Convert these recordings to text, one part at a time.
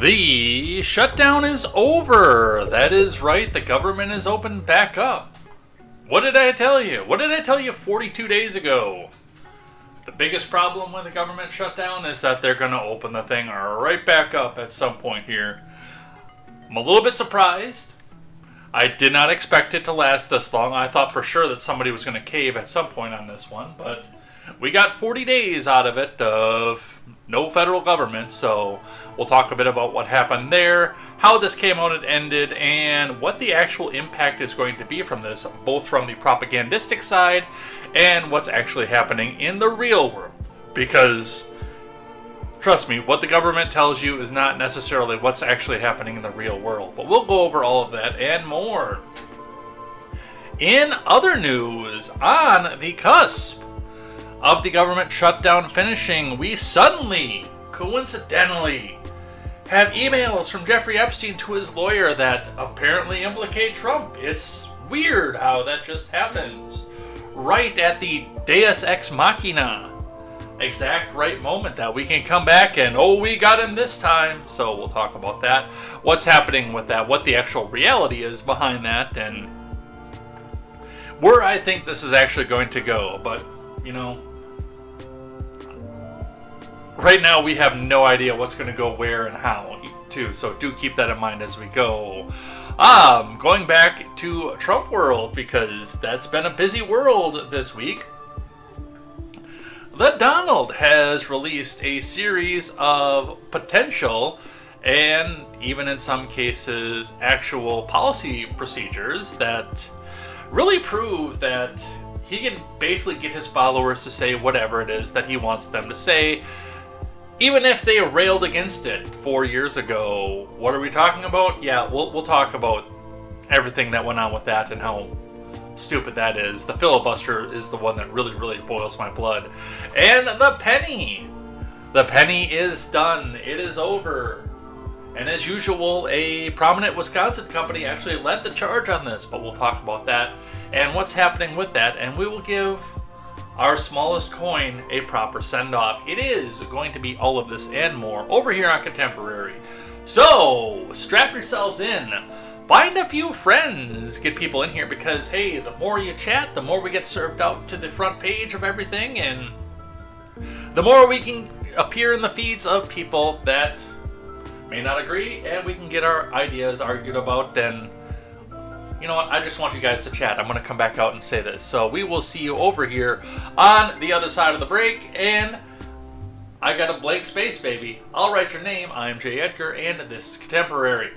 The shutdown is over. That is right. The government is open back up. What did I tell you? What did I tell you 42 days ago? The biggest problem with the government shutdown is that they're going to open the thing right back up at some point here. I'm a little bit surprised. I did not expect it to last this long. I thought for sure that somebody was going to cave at some point on this one, but we got 40 days out of it of no federal government, so we'll talk a bit about what happened there, how this came out and ended, and what the actual impact is going to be from this, both from the propagandistic side and what's actually happening in the real world. Because, trust me, what the government tells you is not necessarily what's actually happening in the real world. But we'll go over all of that and more. In other news, on the cusp of the government shutdown finishing, we suddenly, coincidentally, have emails from Jeffrey Epstein to his lawyer that apparently implicate Trump. It's weird how that just happens right at the Deus Ex Machina exact right moment that we can come back and, oh, we got him this time. So we'll talk about that, what's happening with that, what the actual reality is behind that, and where I think this is actually going to go. But, you know, right now we have no idea what's going to go where and how, too. So do keep that in mind as we go. Going back to Trump world, because that's been a busy world this week. The Donald has released a series of potential and even in some cases actual policy procedures that really prove that he can basically get his followers to say whatever it is that he wants them to say, even if they railed against it 4 years ago. What are we talking about? Yeah, we'll talk about everything that went on with that and how stupid that is. The filibuster is the one that really, really boils my blood. And the penny. The penny is done. It is over. And as usual, a prominent Wisconsin company actually led the charge on this, but we'll talk about that and what's happening with that, and we will give our smallest coin a proper send-off. It is going to be all of this and more over here on Contemporary. So, strap yourselves in. Find a few friends. Get people in here because, hey, the more you chat, the more we get served out to the front page of everything, and the more we can appear in the feeds of people that may not agree, and we can get our ideas argued about. And you know what? I just want you guys to chat. I'm going to come back out and say this. So we will see you over here on the other side of the break. And I got a blank space, baby. I'll write your name. I'm Jay Edgar, and this is Contemporary.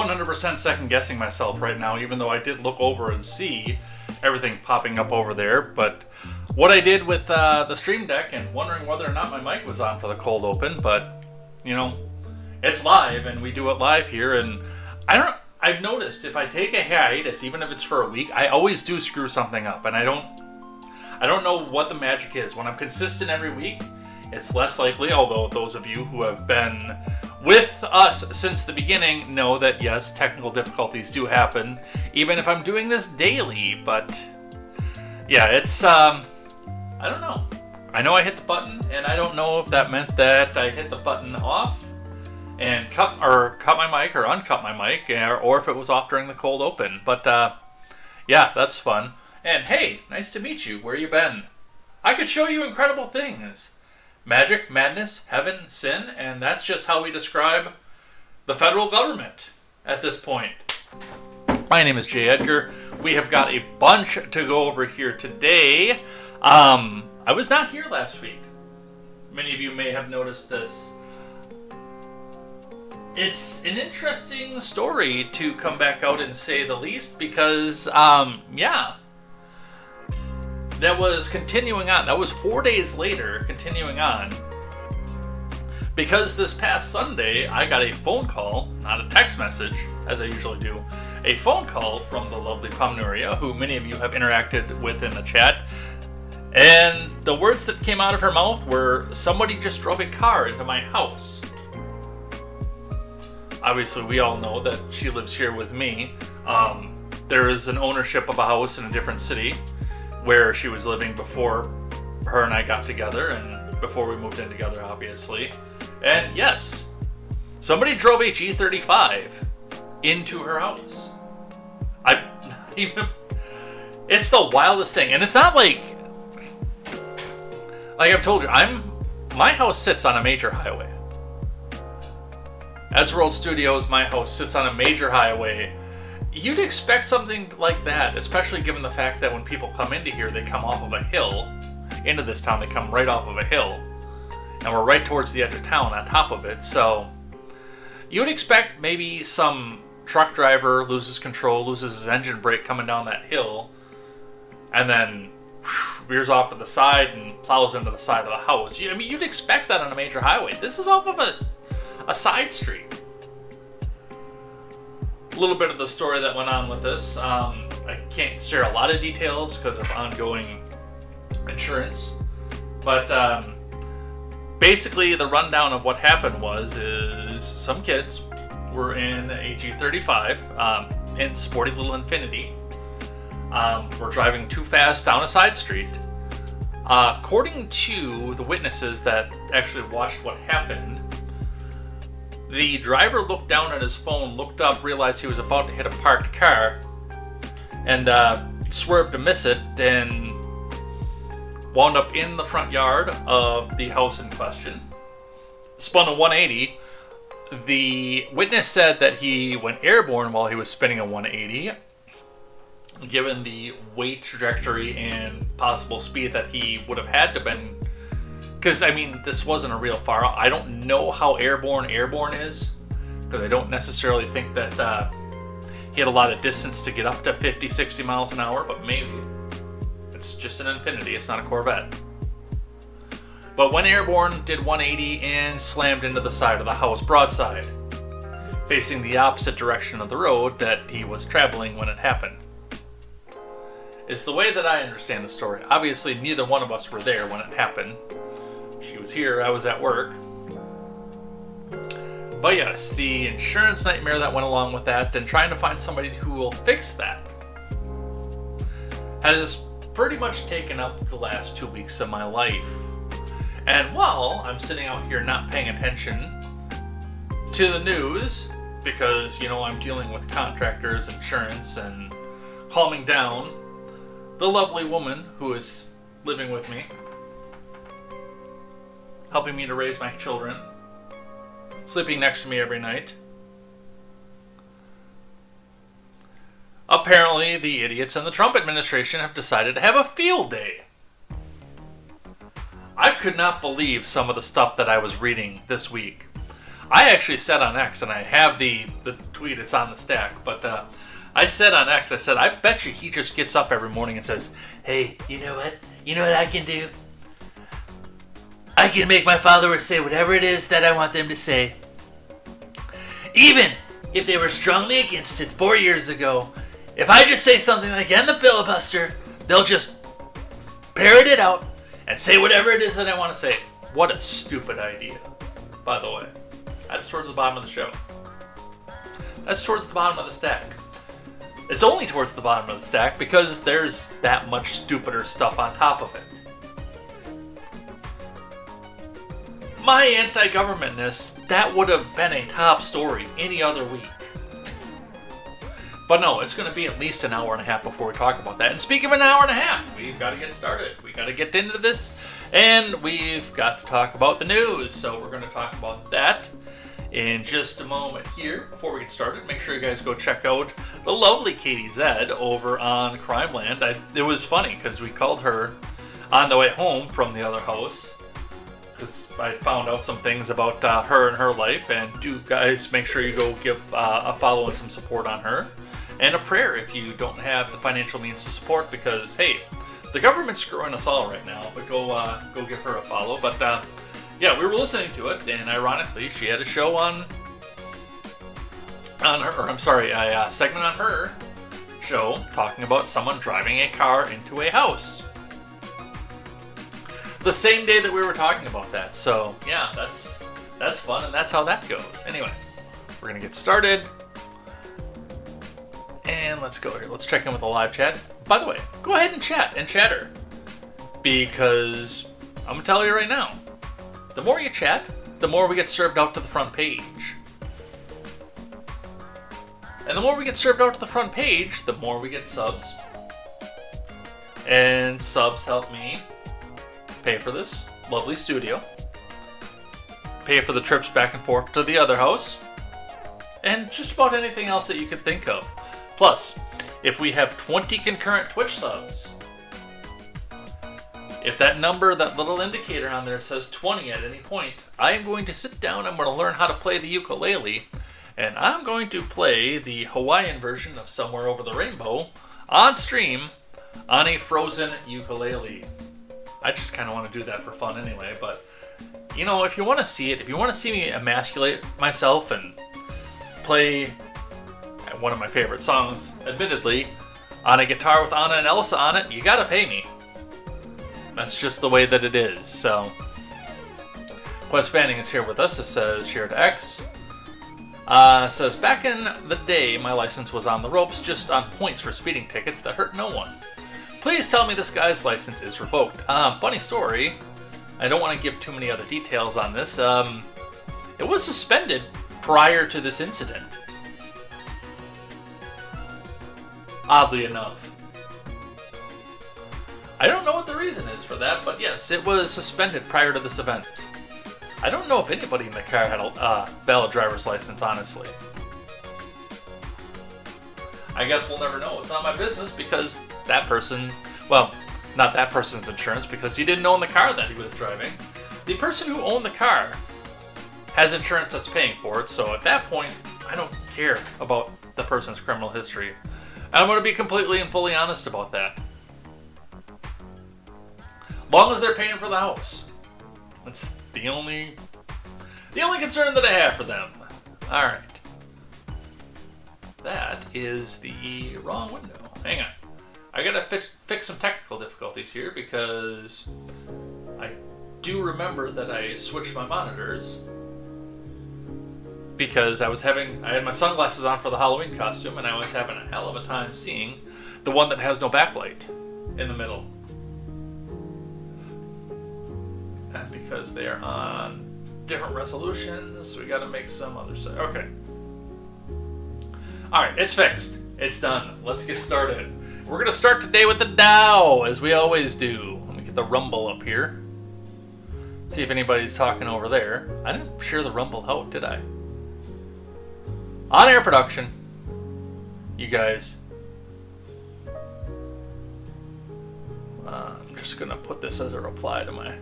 100% second guessing myself right now, even though I did look over and see everything popping up over there. But what I did with the Stream Deck and wondering whether or not my mic was on for the cold open, but you know, it's live and we do it live here. And I've noticed if I take a hiatus, even if it's for a week, I always do screw something up, and I don't know what the magic is. When I'm consistent every week, it's less likely, although those of you who have been with us since the beginning know that yes, technical difficulties do happen, even if I'm doing this daily. But yeah, it's I don't know. I know I hit the button, and I don't know if that meant that I hit the button off and cut my mic or uncut my mic, or if it was off during the cold open. But yeah, that's fun. And hey, nice to meet you. Where you been? I could show you incredible things. Magic, madness, heaven, sin, and that's just how we describe the federal government at this point. My name is Jay Edgar. We have got a bunch to go over here today. I was not here last week. Many of you may have noticed this. It's an interesting story to come back out and say the least, because, yeah. That was continuing on. That was 4 days later, continuing on. Because this past Sunday, I got a phone call, not a text message, as I usually do, a phone call from the lovely Pomnuria, who many of you have interacted with in the chat. And the words that came out of her mouth were, somebody just drove a car into my house. Obviously, we all know that she lives here with me. There is an ownership of a house in a different city where she was living before her and I got together, and before we moved in together, obviously. And yes, somebody drove a G35 into her house. It's the wildest thing, and it's not like I've told you, my house sits on a major highway. Edgeworld Studios, my house sits on a major highway. You'd expect something like that, especially given the fact that when people come into here, they come off of a hill. Into this town, they come right off of a hill. And we're right towards the edge of town on top of it. So you would expect maybe some truck driver loses control, loses his engine brake coming down that hill, and then veers off to the side and plows into the side of the house. I mean, you'd expect that on a major highway. This is off of a side street. A little bit of the story that went on with this. I can't share a lot of details because of ongoing insurance, but basically the rundown of what happened is some kids were in a G35 in sporty little Infinity. Were driving too fast down a side street. According to the witnesses that actually watched what happened, the driver looked down at his phone, looked up, realized he was about to hit a parked car, and swerved to miss it, and wound up in the front yard of the house in question. Spun a 180. The witness said that he went airborne while he was spinning a 180, given the weight trajectory and possible speed that he would have had to been. Because, I mean, this wasn't a real far out. I don't know how airborne is, because I don't necessarily think that he had a lot of distance to get up to 50, 60 miles an hour, but maybe. It's just an Infinity, it's not a Corvette. But when airborne, did 180 and slammed into the side of the house broadside, facing the opposite direction of the road that he was traveling when it happened. It's the way that I understand the story. Obviously, neither one of us were there when it happened. She was here, I was at work. But yes, the insurance nightmare that went along with that, and trying to find somebody who will fix that, has pretty much taken up the last 2 weeks of my life. And while I'm sitting out here not paying attention to the news, because, you know, I'm dealing with contractors, insurance, and calming down, the lovely woman who is living with me, helping me to raise my children, sleeping next to me every night. Apparently, the idiots in the Trump administration have decided to have a field day. I could not believe some of the stuff that I was reading this week. I actually said on X, and I have the tweet, it's on the stack, but I said on X, I said, I bet you he just gets up every morning and says, hey, you know what? You know what I can do? I can make my followers say whatever it is that I want them to say. Even if they were strongly against it 4 years ago, if I just say something like, end the filibuster, they'll just parrot it out and say whatever it is that I want to say. What a stupid idea, by the way. That's towards the bottom of the show. That's towards the bottom of the stack. It's only towards the bottom of the stack because there's that much stupider stuff on top of it. My anti-governmentness, that would have been a top story any other week. But no, it's going to be at least an hour and a half before we talk about that. And speaking of an hour and a half, we've got to get started. We've got to get into this, and we've got to talk about the news. So we're going to talk about that in just a moment here. Before we get started, make sure you guys go check out the lovely Katie Zed over on Crimeland. It was funny because we called her on the way home from the other house, because I found out some things about her and her life, and do guys make sure you go give a follow and some support on her, and a prayer if you don't have the financial means to support, because hey, the government's screwing us all right now. But go give her a follow. But yeah, we were listening to it, and ironically, she had a show a segment on her show talking about someone driving a car into a house. The same day that we were talking about that. So yeah, that's fun, and that's how that goes. Anyway, we're gonna get started, and let's go here. Let's check in with the live chat. By the way, go ahead and chatter, because I'm gonna tell you right now, the more you chat, the more we get served out to the front page. And the more we get served out to the front page, the more we get subs. And subs help me pay for this lovely studio, pay for the trips back and forth to the other house, and just about anything else that you could think of. Plus, if we have 20 concurrent Twitch subs, if that number, that little indicator on there says 20 at any point, I am going to sit down, I'm going to learn how to play the ukulele, and I'm going to play the Hawaiian version of Somewhere Over the Rainbow on stream on a frozen ukulele. I just kind of want to do that for fun anyway, but you know, if you want to see it, if you want to see me emasculate myself and play one of my favorite songs, admittedly, on a guitar with Anna and Elsa on it, you gotta pay me. That's just the way that it is. So, Quest Fanning is here with us. It says, shared X. Says, back in the day, my license was on the ropes, just on points for speeding tickets that hurt no one. Please tell me this guy's license is revoked. Funny story. I don't want to give too many other details on this. It was suspended prior to this incident. Oddly enough. I don't know what the reason is for that, but yes, it was suspended prior to this event. I don't know if anybody in the car had a valid driver's license, honestly. I guess we'll never know. It's not my business, because that person, well, not that person's insurance, because he didn't own the car that he was driving. The person who owned the car has insurance that's paying for it, so at that point, I don't care about the person's criminal history. I'm going to be completely and fully honest about that. Long as they're paying for the house. That's the only concern that I have for them. Alright. That is the wrong window. Hang on. I gotta fix some technical difficulties here, because I do remember that I switched my monitors, because I had my sunglasses on for the Halloween costume, and I was having a hell of a time seeing the one that has no backlight in the middle. And because they are on different resolutions, we gotta make some other set. Okay. Alright, it's fixed. It's done. Let's get started. We're gonna start today with the Dow, as we always do. Let me get the Rumble up here. See if anybody's talking over there. I didn't share the Rumble out, did I? On-air production. You guys. I'm just gonna put this as a reply to my...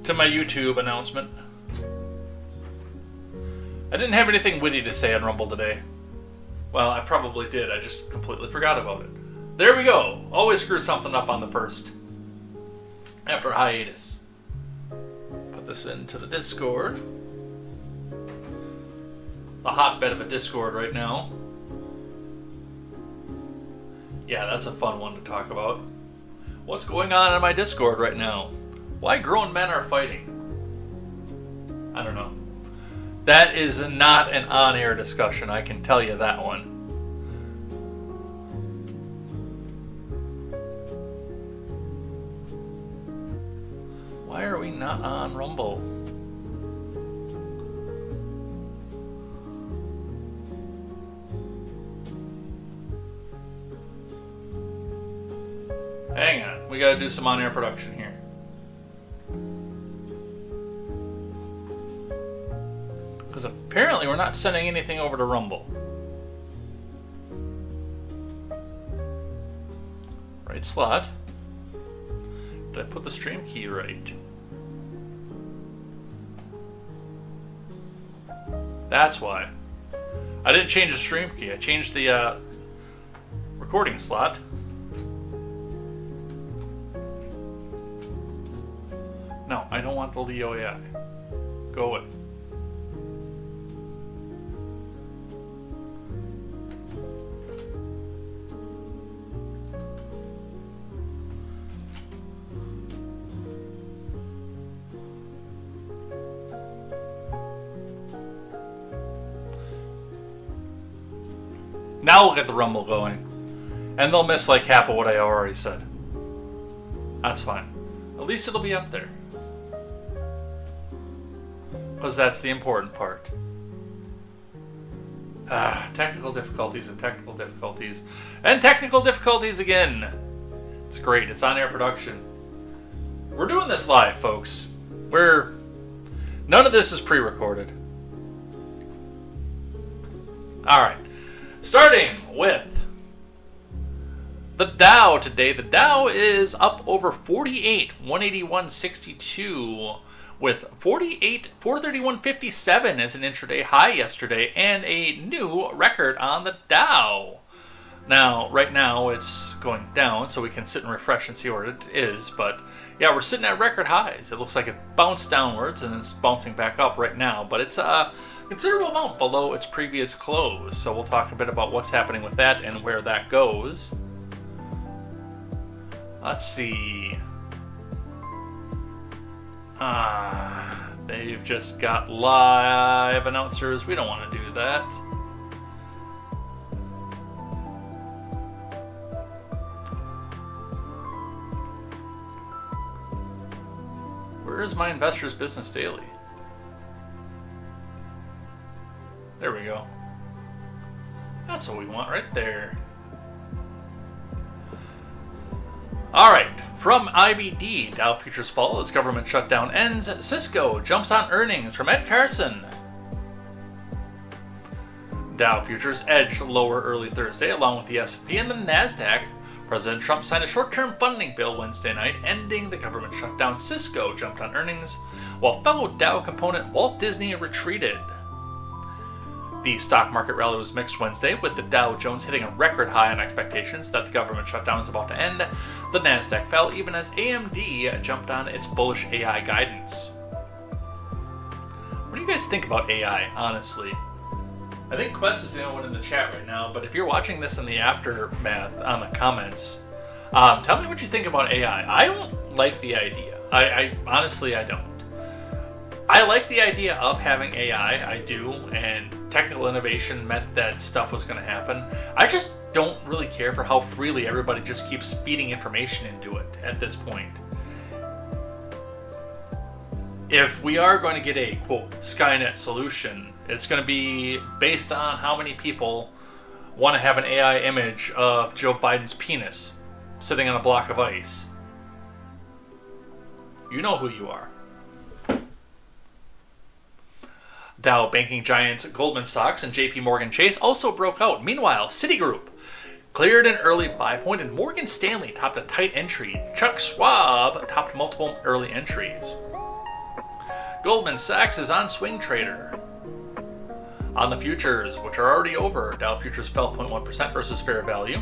to my YouTube announcement. I didn't have anything witty to say on Rumble today. Well, I probably did. I just completely forgot about it. There we go. Always screw something up on the first. After a hiatus. Put this into the Discord. A hotbed of a Discord right now. Yeah, that's a fun one to talk about. What's going on in my Discord right now? Why grown men are fighting? I don't know. That is not an on-air discussion, I can tell you that one. Why are we not on Rumble? Hang on, we gotta do some on-air production here. Because apparently we're not sending anything over to Rumble. Right slot. Did I put the stream key right? That's why. I didn't change the stream key. I changed the recording slot. No, I don't want the Leo AI. Go away. Now we'll get the Rumble going. And they'll miss like half of what I already said. That's fine. At least it'll be up there. Because that's the important part. Technical difficulties and technical difficulties. And technical difficulties again. It's great. It's on-air production. We're doing this live, folks. None of this is pre-recorded. Alright. Starting with the Dow today. The Dow is up over 48, 181.62 with 431.57 as an intraday high yesterday and a new record on the Dow. Now, right now it's going down, so we can sit and refresh and see where it is, but yeah, we're sitting at record highs. It looks like it bounced downwards and it's bouncing back up right now, but it's a considerable amount below its previous close, so we'll talk a bit about what's happening with that and where that goes. Let's see. They've just got live announcers. We don't want to do that. Where is my Investors Business Daily? There we go. That's what we want right there. Alright, from IBD, Dow futures fall as government shutdown ends. Cisco jumps on earnings from Ed Carson. Dow futures edged lower early Thursday along with the S&P and the NASDAQ. President Trump signed a short-term funding bill Wednesday night, ending the government shutdown. Cisco jumped on earnings, while fellow Dow component Walt Disney retreated. The stock market rally was mixed Wednesday, with the Dow Jones hitting a record high on expectations that the government shutdown is about to end. The NASDAQ fell even as AMD jumped on its bullish AI guidance. What do you guys think about AI, honestly? I think Quest is the only one in the chat right now, but if you're watching this in the aftermath on the comments, tell me what you think about AI. I don't like the idea. I honestly, I don't. I like the idea of having AI, I do, and technical innovation meant that stuff was going to happen. I just don't really care for how freely everybody just keeps feeding information into it at this point. If we are going to get a, quote, Skynet solution, it's going to be based on how many people want to have an AI image of Joe Biden's penis sitting on a block of ice. You know who you are. Dow banking giants Goldman Sachs and JP Morgan Chase also broke out. Meanwhile, Citigroup cleared an early buy point and Morgan Stanley topped a tight entry. Chuck Schwab topped multiple early entries. Goldman Sachs is on swing trader. On the futures, which are already over, Dow futures fell 0.1% versus fair value.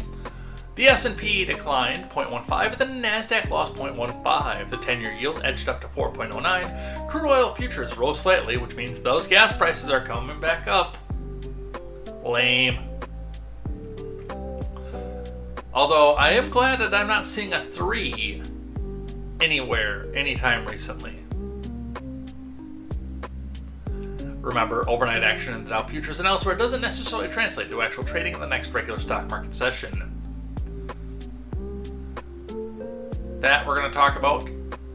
The S&P declined 0.15, and the Nasdaq lost 0.15. The 10-year yield edged up to 4.09. Crude oil futures rose slightly, which means those gas prices are coming back up. Lame. Although I am glad that I'm not seeing a 3 anywhere, anytime recently. Remember, overnight action in the Dow futures and elsewhere doesn't necessarily translate to actual trading in the next regular stock market session. That we're going to talk about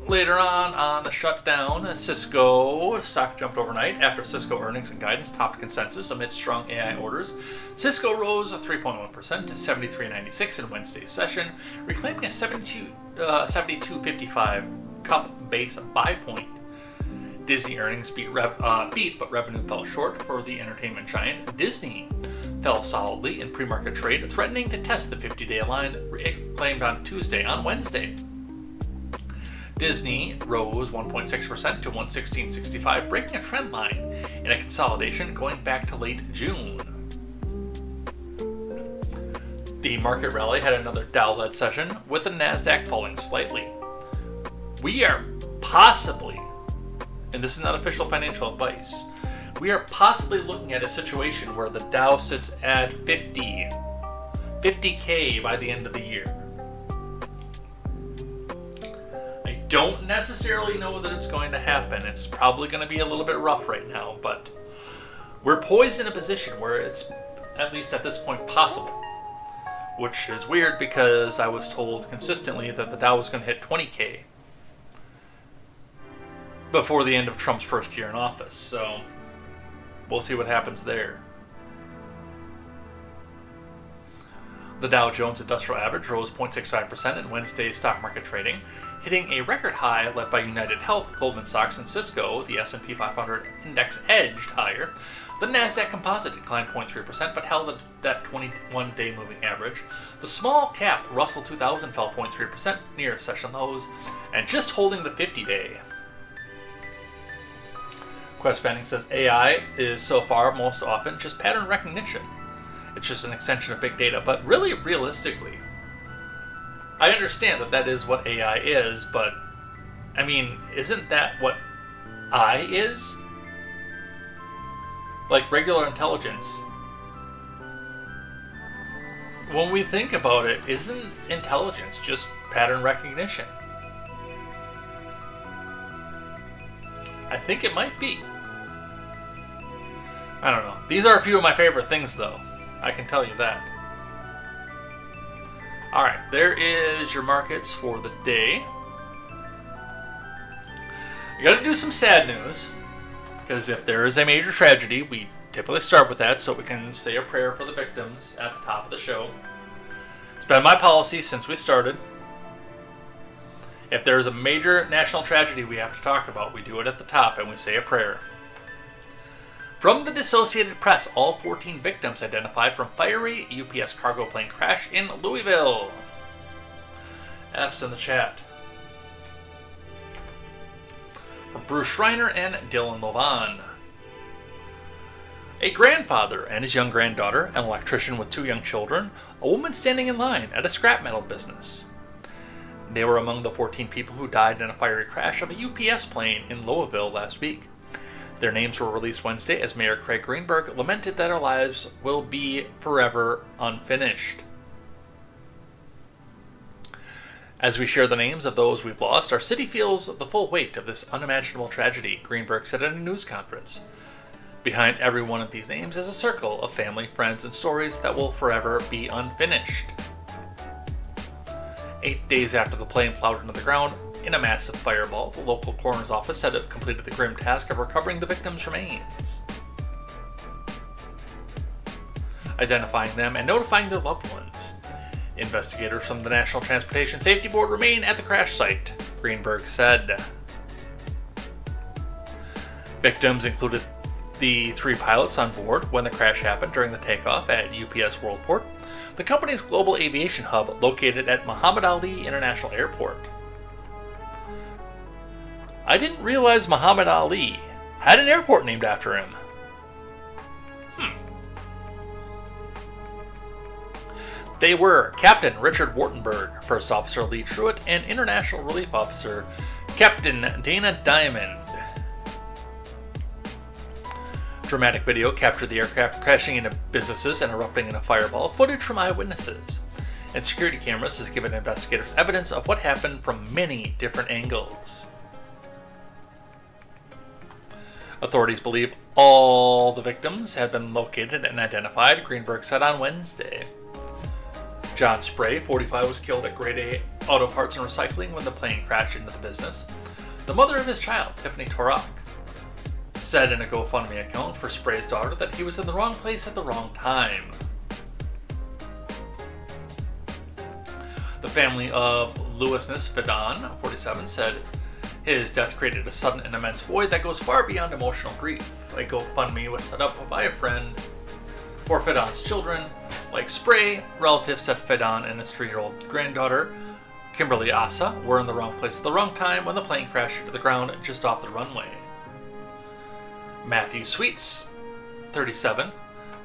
later on the shutdown. Cisco stock jumped overnight after Cisco earnings and guidance topped consensus amid strong AI orders. Cisco rose 3.1% to $73.96 in Wednesday's session, reclaiming a 72.55 cup base buy point. Disney earnings beat, but revenue fell short for the entertainment giant. Disney fell solidly in pre-market trade, threatening to test the 50-day line it claimed on Wednesday. Disney rose 1.6% to 116.65, breaking a trend line in a consolidation going back to late June. The market rally had another Dow-led session, with the Nasdaq falling slightly. We are possibly, and this is not official financial advice, we are possibly looking at a situation where the Dow sits at 50K by the end of the year. I don't necessarily know that it's going to happen. It's probably going to be a little bit rough right now, but we're poised in a position where it's, at least at this point, possible. Which is weird because I was told consistently that the Dow was going to hit 20K before the end of Trump's first year in office, so we'll see what happens there. The Dow Jones Industrial Average rose 0.65% in Wednesday's stock market trading, hitting a record high led by United Health, Goldman Sachs, and Cisco. The S&P 500 index edged higher. The Nasdaq Composite declined 0.3%, but held at that 21-day moving average. The small cap Russell 2000 fell 0.3% near session lows, and just holding the 50-day. Quest Fanning says AI is so far most often just pattern recognition. It's just an extension of big data, but really, realistically, I understand that that is what AI is, but I mean, isn't that what I is? Like regular intelligence. When we think about it, isn't intelligence just pattern recognition? I think it might be. I don't know. These are a few of my favorite things, though. I can tell you that. Alright, there is your markets for the day. You gotta do some sad news, because if there is a major tragedy, we typically start with that so we can say a prayer for the victims at the top of the show. It's been my policy since we started. If there's a major national tragedy we have to talk about, we do it at the top and we say a prayer. From the Associated Press, all 14 victims identified from fiery UPS cargo plane crash in Louisville. F's in the chat. For Bruce Schreiner and Dylan Lovan. A grandfather and his young granddaughter, an electrician with 2 young children, a woman standing in line at a scrap metal business. They were among the 14 people who died in a fiery crash of a UPS plane in Louisville last week. Their names were released Wednesday as Mayor Craig Greenberg lamented that our lives will be forever unfinished. As we share the names of those we've lost, our city feels the full weight of this unimaginable tragedy, Greenberg said at a news conference. Behind every one of these names is a circle of family, friends, and stories that will forever be unfinished. 8 days after the plane plowed into the ground in a massive fireball, the local coroner's office said it completed the grim task of recovering the victims' remains, identifying them and notifying their loved ones. Investigators from the National Transportation Safety Board remain at the crash site, Greenberg said. Victims included the 3 pilots on board when the crash happened during the takeoff at UPS Worldport, the company's global aviation hub located at Muhammad Ali International Airport. I didn't realize Muhammad Ali had an airport named after him. They were Captain Richard Wartenberg, First Officer Lee Truitt, and International Relief Officer Captain Dana Diamond. Dramatic video captured the aircraft crashing into businesses and erupting in a fireball, footage from eyewitnesses. And security cameras has given investigators evidence of what happened from many different angles. Authorities believe all the victims have been located and identified, Greenberg said on Wednesday. John Spray, 45, was killed at Grade A Auto Parts and Recycling when the plane crashed into the business. The mother of his child, Tiffany Torak, said in a GoFundMe account for Spray's daughter that he was in the wrong place at the wrong time. The family of Louis Nisvedon, 47, said his death created a sudden and immense void that goes far beyond emotional grief. A GoFundMe was set up by a friend for Fedon's children. Like Spray, relatives said Fedon and his 3-year-old granddaughter, Kimberly Asa, were in the wrong place at the wrong time when the plane crashed into the ground just off the runway. Matthew Sweets, 37,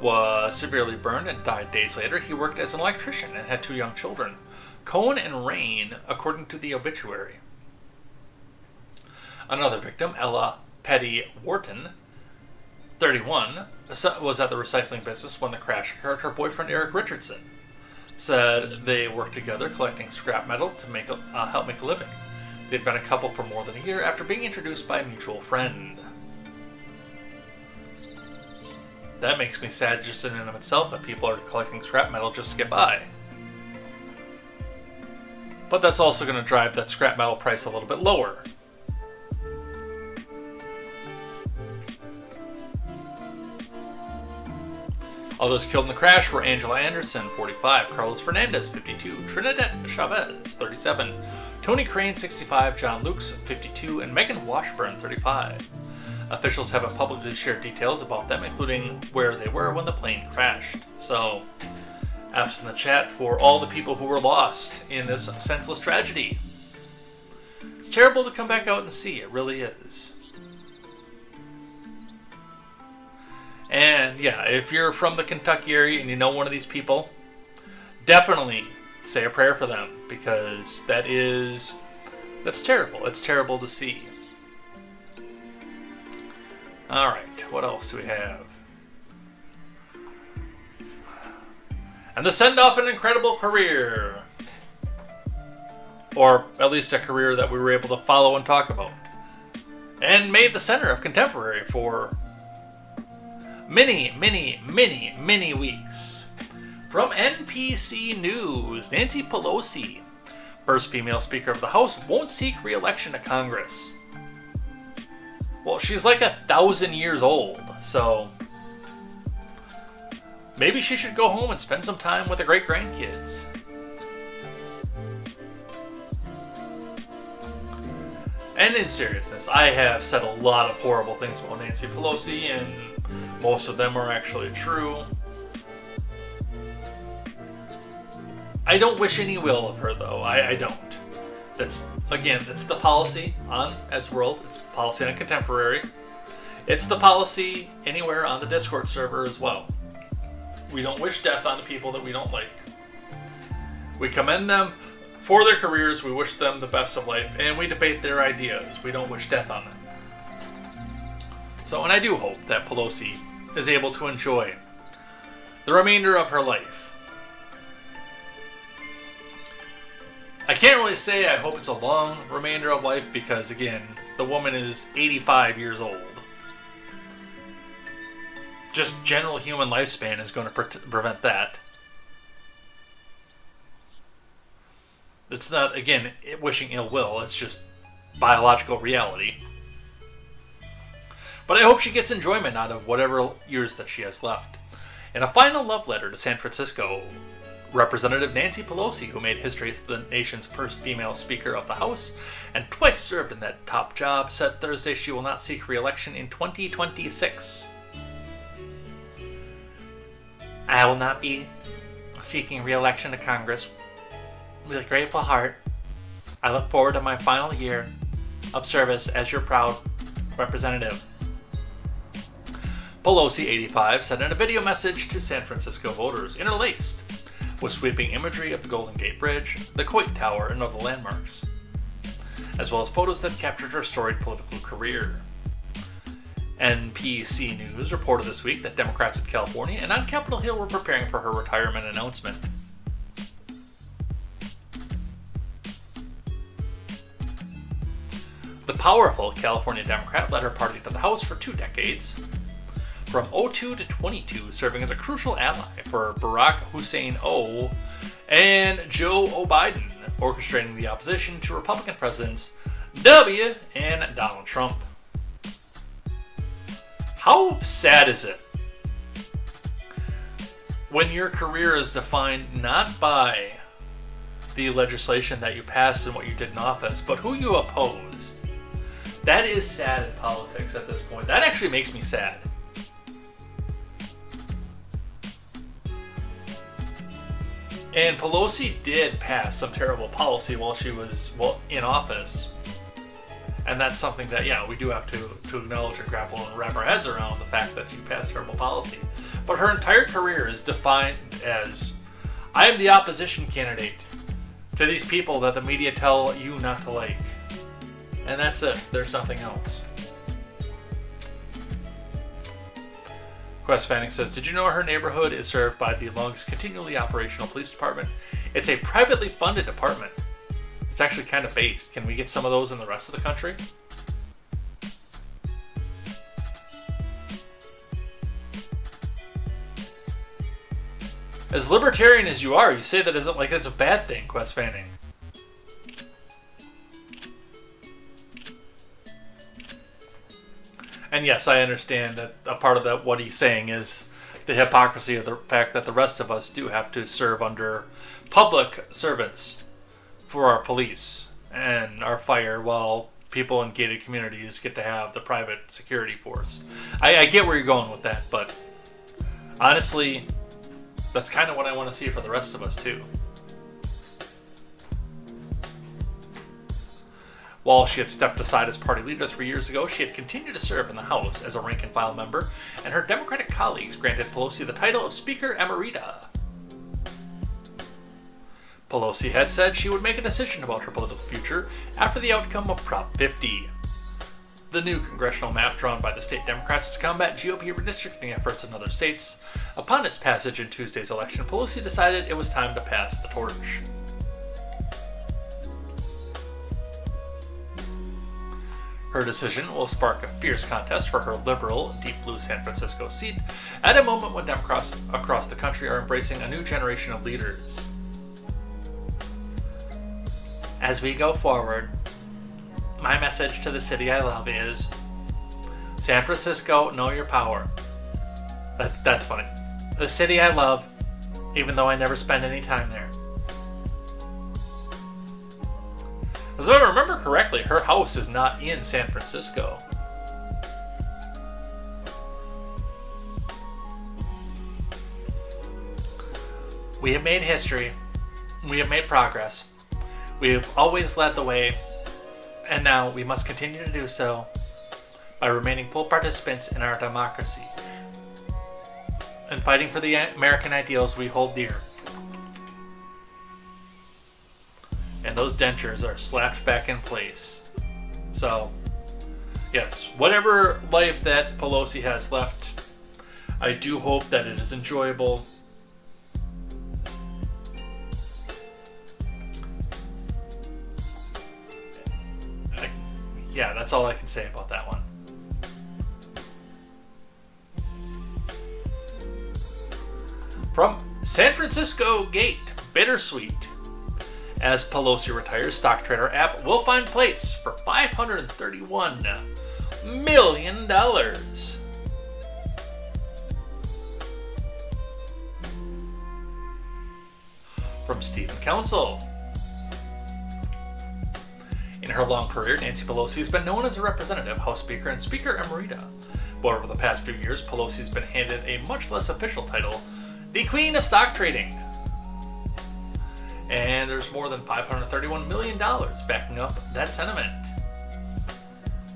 was severely burned and died days later. He worked as an electrician and had 2 young children, Cohen and Rain, according to the obituary. Another victim, Ella Petty Wharton, 31, was at the recycling business when the crash occurred. Her boyfriend, Eric Richardson, said they worked together collecting scrap metal to help make a living. They'd been a couple for more than a year after being introduced by a mutual friend. That makes me sad just in and of itself that people are collecting scrap metal just to get by. But that's also going to drive that scrap metal price a little bit lower. Others killed in the crash were Angela Anderson, 45, Carlos Fernandez, 52, Trinidad Chavez, 37, Tony Crane, 65, John Lukes, 52, and Megan Washburn, 35. Officials haven't publicly shared details about them, including where they were when the plane crashed. So, F's in the chat for all the people who were lost in this senseless tragedy. It's terrible to come back out and see, it really is. And yeah, if you're from the Kentucky area and you know one of these people, definitely say a prayer for them, because that's terrible. It's terrible to see. Alright, what else do we have? And the send-off an incredible career. Or at least a career that we were able to follow and talk about. And made the center of contemporary for many weeks. From NPC News, Nancy Pelosi, first female Speaker of the House, won't seek re-election to Congress. Well, she's like 1,000 years old, so maybe she should go home and spend some time with her great-grandkids. And in seriousness, I have said a lot of horrible things about Nancy Pelosi, and most of them are actually true. I don't wish any ill of her, though. I don't. That's the policy on Ed's World. It's policy on Contemporary. It's the policy anywhere on the Discord server as well. We don't wish death on the people that we don't like. We commend them for their careers, we wish them the best of life, and we debate their ideas. We don't wish death on them. So, and I do hope that Pelosi is able to enjoy the remainder of her life. I can't really say I hope it's a long remainder of life because, again, the woman is 85 years old. Just general human lifespan is going to prevent that. It's not, again, wishing ill will. It's just biological reality. But I hope she gets enjoyment out of whatever years that she has left. In a final love letter to San Francisco, Representative Nancy Pelosi, who made history as the nation's first female Speaker of the House and twice served in that top job, said Thursday she will not seek re-election in 2026. I will not be seeking re-election to Congress. With a grateful heart, I look forward to my final year of service as your proud representative. Pelosi, 85, sent in a video message to San Francisco voters, interlaced with sweeping imagery of the Golden Gate Bridge, the Coit Tower, and other landmarks, as well as photos that captured her storied political career. NPC News reported this week that Democrats in California and on Capitol Hill were preparing for her retirement announcement. The powerful California Democrat led her party to the House for 2 decades, from 2002 to 2022, serving as a crucial ally for Barack Hussein O. and Joe Biden, orchestrating the opposition to Republican presidents W. and Donald Trump. How sad is it when your career is defined not by the legislation that you passed and what you did in office, but who you opposed? That is sad in politics at this point. That actually makes me sad. And Pelosi did pass some terrible policy while she was in office. And that's something that, we do have to acknowledge and grapple and wrap our heads around, the fact that she passed terrible policy. But her entire career is defined as, I am the opposition candidate to these people that the media tell you not to like. And that's it. There's nothing else. Quest Fanning says, did you know her neighborhood is served by the amongst continually operational police department? It's a privately funded department. It's actually kind of based. Can we get some of those in the rest of the country? As libertarian as you are, you say that isn't like it's a bad thing, Quest Fanning. And yes, I understand that a part of that, what he's saying is the hypocrisy of the fact that the rest of us do have to serve under public servants for our police and our fire, while people in gated communities get to have the private security force. I get where you're going with that, but honestly, that's kind of what I want to see for the rest of us too. While she had stepped aside as party leader 3 years ago, she had continued to serve in the House as a rank-and-file member, and her Democratic colleagues granted Pelosi the title of Speaker Emerita. Pelosi had said she would make a decision about her political future after the outcome of Prop 50. The new congressional map drawn by the state Democrats to combat GOP redistricting efforts in other states. Upon its passage in Tuesday's election, Pelosi decided it was time to pass the torch. Her decision will spark a fierce contest for her liberal, deep blue San Francisco seat at a moment when Democrats across the country are embracing a new generation of leaders. As we go forward, my message to the city I love is, San Francisco, know your power. That's funny. The city I love, even though I never spend any time there. As I remember correctly, her house is not in San Francisco. We have made history. We have made progress. We have always led the way, and now we must continue to do so by remaining full participants in our democracy and fighting for the American ideals we hold dear. And those dentures are slapped back in place. So, yes, whatever life that Pelosi has left, I do hope that it is enjoyable. Yeah, that's all I can say about that one. From San Francisco Gate, bittersweet. As Pelosi retires, stock trader app will find place for $531 million. From Stephen Council. In her long career, Nancy Pelosi has been known as a representative, House Speaker, and Speaker Emerita. But over the past few years, Pelosi has been handed a much less official title, the Queen of Stock Trading. And there's more than $531 million backing up that sentiment.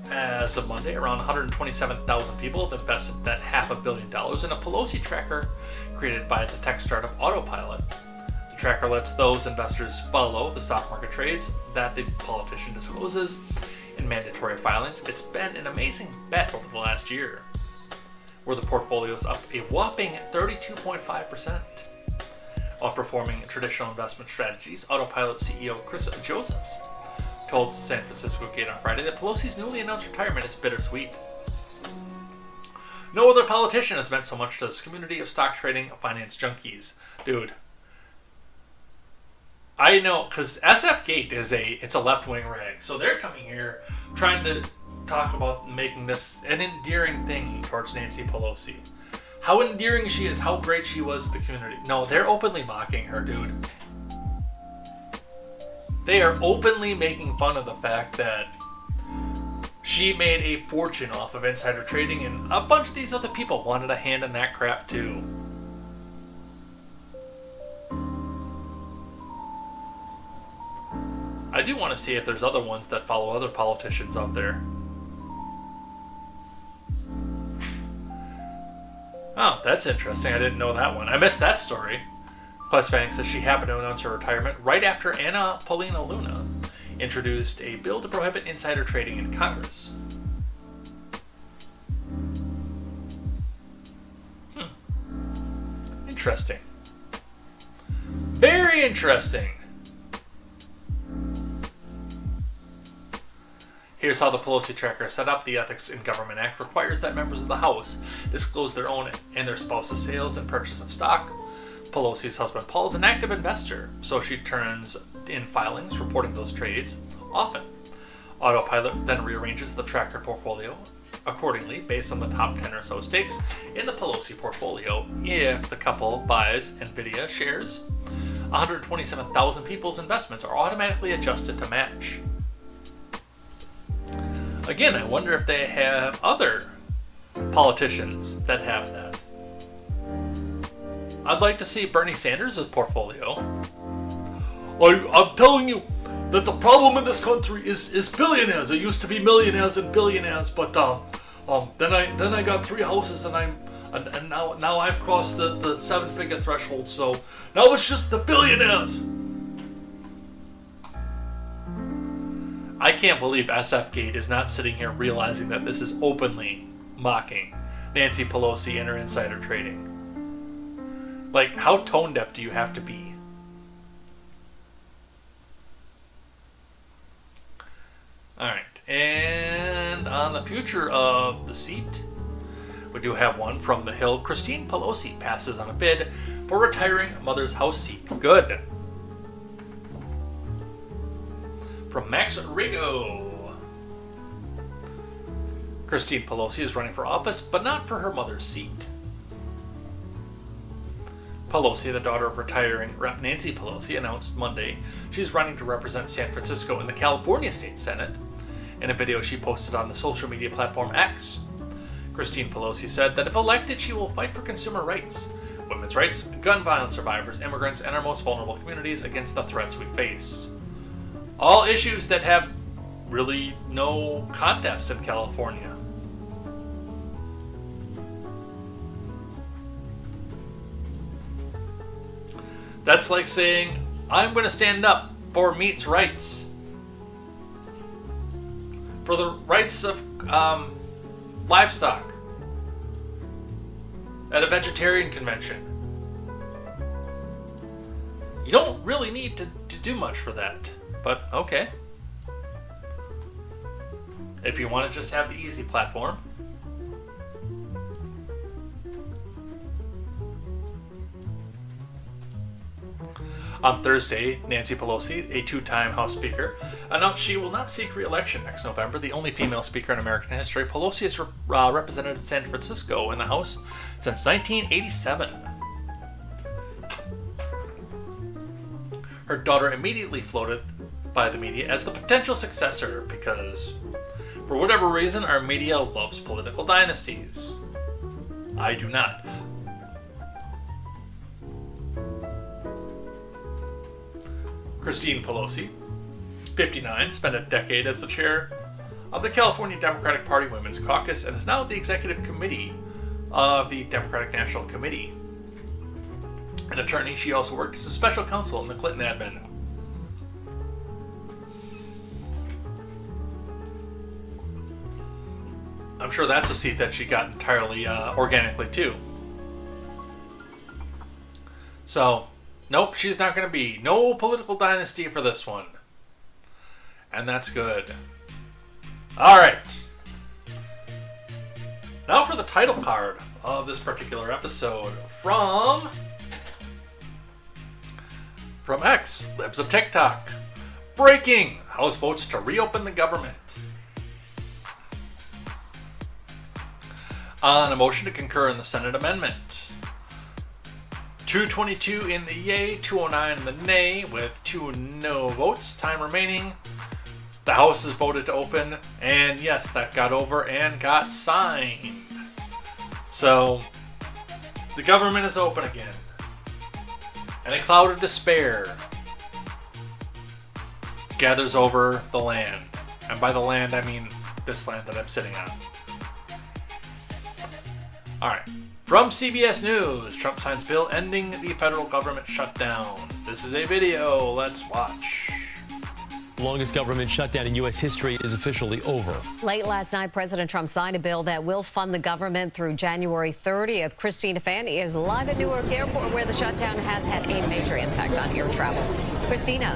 As of Monday, around 127,000 people have invested that $500 million in a Pelosi tracker created by the tech startup Autopilot. The tracker lets those investors follow the stock market trades that the politician discloses in mandatory filings. It's been an amazing bet over the last year, where the portfolio is up a whopping 32.5%. Outperforming traditional investment strategies, Autopilot CEO Chris Josephs told San Francisco Gate on Friday that Pelosi's newly announced retirement is bittersweet. No other politician has meant so much to this community of stock trading finance junkies. Dude, I know, because SF Gate it's a left-wing rag, so they're coming here trying to talk about making this an endearing thing towards Nancy Pelosi. How endearing she is, how great she was to the community. No, they're openly mocking her, dude. They are openly making fun of the fact that she made a fortune off of insider trading, and a bunch of these other people wanted a hand in that crap too. I do want to see if there's other ones that follow other politicians out there. Oh, that's interesting. I didn't know that one. I missed that story. Plus, Fanning says she happened to announce her retirement right after Anna Paulina Luna introduced a bill to prohibit insider trading in Congress. Interesting. Very interesting. Here's how the Pelosi tracker is set up. The Ethics in Government Act requires that members of the House disclose their own and their spouse's sales and purchase of stock. Pelosi's husband Paul is an active investor, so she turns in filings reporting those trades often. Autopilot then rearranges the tracker portfolio accordingly based on the top 10 or so stakes in the Pelosi portfolio. If the couple buys NVIDIA shares, 127,000 people's investments are automatically adjusted to match. Again, I wonder if they have other politicians that have that. I'd like to see Bernie Sanders' portfolio. I'm telling you that the problem in this country is billionaires. It used to be millionaires and billionaires, but then I got 3 houses and now I've crossed the 7-figure threshold. So now it's just the billionaires. I can't believe SF Gate is not sitting here realizing that this is openly mocking Nancy Pelosi and her insider trading. Like, how tone deaf do you have to be? Alright, and on the future of the seat, we do have one from the Hill. Christine Pelosi passes on a bid for retiring mother's House seat. Good. From Max Rigo. Christine Pelosi is running for office, but not for her mother's seat. Pelosi, the daughter of retiring Rep. Nancy Pelosi, announced Monday she's running to represent San Francisco in the California State Senate in a video she posted on the social media platform X. Christine Pelosi said that if elected, she will fight for consumer rights, women's rights, gun violence survivors, immigrants, and our most vulnerable communities against the threats we face. All issues that have really no contest in California. That's like saying, I'm going to stand up for meat's rights. For the rights of livestock at a vegetarian convention. You don't really need to do much for that, but okay. If you want to just have the easy platform. On Thursday, Nancy Pelosi, a 2-time House Speaker, announced she will not seek re-election next November. The only female speaker in American history, Pelosi has represented San Francisco in the House since 1987. Her daughter immediately floated by the media as the potential successor because, for whatever reason, our media loves political dynasties. I do not. Christine Pelosi, 59, spent a decade as the chair of the California Democratic Party Women's Caucus and is now the executive committee of the Democratic National Committee. An attorney, she also worked as a special counsel in the Clinton admin. I'm sure that's a seat that she got entirely organically too. So, nope, she's not going to be. No political dynasty for this one. And that's good. Alright. Now for the title card of this particular episode from X, Libs of TikTok. Breaking! House votes to reopen the government. On a motion to concur in the Senate amendment. 222 in the yay, 209 in the nay, with 2 no votes. Time remaining. The House has voted to open, and yes, that got over and got signed. So, the government is open again. And a cloud of despair gathers over the land. And by the land, I mean this land that I'm sitting on. Alright. From CBS News, Trump signs bill ending the federal government shutdown. This is a video. Let's watch. The longest government shutdown in U.S. history is officially over. Late last night, President Trump signed a bill that will fund the government through January 30th. Christina Fanny is live at Newark Airport, where the shutdown has had a major impact on air travel. Christina.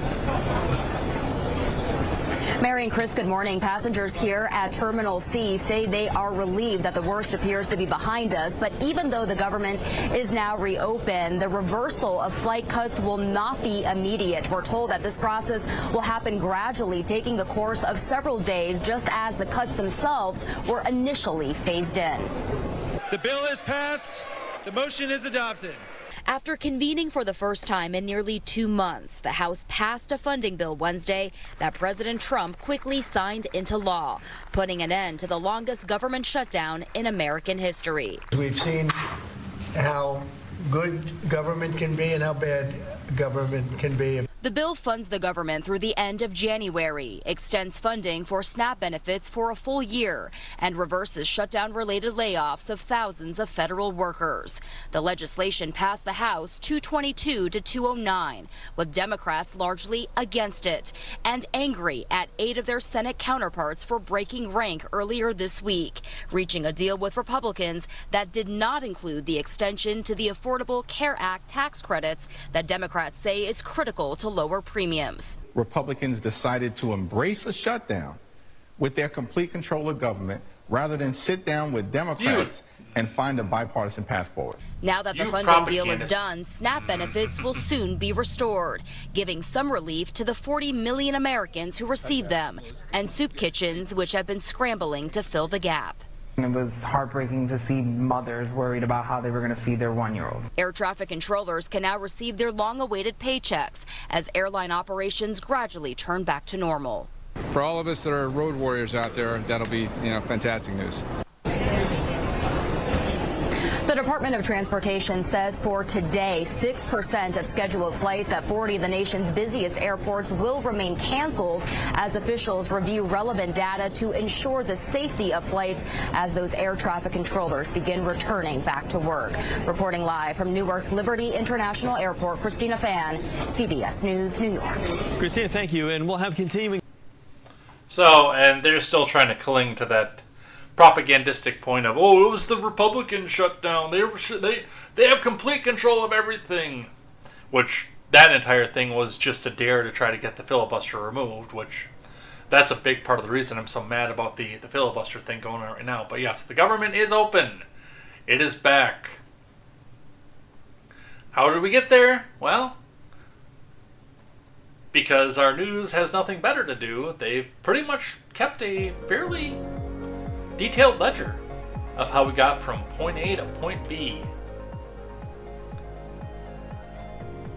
Mary and Chris, good morning. Passengers here at Terminal C say they are relieved that the worst appears to be behind us. But even though the government is now reopened, the reversal of flight cuts will not be immediate. We're told that this process will happen gradually, taking the course of several days, just as the cuts themselves were initially phased in. The bill is passed. The motion is adopted. After convening for the first time in nearly 2 months, the House passed a funding bill Wednesday that President Trump quickly signed into law, putting an end to the longest government shutdown in American history. We've seen how good government can be and how bad government can be. The bill funds the government through the end of January, extends funding for SNAP benefits for a full year, and reverses shutdown-related layoffs of thousands of federal workers. The legislation passed the House 222 to 209, with Democrats largely against it, and angry at 8 of their Senate counterparts for breaking rank earlier this week, reaching a deal with Republicans that did not include the extension to the Affordable Care Act tax credits that Democrats say is critical to lower premiums. Republicans decided to embrace a shutdown with their complete control of government rather than sit down with Democrats and find a bipartisan path forward. Now that the funding deal is done, SNAP benefits will soon be restored, giving some relief to the 40 million Americans who receive them, and soup kitchens which have been scrambling to fill the gap. It was heartbreaking to see mothers worried about how they were going to feed their 1-year-olds. Air traffic controllers can now receive their long-awaited paychecks as airline operations gradually turn back to normal. For all of us that are road warriors out there, that'll be, fantastic news. The Department of Transportation says for today, 6% of scheduled flights at 40 of the nation's busiest airports will remain canceled as officials review relevant data to ensure the safety of flights as those air traffic controllers begin returning back to work. Reporting live from Newark Liberty International Airport, Christina Fan, CBS News, New York. Christina, thank you, and we'll have continuing. So, and they're still trying to cling to that propagandistic point of, oh, it was the Republican shutdown. They have complete control of everything. Which, that entire thing was just a dare to try to get the filibuster removed, which that's a big part of the reason I'm so mad about the filibuster thing going on right now. But yes, the government is open. It is back. How did we get there? Well, because our news has nothing better to do, they've pretty much kept a fairly detailed ledger of how we got from point A to point B.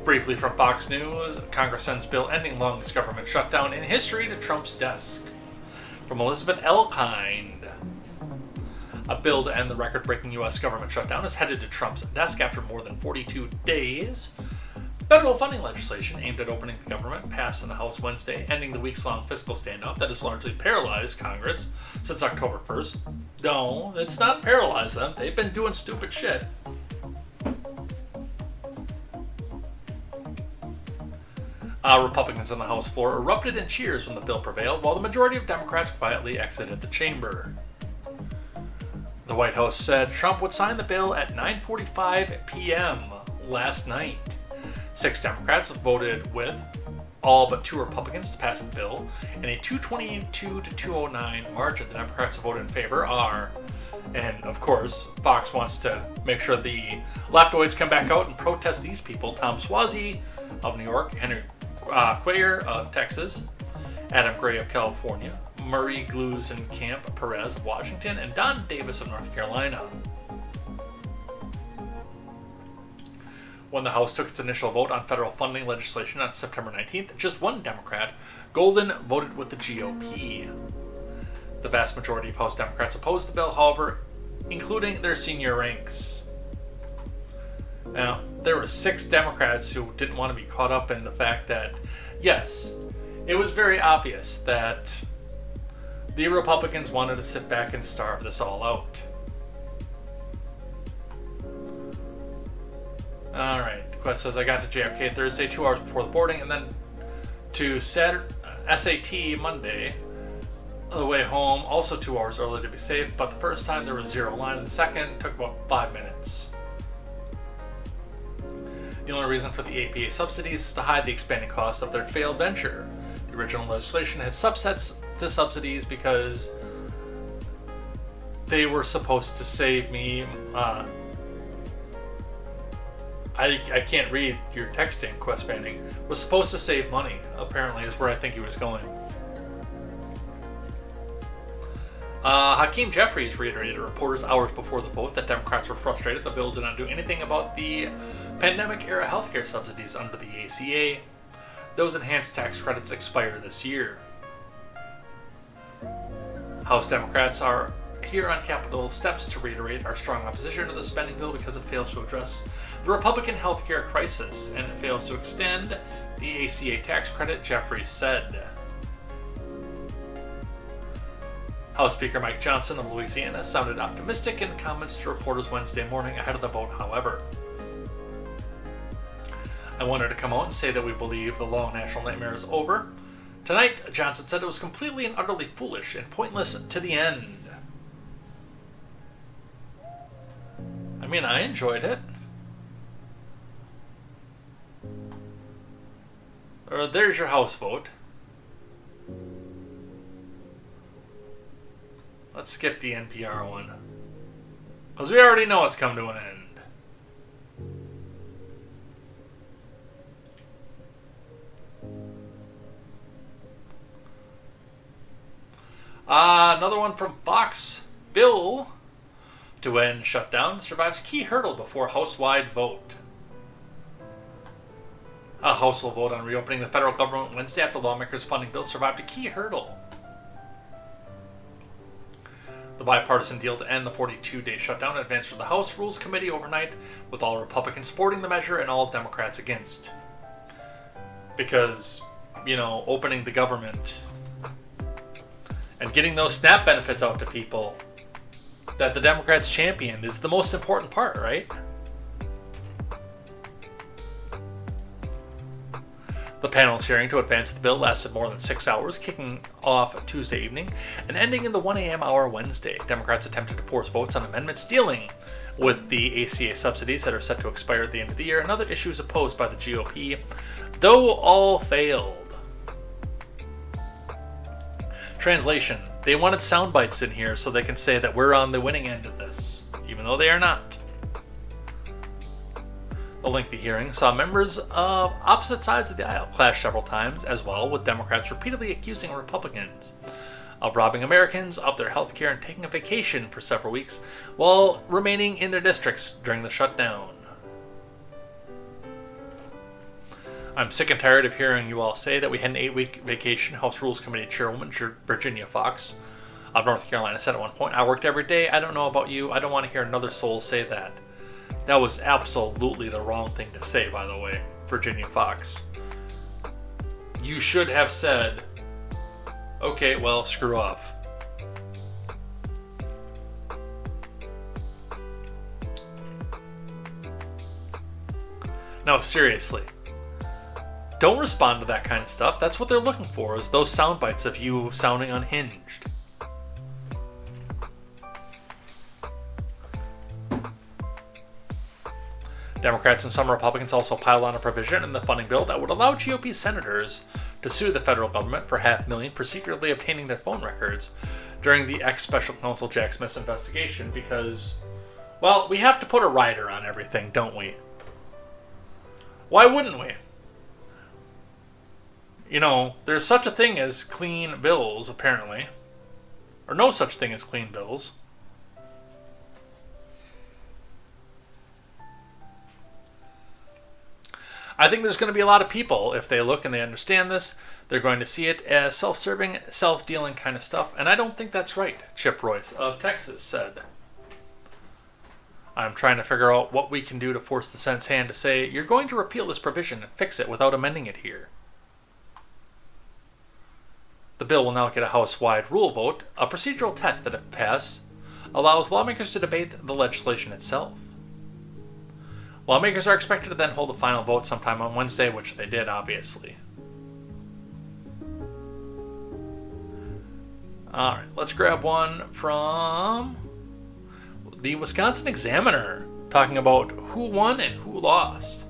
Briefly from Fox News, Congress sends bill ending longest government shutdown in history to Trump's desk. From Elizabeth Elkind, a bill to end the record-breaking U.S. government shutdown is headed to Trump's desk after more than 42 days. Federal funding legislation aimed at opening the government passed in the House Wednesday, ending the weeks-long fiscal standoff that has largely paralyzed Congress since October 1st. No, it's not paralyzed them. They've been doing stupid shit. Republicans on the House floor erupted in cheers when the bill prevailed, while the majority of Democrats quietly exited the chamber. The White House said Trump would sign the bill at 9:45 p.m. last night. 6 Democrats voted with, all but 2 Republicans to pass the bill. In a 222 to 209 margin, the Democrats who voted in favor are, and of course, Fox wants to make sure the leftoids come back out and protest these people: Tom Suozzi of New York, Henry Cuellar of Texas, Adam Gray of California, Murray Gluesenkamp Perez of Washington, and Don Davis of North Carolina. When the House took its initial vote on federal funding legislation on September 19th, just 1 Democrat, Golden, voted with the GOP. The vast majority of House Democrats opposed the bill, however, including their senior ranks. Now, there were 6 Democrats who didn't want to be caught up in the fact that, yes, it was very obvious that the Republicans wanted to sit back and starve this all out. Alright, Quest says, I got to JFK Thursday 2 hours before the boarding, and then to SAT Monday. On the way home, also 2 hours early to be safe, but the first time there was 0 line, and the second took about 5 minutes. The only reason for the APA subsidies is to hide the expanding costs of their failed venture. The original legislation had subsets to subsidies because they were supposed to save me. I can't read your texting, Quest Fanning. Was supposed to save money, apparently, is where I think he was going. Hakeem Jeffries reiterated to reporters hours before the vote that Democrats were frustrated the bill did not do anything about the pandemic-era healthcare subsidies under the ACA. Those enhanced tax credits expire this year. House Democrats are here on Capitol steps to reiterate our strong opposition to the spending bill because it fails to address the Republican healthcare crisis and it fails to extend the ACA tax credit, Jeffries said. House Speaker Mike Johnson of Louisiana sounded optimistic in comments to reporters Wednesday morning ahead of the vote, however. I wanted to come out and say that we believe the long national nightmare is over. Tonight, Johnson said it was completely and utterly foolish and pointless to the end. I mean, I enjoyed it. There's your House vote. Let's skip the NPR one, because we already know it's come to an end. Another one from Fox. Bill to end shutdown survives key hurdle before House-wide vote. A House will vote on reopening the federal government Wednesday after lawmakers' funding bill survived a key hurdle. The bipartisan deal to end the 42-day shutdown advanced through the House Rules Committee overnight, with all Republicans supporting the measure and all Democrats against. Because, opening the government and getting those SNAP benefits out to people that the Democrats championed is the most important part, right? The panel's hearing to advance the bill lasted more than 6 hours, kicking off Tuesday evening and ending in the 1 a.m. hour Wednesday. Democrats attempted to force votes on amendments dealing with the ACA subsidies that are set to expire at the end of the year and other issues opposed by the GOP, though all failed. Translation: they wanted sound bites in here so they can say that we're on the winning end of this, even though they are not. The lengthy hearing saw members of opposite sides of the aisle clash several times as well, with Democrats repeatedly accusing Republicans of robbing Americans of their health care and taking a vacation for several weeks while remaining in their districts during the shutdown. I'm sick and tired of hearing you all say that we had an 8-week vacation, House Rules Committee Chairwoman Virginia Fox of North Carolina said at one point. I worked every day. I don't know about you. I don't want to hear another soul say that. That was absolutely the wrong thing to say, by the way. Virginia Fox. You should have said, okay, well, screw off. No, seriously. Don't respond to that kind of stuff. That's what they're looking for, is those sound bites of you sounding unhinged. Democrats and some Republicans also piled on a provision in the funding bill that would allow GOP senators to sue the federal government for $500,000 for secretly obtaining their phone records during the ex-special counsel Jack Smith's investigation because, well, we have to put a rider on everything, don't we? Why wouldn't we? You know, there's such a thing as clean bills, apparently. Or no such thing as clean bills. I think there's going to be a lot of people, if they look and they understand this, they're going to see it as self-serving, self-dealing kind of stuff. And I don't think that's right, Chip Royce of Texas said. I'm trying to figure out what we can do to force the Senate's hand to say, you're going to repeal this provision and fix it without amending it here. The bill will now get a House-wide rule vote, a procedural test that, if passed, allows lawmakers to debate the legislation itself. Lawmakers are expected to then hold a final vote sometime on Wednesday, which they did, obviously. Alright, let's grab one from the Wisconsin Examiner, talking about who won and who lost.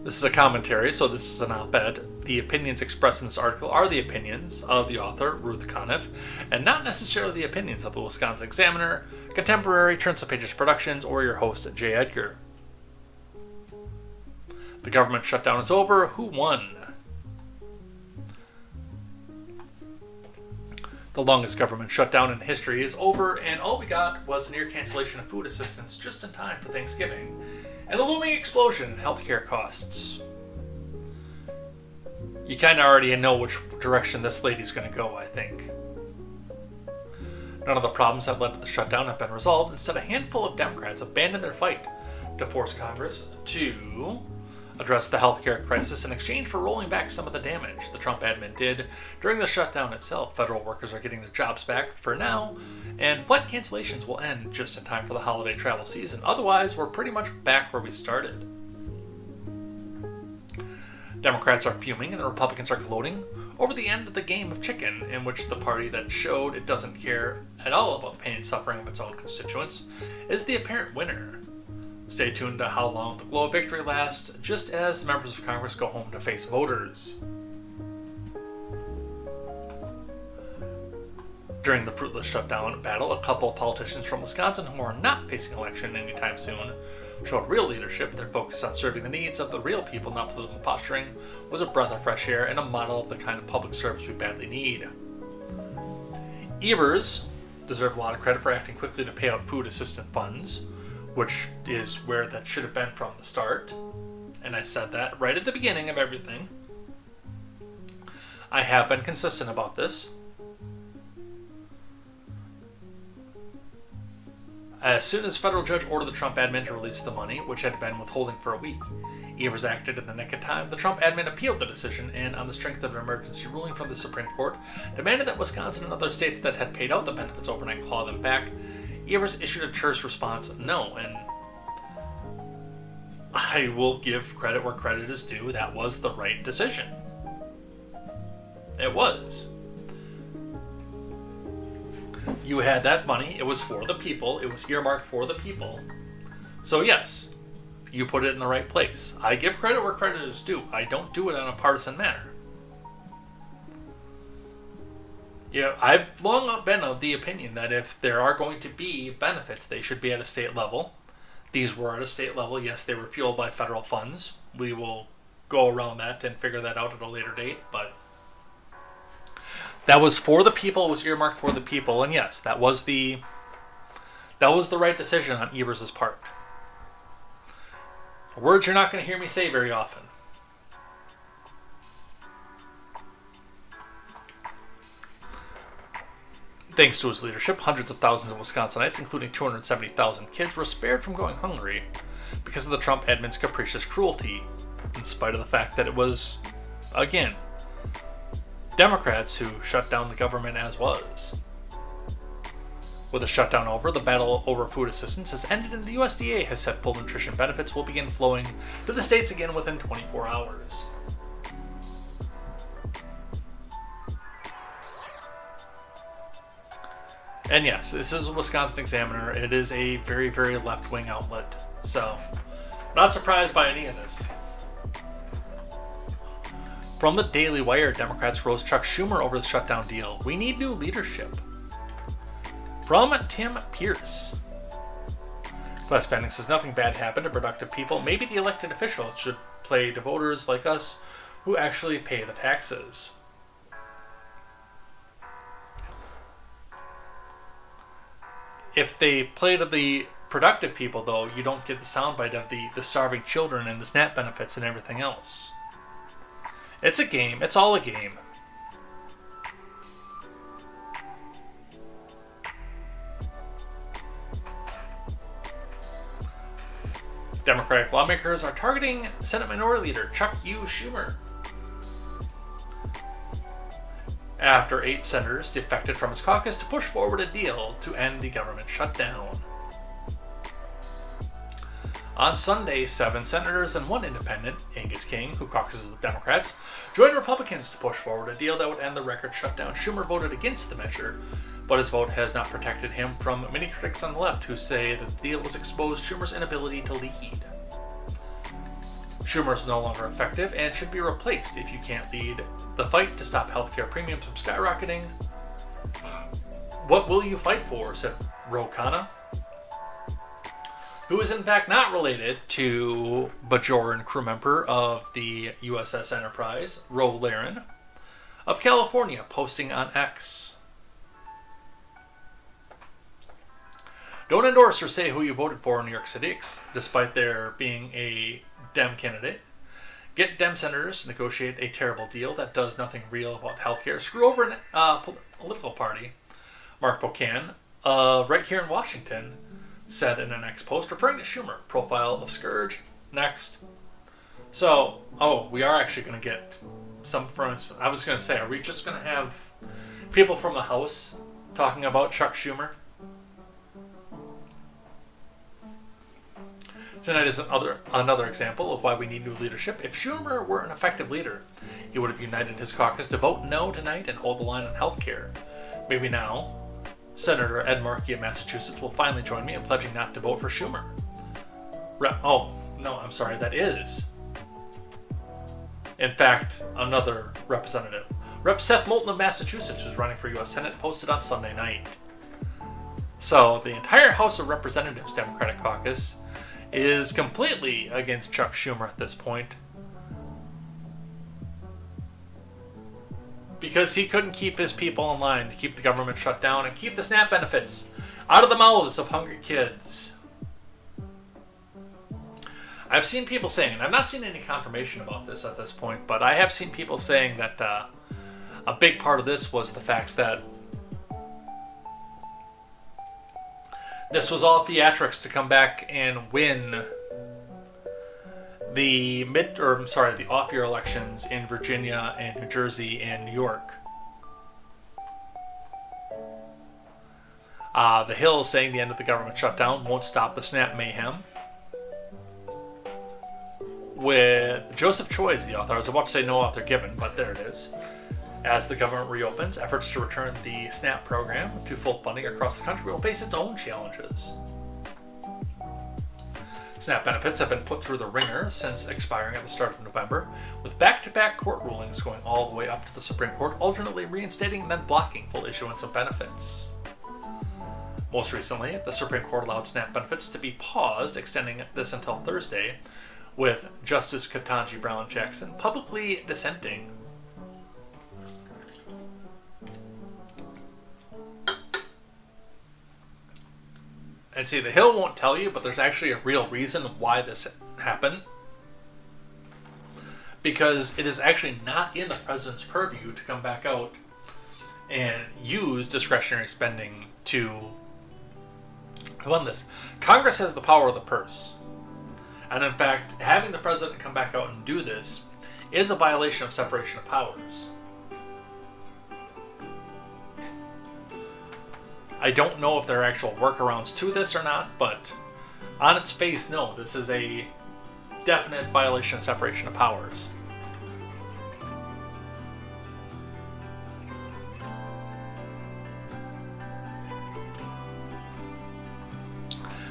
This is a commentary, so this is an op-ed. The opinions expressed in this article are the opinions of the author, Ruth Conniff, and not necessarily the opinions of the Wisconsin Examiner, Contemporary, Turns the Pages Productions, or your host, Jay Edgar. The government shutdown is over. Who won? The longest government shutdown in history is over, and all we got was a near cancellation of food assistance just in time for Thanksgiving, and a looming explosion in healthcare costs. You kind of already know which direction this lady's going to go, I think. None of the problems that led to the shutdown have been resolved. Instead, a handful of Democrats abandoned their fight to force Congress to address the healthcare crisis in exchange for rolling back some of the damage the Trump admin did during the shutdown itself. Federal workers are getting their jobs back for now, and flight cancellations will end just in time for the holiday travel season. Otherwise, we're pretty much back where we started. Democrats are fuming and the Republicans are gloating over the end of the game of chicken, in which the party that showed it doesn't care at all about the pain and suffering of its own constituents is the apparent winner. Stay tuned to how long the glow of victory lasts, just as members of Congress go home to face voters. During the fruitless shutdown battle, a couple of politicians from Wisconsin who are not facing election anytime soon showed real leadership. Their focus on serving the needs of the real people, not political posturing, was a breath of fresh air and a model of the kind of public service we badly need. Evers deserve a lot of credit for acting quickly to pay out food assistance funds, which is where that should have been from the start. And I said that right at the beginning of everything. I have been consistent about this. As soon as federal judge ordered the Trump admin to release the money, which had been withholding for a week, Evers acted in the nick of time. The Trump admin appealed the decision and, on the strength of an emergency ruling from the Supreme Court, demanded that Wisconsin and other states that had paid out the benefits overnight claw them back. Evers issued a terse response, no, and I will give credit where credit is due. That was the right decision. It was. You had that money. It was for the people. It was earmarked for the people. So yes, you put it in the right place. I give credit where credit is due. I don't do it in a partisan manner. Yeah, I've long been of the opinion that if there are going to be benefits, they should be at a state level. These were at a state level. Yes, they were fueled by federal funds. We will go around that and figure that out at a later date, but that was for the people. It was earmarked for the people, and yes, that was the right decision on Evers' part. Words you're not going to hear me say very often. Thanks to his leadership, hundreds of thousands of Wisconsinites, including 270,000 kids, were spared from going hungry because of the Trump admin's capricious cruelty, in spite of the fact that it was, again, Democrats who shut down the government as was. With the shutdown over, the battle over food assistance has ended, and the USDA has said full nutrition benefits will begin flowing to the states again within 24 hours. And yes, this is a Wisconsin Examiner. It is a very, very left-wing outlet. So, not surprised by any of this. From the Daily Wire, Democrats roast Chuck Schumer over the shutdown deal. We need new leadership. From Tim Pierce. Class Pending says nothing bad happened to productive people. Maybe the elected officials should play to voters like us who actually pay the taxes. If they play to the productive people, though, you don't get the soundbite of the starving children and the SNAP benefits and everything else. It's a game. It's all a game. Democratic lawmakers are targeting Senate Minority Leader Chuck Schumer after 8 senators defected from his caucus to push forward a deal to end the government shutdown. On Sunday, 7 senators and 1 independent, Angus King, who caucuses with Democrats, joined Republicans to push forward a deal that would end the record shutdown. Schumer voted against the measure, but his vote has not protected him from many critics on the left who say that the deal was exposed Schumer's inability to lead. Schumer is no longer effective and should be replaced if you can't lead the fight to stop healthcare premiums from skyrocketing. What will you fight for? Said Ro Khanna, who is in fact not related to Bajoran crew member of the USS Enterprise, Ro Laren, of California, posting on X. Don't endorse or say who you voted for in New York City, despite there being a Dem candidate. Get Dem senators to negotiate a terrible deal that does nothing real about healthcare. Screw over a political party. Mark Buchanan, right here in Washington, said in an X post referring to Schumer. Profile of Scourge. Next. So, we are actually going to get some from... I was going to say, are we just going to have people from the House talking about Chuck Schumer? Tonight is another example of why we need new leadership. If Schumer were an effective leader, he would have united his caucus to vote no tonight and hold the line on health care. Maybe now, Senator Ed Markey of Massachusetts will finally join me in pledging not to vote for Schumer. That is, in fact, another representative. Rep. Seth Moulton of Massachusetts, who's running for U.S. Senate, posted on Sunday night. So the entire House of Representatives Democratic caucus is completely against Chuck Schumer at this point, because he couldn't keep his people in line to keep the government shut down and keep the SNAP benefits out of the mouths of hungry kids. I've seen people saying, and I've not seen any confirmation about this at this point, but I have seen people saying that a big part of this was the fact that this was all theatrics to come back and win the off-year elections in Virginia and New Jersey and New York. The Hill saying the end of the government shutdown won't stop the SNAP mayhem. With Joseph Choi as the author. I was about to say no author given, but there it is. As the government reopens, efforts to return the SNAP program to full funding across the country will face its own challenges. SNAP benefits have been put through the ringer since expiring at the start of November, with back-to-back court rulings going all the way up to the Supreme Court, alternately reinstating and then blocking full issuance of benefits. Most recently, the Supreme Court allowed SNAP benefits to be paused, extending this until Thursday, with Justice Ketanji Brown Jackson publicly dissenting. And see, the Hill won't tell you, but there's actually a real reason why this happened. Because it is actually not in the president's purview to come back out and use discretionary spending to fund this. Congress has the power of the purse. And in fact, having the president come back out and do this is a violation of separation of powers. I don't know if there are actual workarounds to this or not, but on its face, no, this is a definite violation of separation of powers.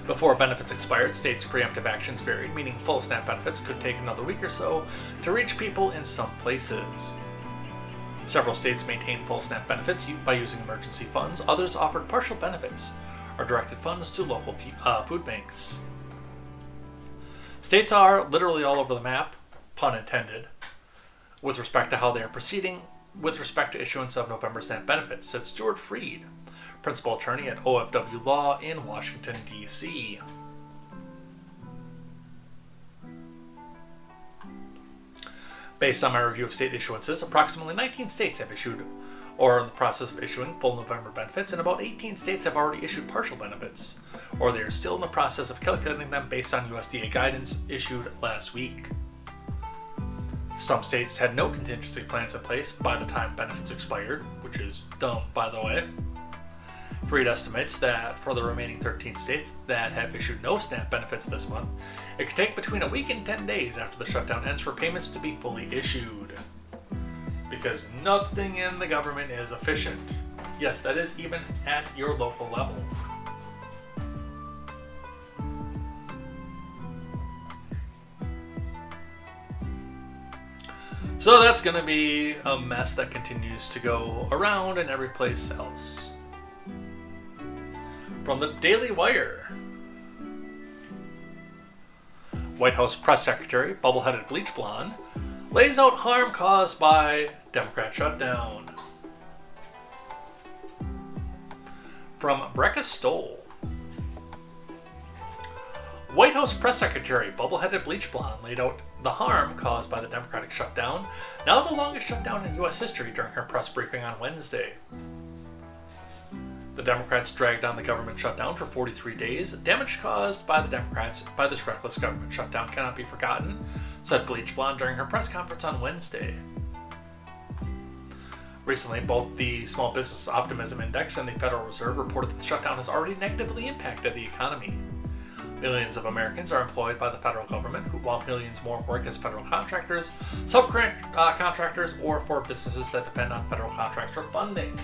Before benefits expired, states' preemptive actions varied, meaning full SNAP benefits could take another week or so to reach people in some places. Several states maintained full SNAP benefits by using emergency funds. Others offered partial benefits or directed funds to local food banks. States are literally all over the map, pun intended, with respect to how they are proceeding with respect to issuance of November SNAP benefits, said Stuart Freed, principal attorney at OFW Law in Washington, D.C. Based on my review of state issuances, approximately 19 states have issued or are in the process of issuing full November benefits, and about 18 states have already issued partial benefits, or they are still in the process of calculating them based on USDA guidance issued last week. Some states had no contingency plans in place by the time benefits expired, which is dumb, by the way. Freed estimates that for the remaining 13 states that have issued no SNAP benefits this month, it could take between a week and 10 days after the shutdown ends for payments to be fully issued. Because nothing in the government is efficient. Yes, that is even at your local level. So that's going to be a mess that continues to go around in every place else. From the Daily Wire. White House press secretary, bubble-headed bleach blonde, lays out harm caused by Democrat shutdown. From Brecca Stoll. White House press secretary, bubble-headed bleach blonde, laid out the harm caused by the Democratic shutdown, now the longest shutdown in U.S. history, during her press briefing on Wednesday. The Democrats dragged on the government shutdown for 43 days. Damage caused by the Democrats by this reckless government shutdown cannot be forgotten, said Bleach Blonde during her press conference on Wednesday. Recently, both the Small Business Optimism Index and the Federal Reserve reported that the shutdown has already negatively impacted the economy. Millions of Americans are employed by the federal government, while millions more work as federal contractors, subcontractors, or for businesses that depend on federal contractor funding.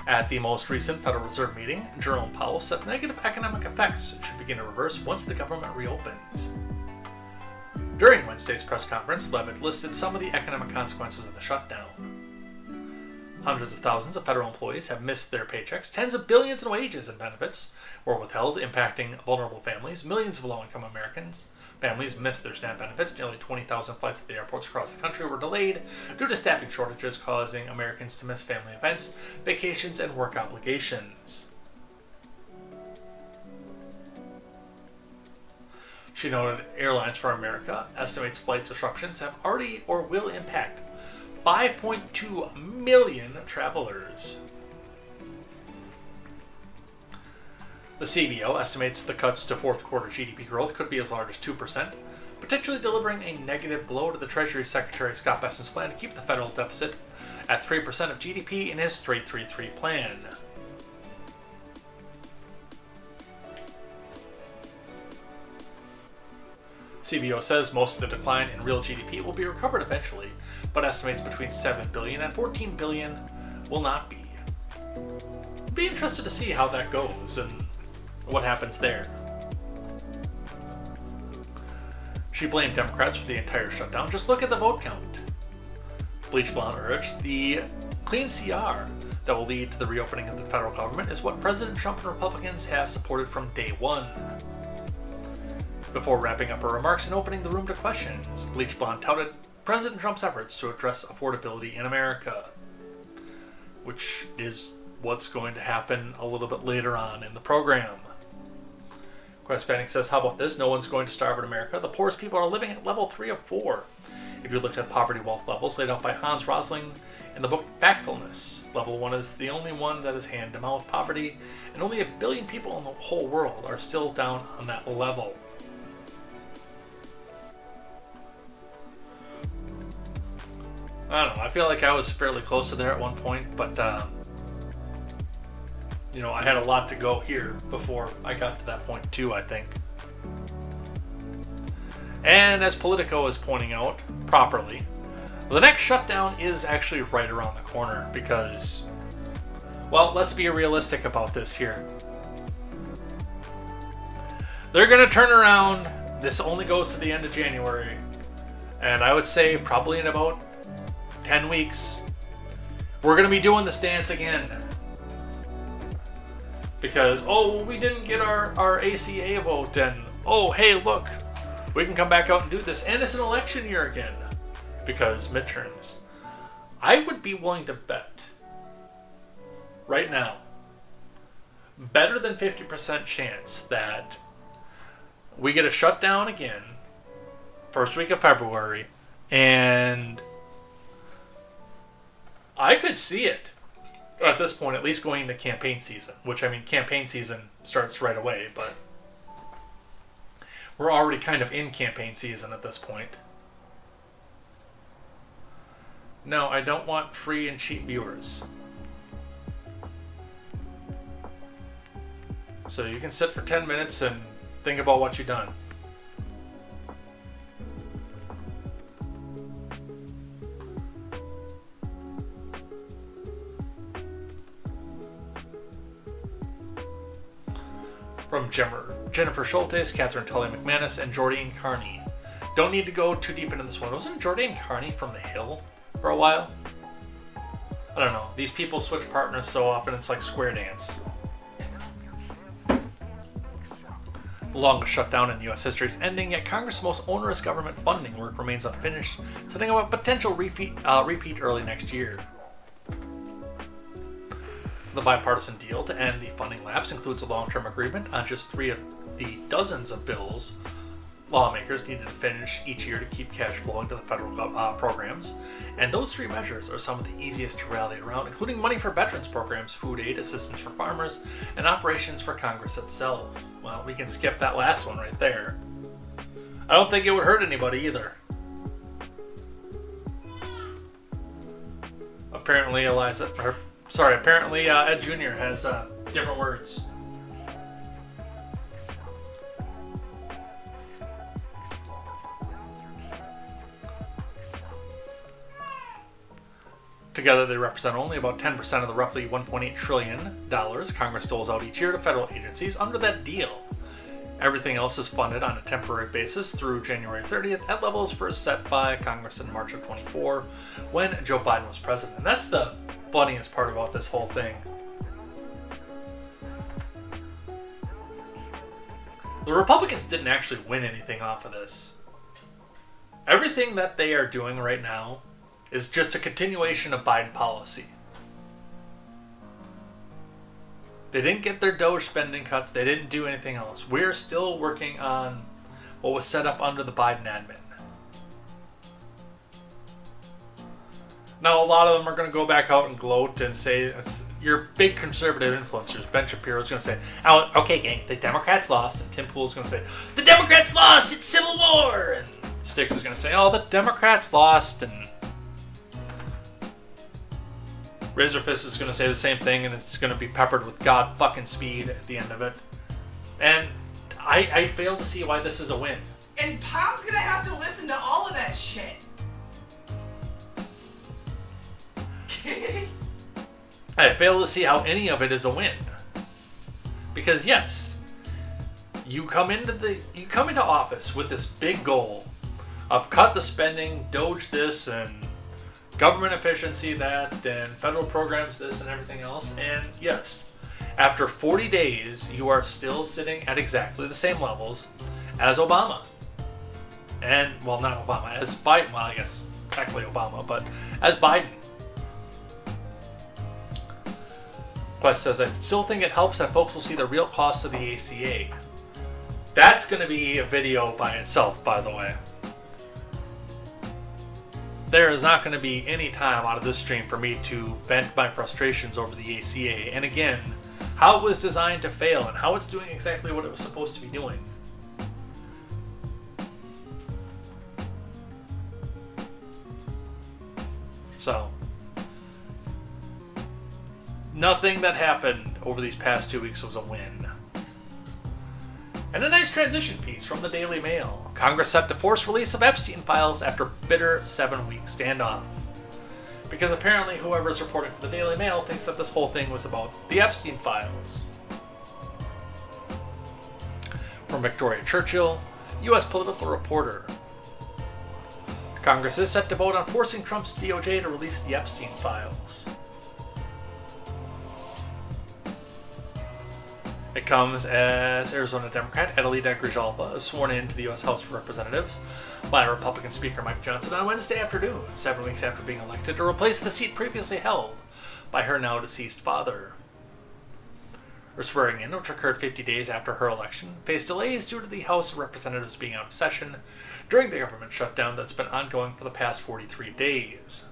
At the most recent Federal Reserve meeting, Jerome Powell said negative economic effects should begin to reverse once the government reopens. During Wednesday's press conference, Levitt listed some of the economic consequences of the shutdown. Hundreds of thousands of federal employees have missed their paychecks. Tens of billions in wages and benefits were withheld, impacting vulnerable families. Millions of low-income Americans families missed their SNAP benefits. Nearly 20,000 flights at the airports across the country were delayed due to staffing shortages, causing Americans to miss family events, vacations, and work obligations. She noted Airlines for America estimates flight disruptions have already or will impact 5.2 million travelers. The CBO estimates the cuts to fourth quarter GDP growth could be as large as 2%, potentially delivering a negative blow to the Treasury Secretary Scott Bessent's plan to keep the federal deficit at 3% of GDP in his 333 plan. CBO says most of the decline in real GDP will be recovered eventually, but estimates between $7 billion and $14 billion will not be. Be interested to see how that goes and what happens there. She blamed Democrats for the entire shutdown. Just look at the vote count. Bleach Blonde urged the clean CR that will lead to the reopening of the federal government is what President Trump and Republicans have supported from day one. Before wrapping up her remarks and opening the room to questions, Bleach Blonde touted President Trump's efforts to address affordability in America, which is what's going to happen a little bit later on in the program. Quest Fanning says, how about this? No one's going to starve in America. The poorest people are living at level 3 of 4. If you look at poverty wealth levels laid out by Hans Rosling in the book Factfulness, level 1 is the only one that is hand-to-mouth poverty, and only 1 billion people in the whole world are still down on that level. I don't know, I feel like I was fairly close to there at one point, but you know, I had a lot to go here before I got to that point too, I think. And as Politico is pointing out properly, the next shutdown is actually right around the corner because, well, let's be realistic about this here. They're going to turn around. This only goes to the end of January. And I would say probably in about 10 weeks, we're going to be doing this dance again. Because, oh, we didn't get our ACA vote, and oh, hey, look, we can come back out and do this. And it's an election year again. Because midterms. I would be willing to bet, right now, better than 50% chance that we get a shutdown again, first week of February, and I could see it at this point, at least going into campaign season, which, I mean, campaign season starts right away, but we're already kind of in campaign season at this point. No, I don't want free and cheap viewers. So you can sit for 10 minutes and think about what you've done. From Jennifer Schultes, Catherine Tully McManus, and Jordan Carney. Don't need to go too deep into this one. Wasn't Jordan Carney from The Hill for a while? I don't know. These people switch partners so often it's like square dance. The longest shutdown in U.S. history is ending, yet Congress' most onerous government funding work remains unfinished, setting up a potential repeat early next year. The bipartisan deal to end the funding lapse includes a long-term agreement on just 3 of the dozens of bills lawmakers needed to finish each year to keep cash flowing to the federal programs. And those 3 measures are some of the easiest to rally around, including money for veterans programs, food aid, assistance for farmers, and operations for Congress itself. Well, we can skip that last one right there. I don't think it would hurt anybody either. Apparently Ed Jr. has different words. Together, they represent only about 10% of the roughly $1.8 trillion Congress doles out each year to federal agencies under that deal. Everything else is funded on a temporary basis through January 30th at levels first set by Congress in March of 24 when Joe Biden was president. And that's the funniest part about this whole thing. The Republicans didn't actually win anything off of this. Everything that they are doing right now is just a continuation of Biden policy. They didn't get their DOGE spending cuts. They didn't do anything else. We're still working on what was set up under the Biden admin. Now, a lot of them are going to go back out and gloat and say, your big conservative influencers, Ben Shapiro is going to say, oh, okay, gang, the Democrats lost. And Tim Pool is going to say, the Democrats lost, it's civil war. And Sticks is going to say, oh, the Democrats lost. And Razorfist is going to say the same thing, and it's going to be peppered with God fucking speed at the end of it. And I fail to see why this is a win. And Pound's going to have to listen to all of that shit. I fail to see how any of it is a win. Because yes, you come into office with this big goal of cut the spending, DOGE this, and government efficiency that, and federal programs this and everything else. And yes, after 40 days, you are still sitting at exactly the same levels as Obama. And, well, not Obama, as Biden. Well, I guess technically Obama, but as Biden. Quest says, I still think it helps that folks will see the real cost of the ACA. That's going to be a video by itself, by the way. There is not going to be any time out of this stream for me to vent my frustrations over the ACA. And again, how it was designed to fail and how it's doing exactly what it was supposed to be doing. So, nothing that happened over these past 2 weeks was a win. And a nice transition piece from the Daily Mail. Congress set to force release of Epstein files after bitter 7-week standoff. Because apparently whoever's reporting for the Daily Mail thinks that this whole thing was about the Epstein files. From Victoria Churchill, U.S. political reporter. Congress is set to vote on forcing Trump's DOJ to release the Epstein files. It comes as Arizona Democrat Elaine is sworn in to the U.S. House of Representatives by Republican Speaker Mike Johnson on Wednesday afternoon, 7 weeks after being elected to replace the seat previously held by her now deceased father. Her swearing in, which occurred 50 days after her election, faced delays due to the House of Representatives being out of session during the government shutdown that's been ongoing for the past 43 days.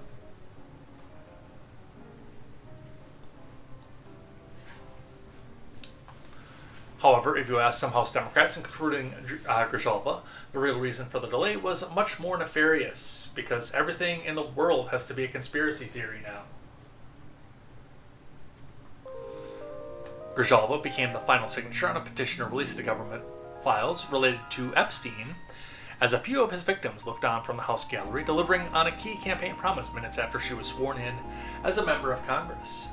However, if you ask some House Democrats, including Grijalva, the real reason for the delay was much more nefarious, because everything in the world has to be a conspiracy theory now. Grijalva became the final signature on a petition to release the government files related to Epstein, as a few of his victims looked on from the House gallery, delivering on a key campaign promise minutes after she was sworn in as a member of Congress.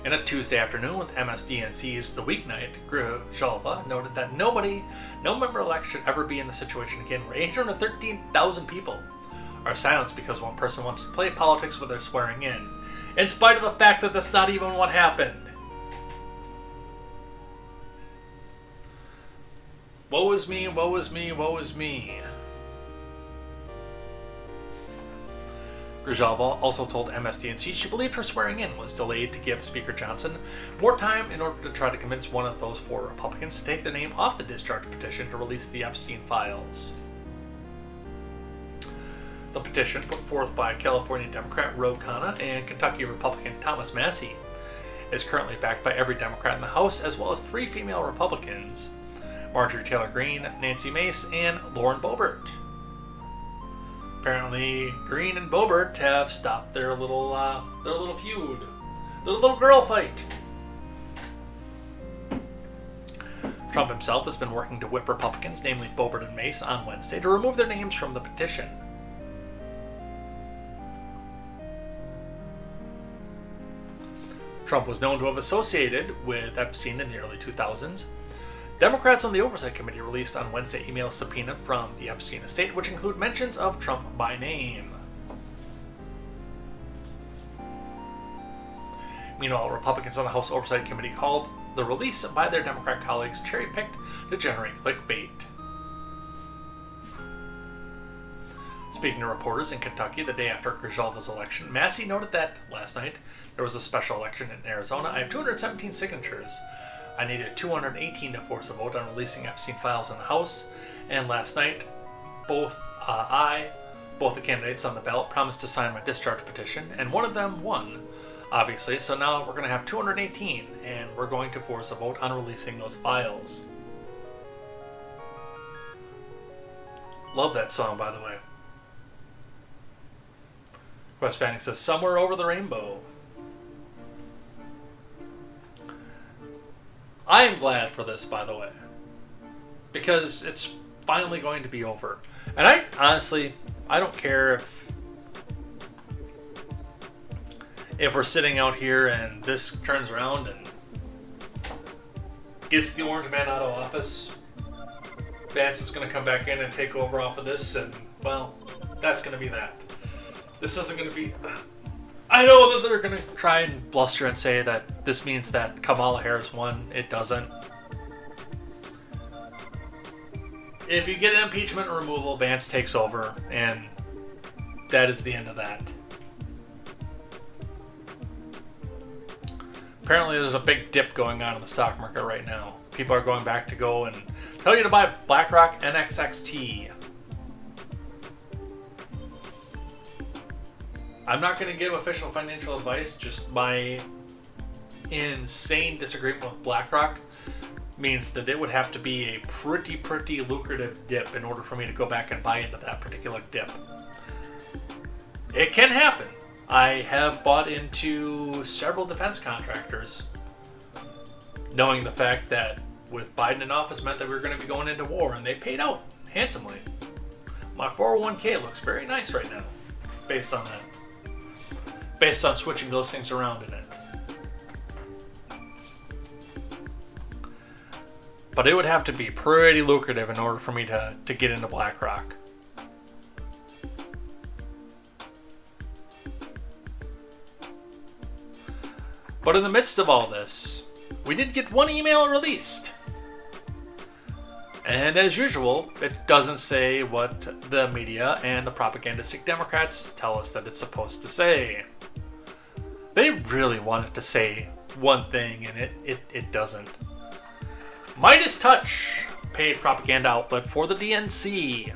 In a Tuesday afternoon with MSDNC's The Weeknight, Grijalva noted that no member-elect should ever be in the situation again where 813,000 people are silenced because one person wants to play politics with their swearing in spite of the fact that that's not even what happened. Woe is me, woe is me, woe is me. Grijalva also told MSDNC she believed her swearing in was delayed to give Speaker Johnson more time in order to try to convince one of those 4 Republicans to take their name off the discharge petition to release the Epstein files. The petition, put forth by California Democrat Ro Khanna and Kentucky Republican Thomas Massie, is currently backed by every Democrat in the House, as well as 3 female Republicans, Marjorie Taylor Greene, Nancy Mace, and Lauren Boebert. Apparently, Greene and Boebert have stopped their little feud, their little girl fight. Trump himself has been working to whip Republicans, namely Boebert and Mace, on Wednesday to remove their names from the petition. Trump was known to have associated with Epstein in the early 2000s. Democrats on the Oversight Committee released on Wednesday email subpoena from the Epstein estate, which include mentions of Trump by name. Meanwhile, Republicans on the House Oversight Committee called the release by their Democrat colleagues cherry-picked to generate clickbait. Speaking to reporters in Kentucky the day after Grijalva's election, Massie noted that last night there was a special election in Arizona. I have 217 signatures. I needed 218 to force a vote on releasing Epstein files in the House, and last night, both the candidates on the ballot promised to sign my discharge petition, and one of them won, obviously, so now we're going to have 218, and we're going to force a vote on releasing those files. Love that song, by the way. Quest Fanning says, "Somewhere Over the Rainbow." I am glad for this, by the way, because it's finally going to be over. And I don't care if we're sitting out here and this turns around and gets the orange man out of office. Vance is going to come back in and take over off of this, and, well, that's going to be that. This isn't going to be... I know that they're going to try and bluster and say that this means that Kamala Harris won. It doesn't. If you get an impeachment and removal, Vance takes over, and that is the end of that. apparently there's a big dip going on in the stock market right now. People are going back to go and tell you to buy BlackRock NXXT. I'm not going to give official financial advice, just my insane disagreement with BlackRock means that it would have to be a pretty lucrative dip in order for me to go back and buy into that particular dip. It can happen. I have bought into several defense contractors, knowing the fact that with Biden in office meant that we were going to be going into war, and they paid out handsomely. My 401k looks very nice right now, based on that. Based on switching those things around in it. But it would have to be pretty lucrative in order for me to get into BlackRock. But in the midst of all this, we did get one email released. And as usual, it doesn't say what the media and the propagandistic Democrats tell us that it's supposed to say. They really want it to say one thing, and it doesn't. Midas Touch, paid propaganda outlet for the DNC.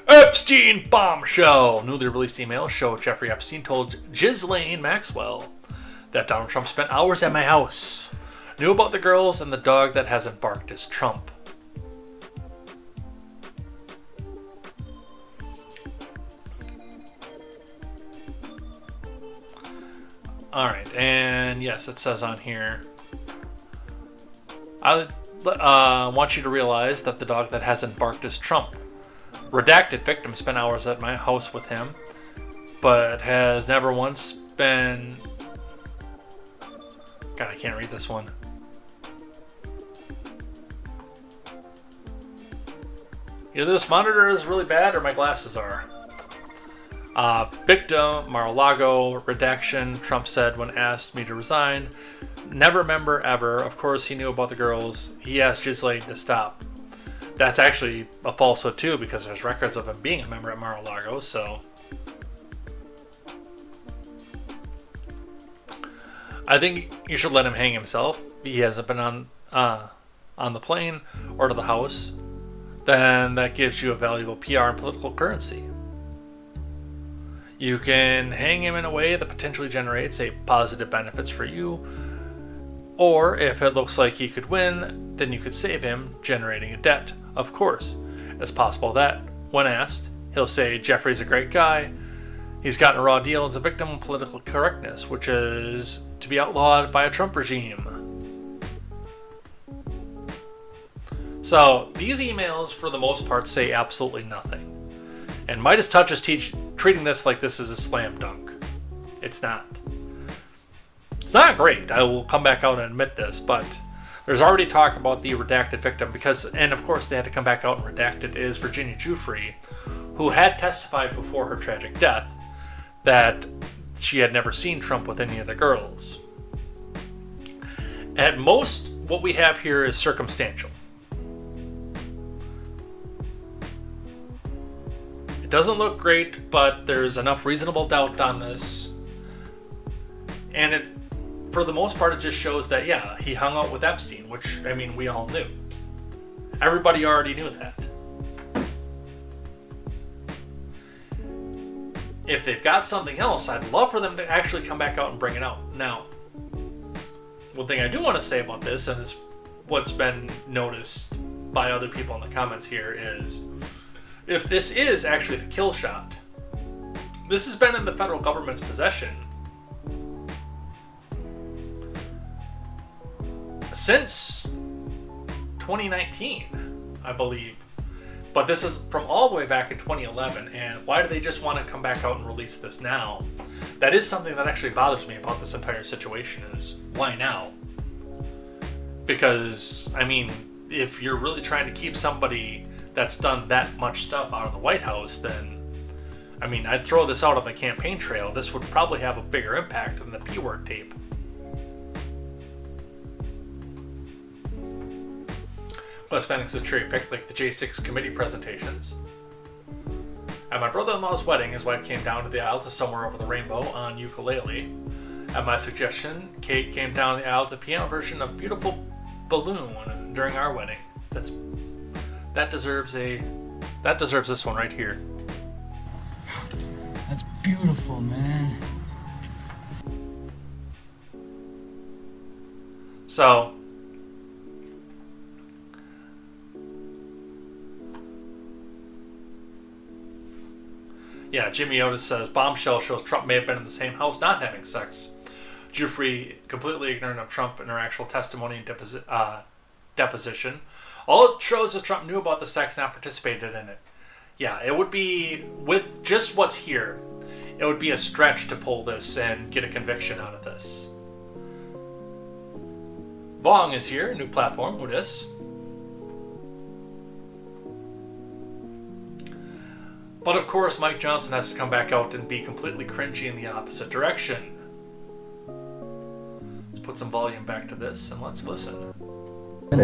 Epstein bombshell. Newly released emails show Jeffrey Epstein told Ghislaine Maxwell that Donald Trump spent hours at my house, knew about the girls, and the dog that hasn't barked is Trump. Alright, and yes, it says on here, I want you to realize that the dog that hasn't barked is Trump. Redacted victim spent hours at my house with him, but has never once been... God, I can't read this one. Either this monitor is really bad or my glasses are. Victim, Mar-a-Lago, redaction, Trump said when asked me to resign. Never member ever. Of course he knew about the girls. He asked Ghislaine to stop. That's actually a falsehood too, because there's records of him being a member at Mar-a-Lago, so... I think you should let him hang himself. He hasn't been on the plane or to the house. Then that gives you a valuable PR and political currency. You can hang him in a way that potentially generates a positive benefits for you. Or if it looks like he could win, then you could save him, generating a debt. Of course, it's possible that, when asked, he'll say Jeffrey's a great guy. He's gotten a raw deal as a victim of political correctness, which is to be outlawed by a Trump regime. So, these emails, for the most part, say absolutely nothing. And Midas Touch is treating this like this is a slam dunk. It's not. It's not great. I will come back out and admit this, but there's already talk about the redacted victim because, and of course they had to come back out and redact it, is Virginia Giuffre, who had testified before her tragic death that she had never seen Trump with any of the girls. At most, what we have here is circumstantial. It doesn't look great, but there's enough reasonable doubt on this. And it, for the most part, it just shows that, yeah, he hung out with Epstein, which, I mean, we all knew. Everybody already knew that. If they've got something else, I'd love for them to actually come back out and bring it out. Now, one thing I do want to say about this, and it's what's been noticed by other people in the comments here, is if this is actually the kill shot, this has been in the federal government's possession since 2019, I believe. But this is from all the way back in 2011, and why do they just want to come back out and release this now? That is something that actually bothers me about this entire situation, is why now? Because, I mean, if you're really trying to keep somebody that's done that much stuff out of the White House, then, I mean, I'd throw this out on the campaign trail. This would probably have a bigger impact than the P-word tape. But spending a cherry picked like the J6 committee presentations. At my brother-in-law's wedding, his wife came down to the aisle to Somewhere Over the Rainbow on ukulele. At my suggestion, Kate came down the aisle to the piano version of Beautiful Balloon during our wedding. That deserves this one right here. That's beautiful, man. So, yeah, Jimmy Otis says, bombshell shows Trump may have been in the same house not having sex. Giuffre, completely ignorant of Trump in her actual testimony and deposition. All it shows is Trump knew about the sex, not participated in it. Yeah, it would be, with just what's here, it would be a stretch to pull this and get a conviction out of this. Bong is here, a new platform with this. But of course, Mike Johnson has to come back out and be completely cringy in the opposite direction. Let's put some volume back to this and let's listen.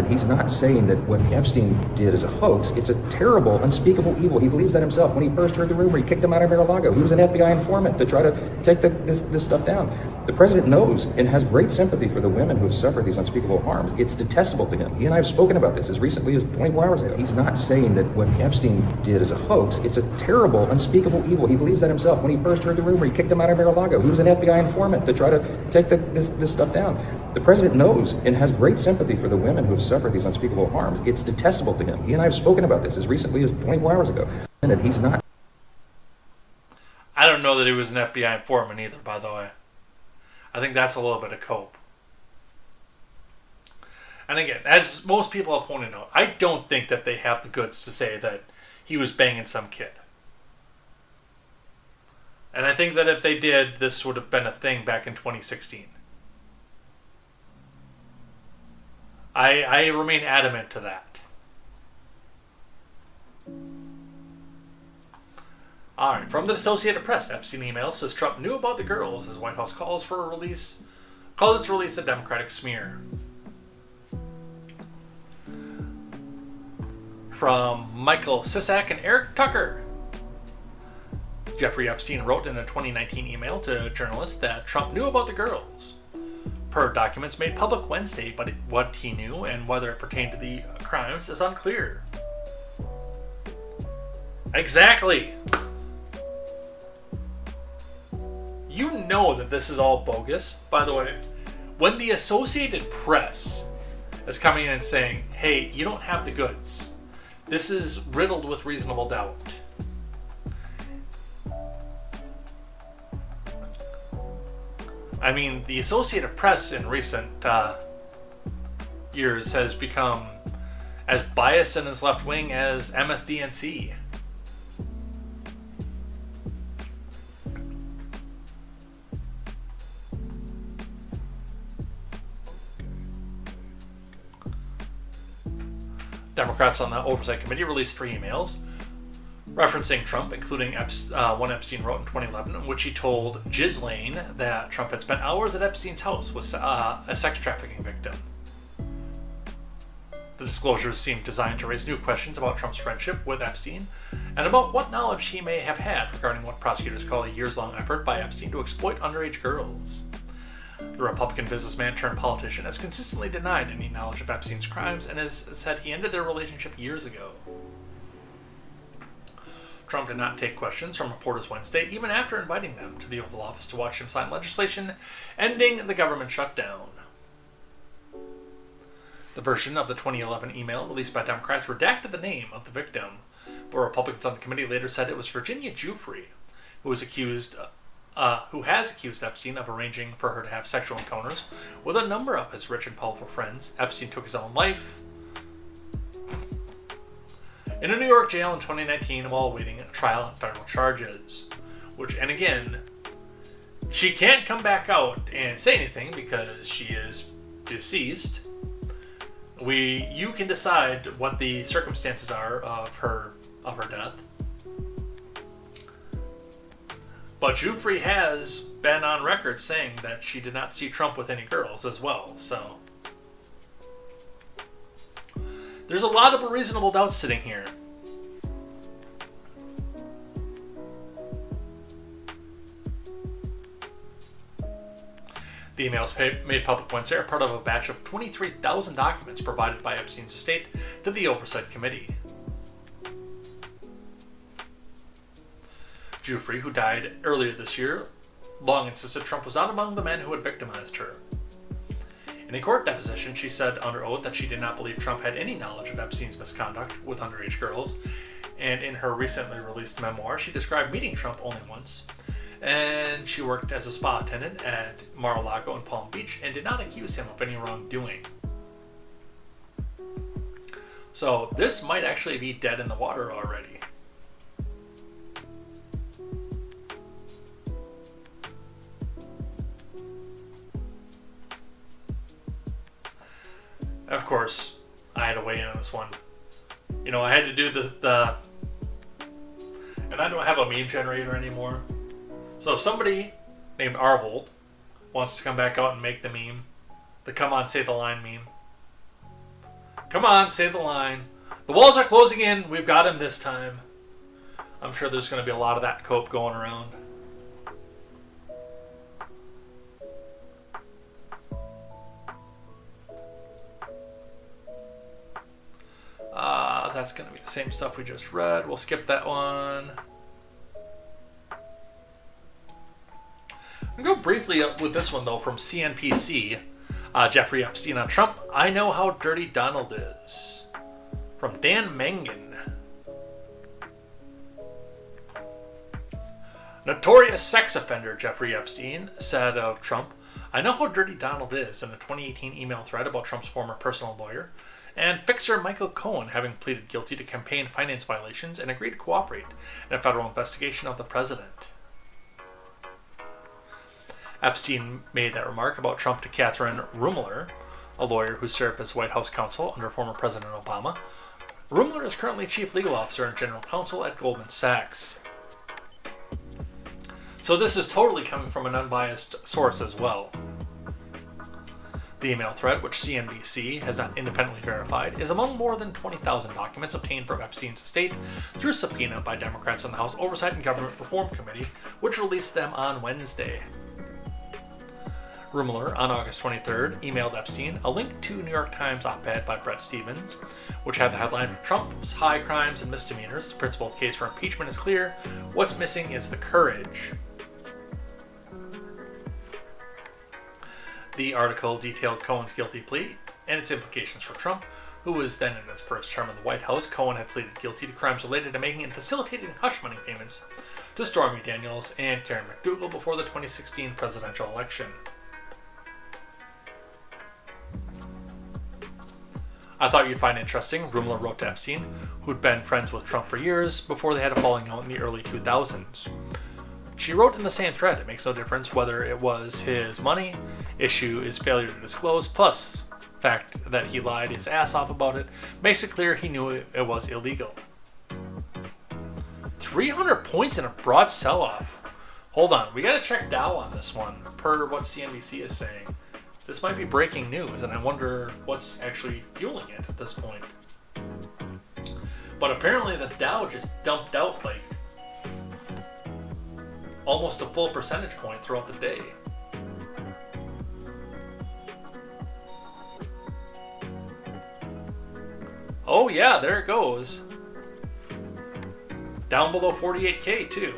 He's not saying that what Epstein did is a hoax. It's a terrible, unspeakable evil. He believes that himself. When he first heard the rumor, he kicked him out of Mar-a-Lago. He was an FBI informant to try to take this stuff down. The president knows and has great sympathy for the women who have suffered these unspeakable harms. It's detestable to him. He and I have spoken about this as recently as 24 hours ago. He's not saying that what Epstein did is a hoax. It's a terrible, unspeakable evil. He believes that himself. When he first heard the rumor, he kicked him out of Mar-a-Lago. He was an FBI informant to try to take this stuff down. The president knows and has great sympathy for the women who have suffered these unspeakable harms. It's detestable to him. He and I have spoken about this as recently as 24 hours ago. And he's not. I don't know that he was an FBI informant either, by the way. I think that's a little bit of cope. And again, as most people have pointed out, I don't think that they have the goods to say that he was banging some kid. And I think that if they did, this would have been a thing back in 2016. I remain adamant to that. Alright, from the Associated Press, Epstein email says Trump knew about the girls as White House calls its release a Democratic smear. From Michael Sisak and Eric Tucker. Jeffrey Epstein wrote in a 2019 email to journalists that Trump knew about the girls. Per documents made public Wednesday, but what he knew and whether it pertained to the crimes is unclear. Exactly. You know that this is all bogus, by the way. When the Associated Press is coming in and saying, hey, you don't have the goods, this is riddled with reasonable doubt. I mean, the Associated Press in recent years has become as biased and as left-wing as MSDNC. Democrats on the Oversight Committee released 3 emails referencing Trump, including one Epstein wrote in 2011, in which he told Elaine that Trump had spent hours at Epstein's house with a sex trafficking victim. The disclosures seemed designed to raise new questions about Trump's friendship with Epstein and about what knowledge he may have had regarding what prosecutors call a years-long effort by Epstein to exploit underage girls. The Republican businessman turned politician has consistently denied any knowledge of Epstein's crimes and has said he ended their relationship years ago. Trump did not take questions from reporters Wednesday, even after inviting them to the Oval Office to watch him sign legislation ending the government shutdown. The version of the 2011 email released by Democrats redacted the name of the victim, but Republicans on the committee later said it was Virginia Giuffre, who has accused Epstein of arranging for her to have sexual encounters with a number of his rich and powerful friends. Epstein took his own life in a New York jail in 2019 while awaiting a trial on federal charges. And again, she can't come back out and say anything because she is deceased. You can decide what the circumstances are of her death. But Giuffre has been on record saying that she did not see Trump with any girls as well, so there's a lot of reasonable doubts sitting here. The emails made public Wednesday are part of a batch of 23,000 documents provided by Epstein's estate to the Oversight Committee. Giuffre, who died earlier this year, long insisted Trump was not among the men who had victimized her. In a court deposition, she said under oath that she did not believe Trump had any knowledge of Epstein's misconduct with underage girls, and in her recently released memoir, she described meeting Trump only once, and she worked as a spa attendant at Mar-a-Lago in Palm Beach and did not accuse him of any wrongdoing. So this might actually be dead in the water already. Of course, I had to weigh in on this one. You know, I had to do the and I don't have a meme generator anymore. So if somebody named Arvold wants to come back out and make the meme, the come on, say the line meme. Come on, say the line. The walls are closing in. We've got him this time. I'm sure there's going to be a lot of that cope going around. That's going to be the same stuff we just read. We'll skip that one. I'm going to go briefly with this one, though, from CNPC. Jeffrey Epstein on Trump. I know how dirty Donald is. From Dan Mangan. Notorious sex offender Jeffrey Epstein said of Trump, I know how dirty Donald is, in a 2018 email thread about Trump's former personal lawyer, and fixer Michael Cohen having pleaded guilty to campaign finance violations and agreed to cooperate in a federal investigation of the president. Epstein made that remark about Trump to Catherine Rumler, a lawyer who served as White House counsel under former President Obama. Rumler is currently chief legal officer and general counsel at Goldman Sachs. So this is totally coming from an unbiased source as well. The email thread, which CNBC has not independently verified, is among more than 20,000 documents obtained from Epstein's estate through subpoena by Democrats on the House Oversight and Government Reform Committee, which released them on Wednesday. Rumler, on August 23rd, emailed Epstein a link to New York Times op-ed by Bret Stephens, which had the headline, Trump's high crimes and misdemeanors. The principal case for impeachment is clear. What's missing is the courage. The article detailed Cohen's guilty plea and its implications for Trump, who was then in his first term in the White House. Cohen had pleaded guilty to crimes related to making and facilitating hush money payments to Stormy Daniels and Karen McDougal before the 2016 presidential election. I thought you'd find interesting, Rumler wrote to Epstein, who'd been friends with Trump for years before they had a falling out in the early 2000s. She wrote in the same thread, it makes no difference whether it was his money, issue is failure to disclose, plus fact that he lied his ass off about it, makes it clear he knew it was illegal. 300 points in a broad sell-off. Hold on, we gotta check Dow on this one, per what CNBC is saying. This might be breaking news, and I wonder what's actually fueling it at this point. But apparently the Dow just dumped out like almost a full percentage point throughout the day. Oh yeah, there it goes. Down below 48K too.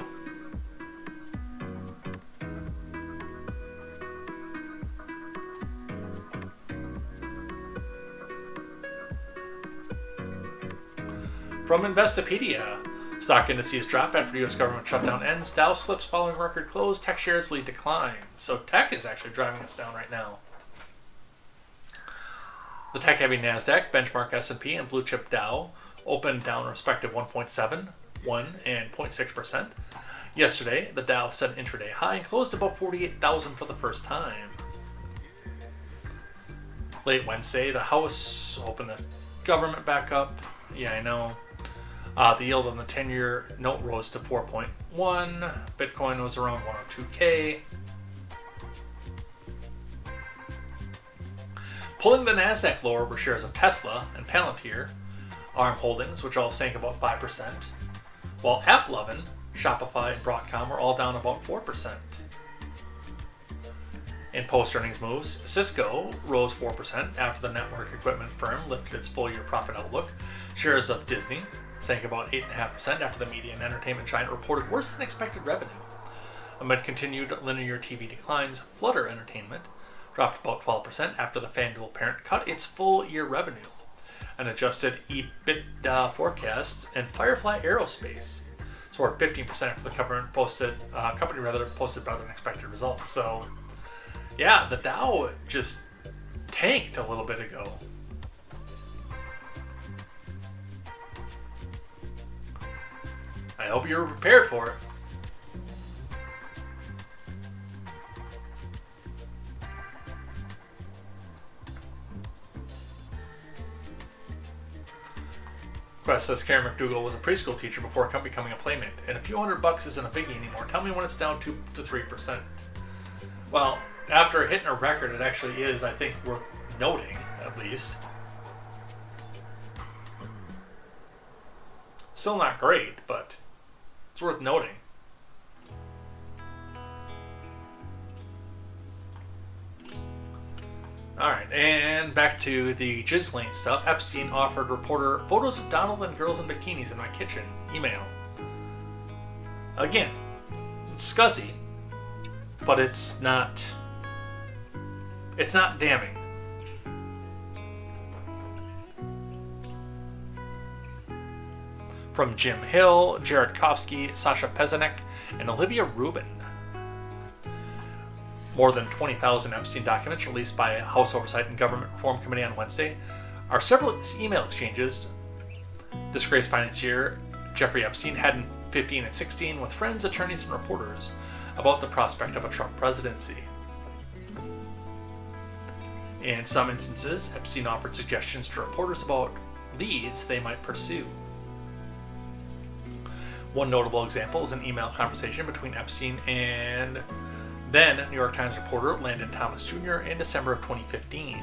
From Investopedia, stock indices drop after U.S. government shutdown ends. Dow slips following record close. Tech shares lead decline. So tech is actually driving us down right now. The tech-heavy NASDAQ, benchmark S&P, and blue chip Dow opened down respective 1.7, 1, and 0.6%. Yesterday, the Dow set an intraday high and closed above 48,000 for the first time. Late Wednesday, the House opened the government back up. Yeah, I know. The yield on the 10-year note rose to 4.1. Bitcoin was around 102K. Pulling the NASDAQ lower were shares of Tesla and Palantir, ARM Holdings, which all sank about 5%, while AppLovin, Shopify, and Broadcom were all down about 4%. In post-earnings moves, Cisco rose 4% after the network equipment firm lifted its full-year profit outlook. Shares of Disney sank about 8.5% after the media and entertainment giant reported worse-than-expected revenue. Amid continued linear TV declines, Flutter Entertainment dropped about 12% after the FanDuel parent cut its full-year revenue. An adjusted EBITDA forecast, and Firefly Aerospace soared 15% after the company posted better-than-expected results. So, yeah, the Dow just tanked a little bit ago. I hope you were prepared for it. Quest says Karen McDougal was a preschool teacher before becoming a playmate, and a few $100 isn't a biggie anymore. Tell me when it's down 2 to 3%. Well, after hitting a record, it actually is, I think, worth noting, at least. Still not great, but it's worth noting. Alright, and back to the Ghislaine stuff. Epstein offered reporter photos of Donald and girls in bikinis in my kitchen. Email. Again, it's scuzzy, but it's not damning. From Jim Hill, Jared Kofsky, Sasha Pezanek, and Olivia Rubin. More than 20,000 Epstein documents released by House Oversight and Government Reform Committee on Wednesday are several email exchanges disgraced financier Jeffrey Epstein had in 2015 and 2016 with friends, attorneys, and reporters about the prospect of a Trump presidency. In some instances, Epstein offered suggestions to reporters about leads they might pursue. One notable example is an email conversation between Epstein and then New York Times reporter Landon Thomas Jr. in December of 2015.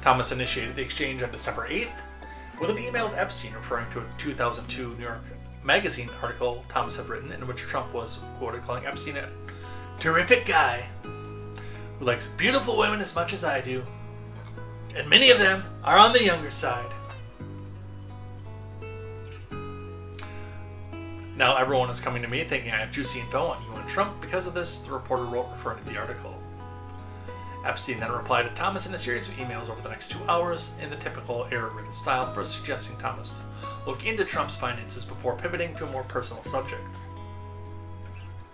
Thomas initiated the exchange on December 8th with an email to Epstein referring to a 2002 New York Magazine article Thomas had written in which Trump was quoted calling Epstein a terrific guy who likes beautiful women as much as I do, and many of them are on the younger side. Now everyone is coming to me thinking I have juicy info on you and Trump because of this, the reporter wrote referring to the article. Epstein then replied to Thomas in a series of emails over the next 2 hours in the typical error-ridden style for suggesting Thomas look into Trump's finances before pivoting to a more personal subject.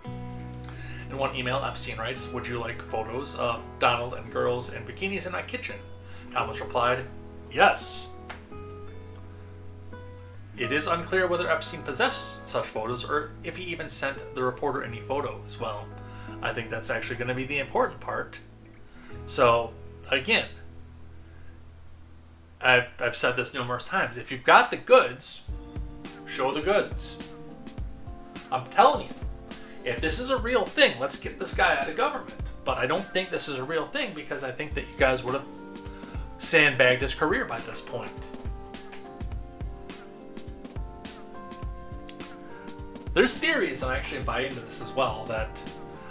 In one email, Epstein writes, "Would you like photos of Donald and girls in bikinis in my kitchen?" Thomas replied, "Yes." It is unclear whether Epstein possessed such photos or if he even sent the reporter any photos. Well, I think that's actually going to be the important part. So, again, I've said this numerous times. If you've got the goods, show the goods. I'm telling you, if this is a real thing, let's get this guy out of government. But I don't think this is a real thing because I think that you guys would have sandbagged his career by this point. There's theories, and I actually buy into this as well, that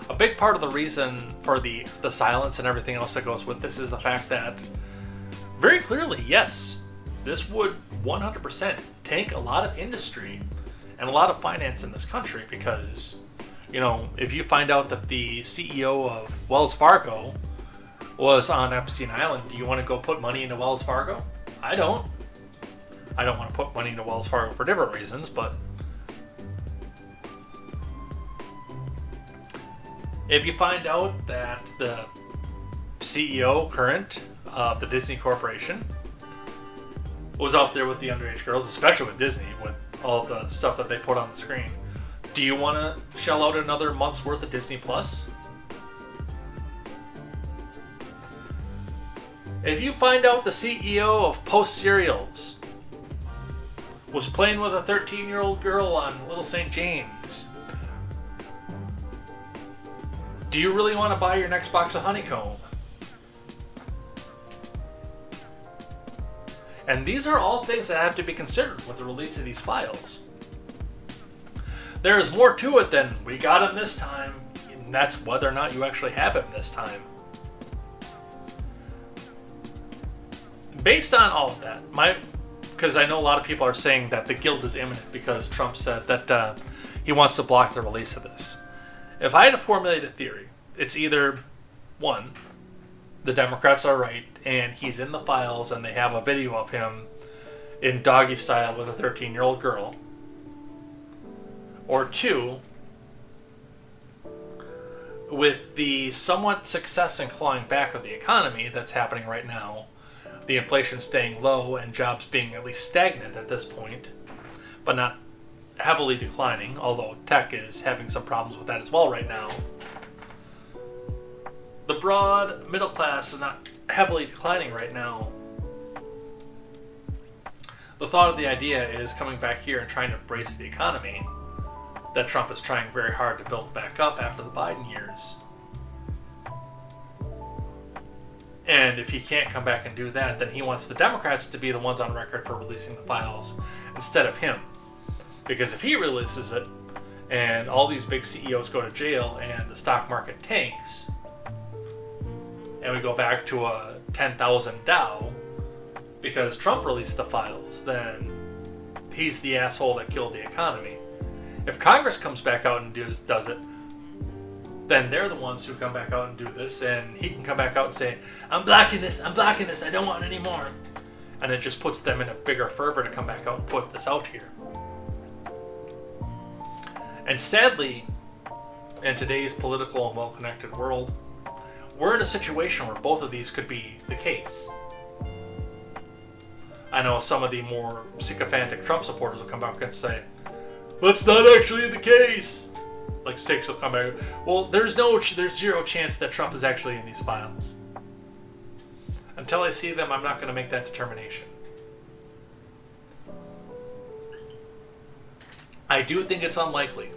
a big part of the reason for the silence and everything else that goes with this is the fact that, very clearly, yes, this would 100% tank a lot of industry and a lot of finance in this country because, you know, if you find out that the CEO of Wells Fargo was on Epstein Island, do you want to go put money into Wells Fargo? I don't. I don't want to put money into Wells Fargo for different reasons, but if you find out that the CEO current of the Disney Corporation was out there with the underage girls, especially with Disney, with all the stuff that they put on the screen, do you want to shell out another month's worth of Disney Plus? If you find out the CEO of Post Cereals was playing with a 13-year-old girl on Little St. James, do you really want to buy your next box of honeycomb? And these are all things that have to be considered with the release of these files. There is more to it than we got him this time. And that's whether or not you actually have him this time. Based on all of that, because I know a lot of people are saying that the guilt is imminent because Trump said that he wants to block the release of this. If I had to formulate a theory, it's either, one, the Democrats are right and he's in the files and they have a video of him in doggy style with a 13-year-old girl, or two, with the somewhat success in clawing back of the economy that's happening right now, the inflation staying low and jobs being at least stagnant at this point, but not heavily declining, although tech is having some problems with that as well right now. The broad middle class is not heavily declining right now. The thought of the idea is coming back here and trying to brace the economy that Trump is trying very hard to build back up after the Biden years. And if he can't come back and do that, then he wants the Democrats to be the ones on record for releasing the files instead of him. Because if he releases it, and all these big CEOs go to jail, and the stock market tanks, and we go back to a 10,000 Dow, because Trump released the files, then he's the asshole that killed the economy. If Congress comes back out and does it, then they're the ones who come back out and do this, and he can come back out and say, I'm blocking this, I don't want it anymore. And it just puts them in a bigger fervor to come back out and put this out here. And sadly, in today's political and well-connected world, we're in a situation where both of these could be the case. I know some of the more sycophantic Trump supporters will come back and say, that's not actually the case. Like Sticks will come back, well, there's zero chance that Trump is actually in these files. Until I see them, I'm not going to make that determination. I do think it's unlikely.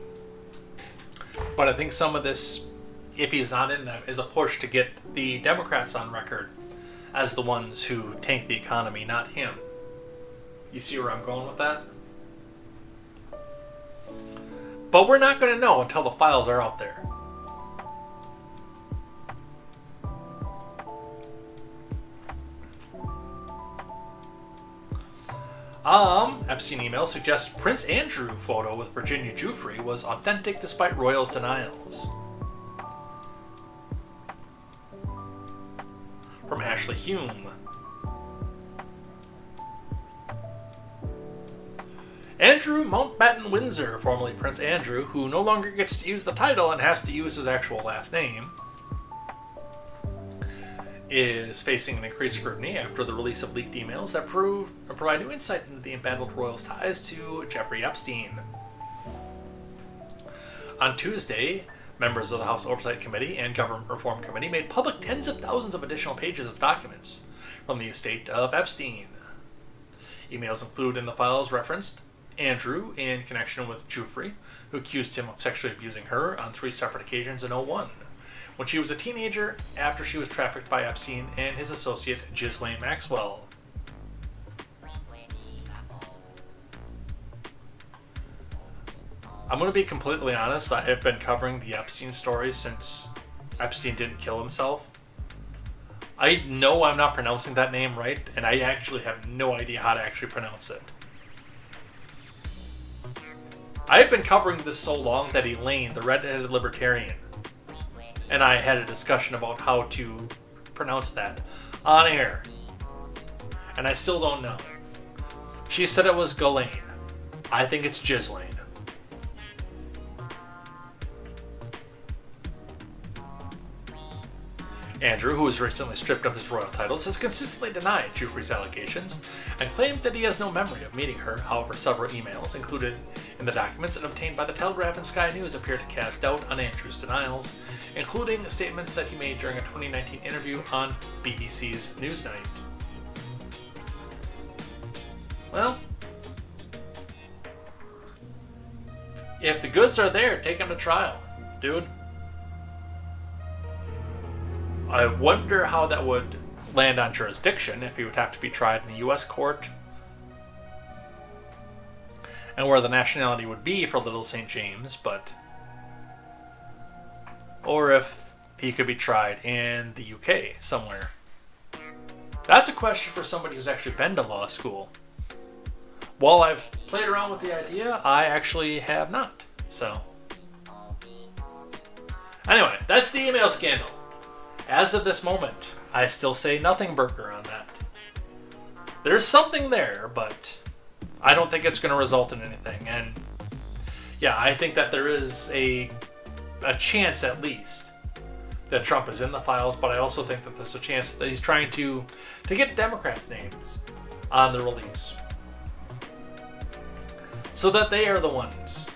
But I think some of this, if he's not in them, is a push to get the Democrats on record as the ones who tank the economy, not him. You see where I'm going with that? But we're not going to know until the files are out there. Epstein email suggests Prince Andrew photo with Virginia Giuffre was authentic despite royals' denials. From Ashley Hume. Andrew Mountbatten Windsor, formerly Prince Andrew, who no longer gets to use the title and has to use his actual last name, is facing an increased scrutiny after the release of leaked emails that provide new insight into the embattled royals' ties to Jeffrey Epstein. On Tuesday, members of the House Oversight Committee and Government Reform Committee made public tens of thousands of additional pages of documents from the estate of Epstein. Emails include in the files referenced Andrew in connection with Giuffre, who accused him of sexually abusing her on 3 separate occasions in 2001, when she was a teenager after she was trafficked by Epstein and his associate Ghislaine Maxwell. I'm going to be completely honest, I have been covering the Epstein story since Epstein didn't kill himself. I know I'm not pronouncing that name right, and I actually have no idea how to actually pronounce it. I've been covering this so long that Elaine, the red-headed libertarian, and I had a discussion about how to pronounce that on air. And I still don't know. She said it was Ghislaine. I think it's Ghislaine. Andrew, who was recently stripped of his royal titles, has consistently denied Giuffre's allegations and claimed that he has no memory of meeting her. However, several emails included in the documents and obtained by the Telegraph and Sky News appear to cast doubt on Andrew's denials, including statements that he made during a 2019 interview on BBC's Newsnight. Well, if the goods are there, take him to trial, dude. I wonder how that would land on jurisdiction, if he would have to be tried in a U.S. court, and where the nationality would be for Little St. James, but or if he could be tried in the UK somewhere. That's a question for somebody who's actually been to law school. While I've played around with the idea, I actually have not. So, anyway, that's the email scandal. As of this moment, I still say nothing burger on that. There's something there, but I don't think it's going to result in anything. And yeah, I think that there is a chance at least that Trump is in the files, but I also think that there's a chance that he's trying to get Democrats' names on the release so that they are the ones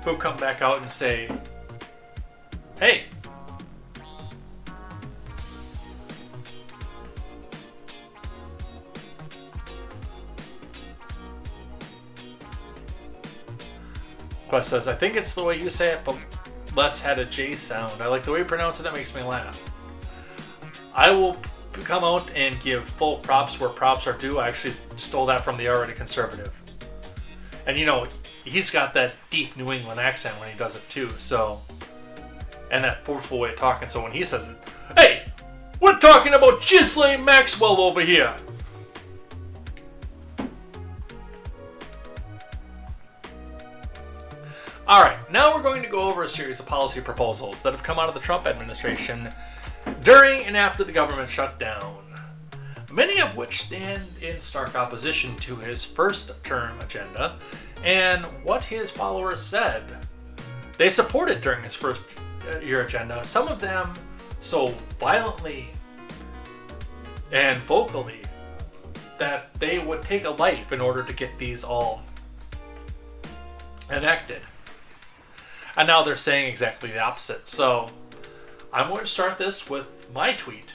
who come back out and say, hey, Quest says, I think it's the way you say it, but less had a J sound. I like the way you pronounce it, it makes me laugh. I will come out and give full props where props are due. I actually stole that from the Already Conservative. And you know, he's got that deep New England accent when he does it too, so. And that forceful way of talking, so when he says it, hey, we're talking about Ghislaine Maxwell over here. Alright, now we're going to go over a series of policy proposals that have come out of the Trump administration during and after the government shutdown, many of which stand in stark opposition to his first term agenda and what his followers said they supported during his first year agenda, some of them so violently and vocally that they would take a life in order to get these all enacted. And now they're saying exactly the opposite. So I'm going to start this with my tweet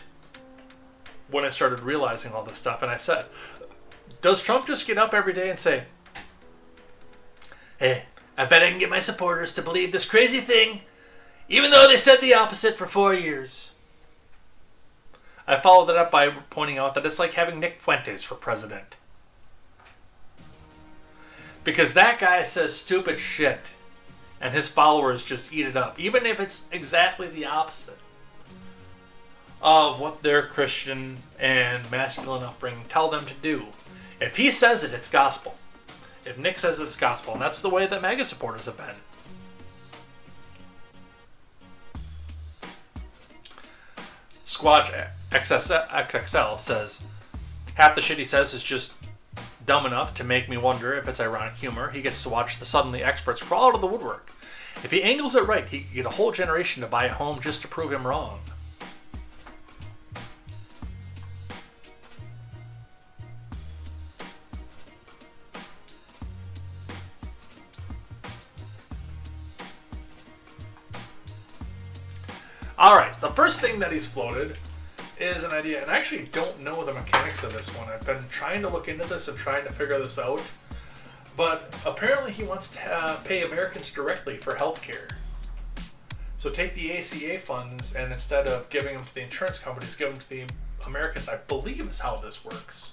when I started realizing all this stuff. And I said, does Trump just get up every day and say, hey, I bet I can get my supporters to believe this crazy thing, even though they said the opposite for 4 years? I followed that up by pointing out that it's like having Nick Fuentes for president. Because that guy says stupid shit, and his followers just eat it up, even if it's exactly the opposite of what their Christian and masculine upbringing tell them to do. If he says it, it's gospel. If Nick says it, it's gospel. And that's the way that MAGA supporters have been. Squatch XXL says, half the shit he says is just dumb enough to make me wonder if it's ironic humor. He gets to watch the suddenly experts crawl out of the woodwork. If he angles it right, he could get a whole generation to buy a home just to prove him wrong. Alright, the first thing that he's floated is an idea, and I actually don't know the mechanics of this one. I've been trying to look into this and trying to figure this out. But apparently he wants to pay Americans directly for health care. So take the ACA funds and instead of giving them to the insurance companies, give them to the Americans, I believe is how this works.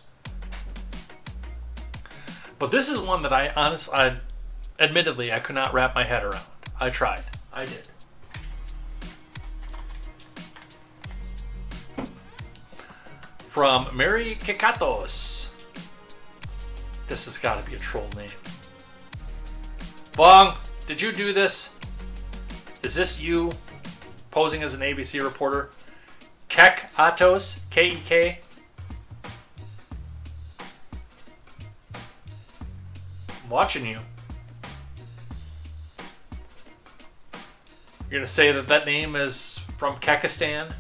But this is one that admittedly, I could not wrap my head around. I tried. I did. From Mary Kikatos. This has got to be a troll name. Bong, did you do this? Is this you posing as an ABC reporter? Kek Atos, K-E-K. I'm watching you. You're going to say that that name is from Kekistan?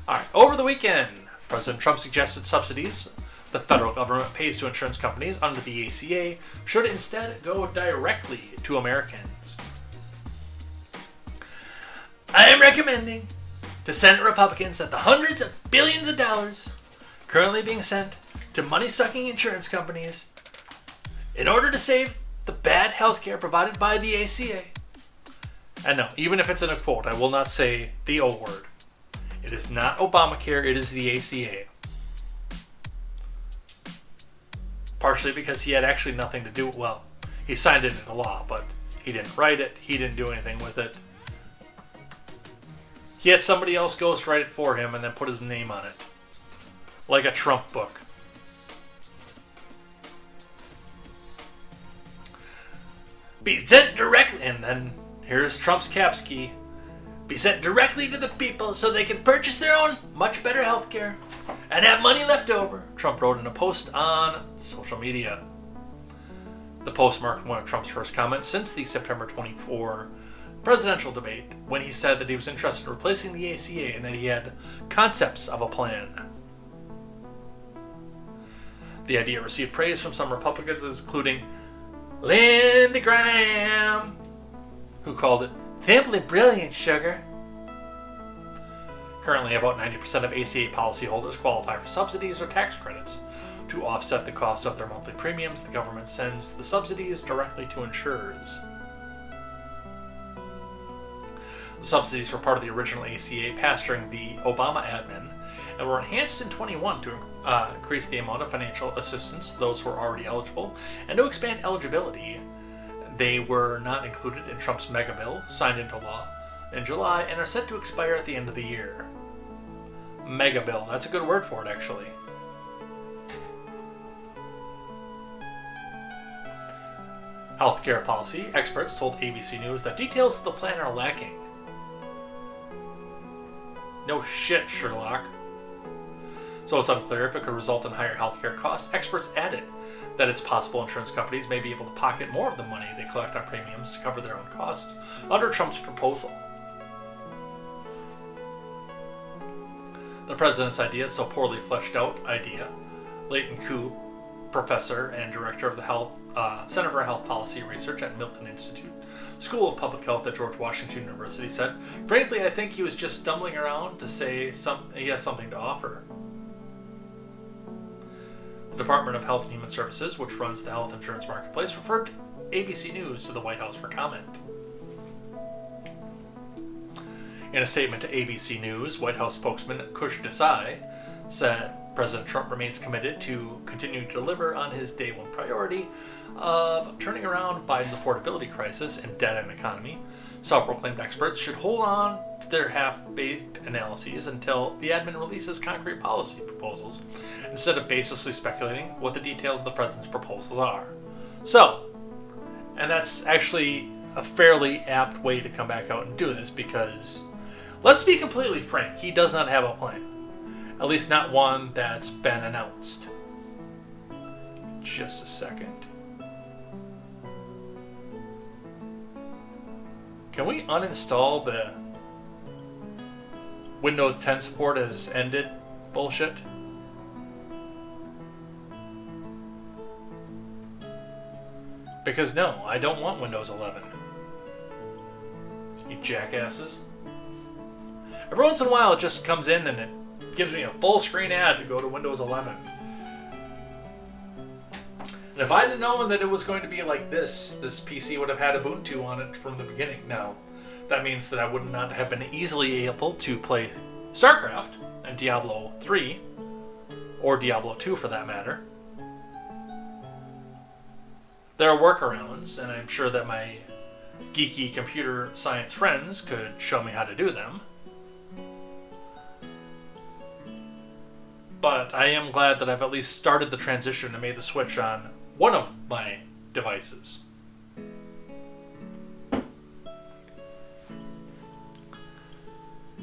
Alright, over the weekend, President Trump suggested subsidies the federal government pays to insurance companies under the ACA should instead go directly to Americans. I am recommending to Senate Republicans that the hundreds of billions of dollars currently being sent to money-sucking insurance companies in order to save the bad health care provided by the ACA. And no, even if it's in a quote, I will not say the O word. It is not Obamacare, it is the ACA. partially because he had actually nothing to do. Well, he signed it into law, but he didn't write it. He didn't do anything with it. He had somebody else ghostwrite it for him and then put his name on it. Like a Trump book. Be sent directly, and then here's Trump's capski. Be sent directly to the people so they can purchase their own much better health care and have money left over, Trump wrote in a post on social media. The post marked one of Trump's first comments since the September 24 presidential debate, when he said that he was interested in replacing the ACA and that he had concepts of a plan. The idea received praise from some Republicans, including Lindsey Graham, who called it simply brilliant, sugar. Currently, about 90% of ACA policyholders qualify for subsidies or tax credits. To offset the cost of their monthly premiums, the government sends the subsidies directly to insurers. The subsidies were part of the original ACA passed during the Obama admin and were enhanced in 21 to increase the amount of financial assistance to those who were already eligible and to expand eligibility. They were not included in Trump's mega bill, signed into law in July, and are set to expire at the end of the year. Mega bill, that's a good word for it, actually. Healthcare policy experts told ABC News that details of the plan are lacking. No shit, Sherlock. So it's unclear if it could result in higher healthcare costs. Experts added that it's possible insurance companies may be able to pocket more of the money they collect on premiums to cover their own costs under Trump's proposal. The president's idea, so poorly fleshed out idea, Leighton Koo, professor and director of the Center for Health Policy Research at Milken Institute School of Public Health at George Washington University, said, "Frankly, I think he was just stumbling around to say he has something to offer." The Department of Health and Human Services, which runs the health insurance marketplace, referred ABC News to the White House for comment. In a statement to ABC News, White House spokesman Kush Desai said President Trump remains committed to continue to deliver on his day one priority of turning around Biden's affordability crisis and dead-end economy. Self-proclaimed experts should hold on to their half-baked analyses until the admin releases concrete policy proposals, instead of baselessly speculating what the details of the president's proposals are. So, and that's actually a fairly apt way to come back out and do this, because let's be completely frank, he does not have a plan. At least not one that's been announced. Just a second. Can we uninstall the Windows 10 support has ended bullshit? Because no, I don't want Windows 11. You jackasses. Every once in a while it just comes in and it gives me a full screen ad to go to Windows 11. And if I'd known that it was going to be like this PC would have had Ubuntu on it from the beginning. Now, that means that I would not have been easily able to play StarCraft and Diablo 3, or Diablo 2 for that matter. There are workarounds, and I'm sure that my geeky computer science friends could show me how to do them. But I am glad that I've at least started the transition and made the switch on one of my devices.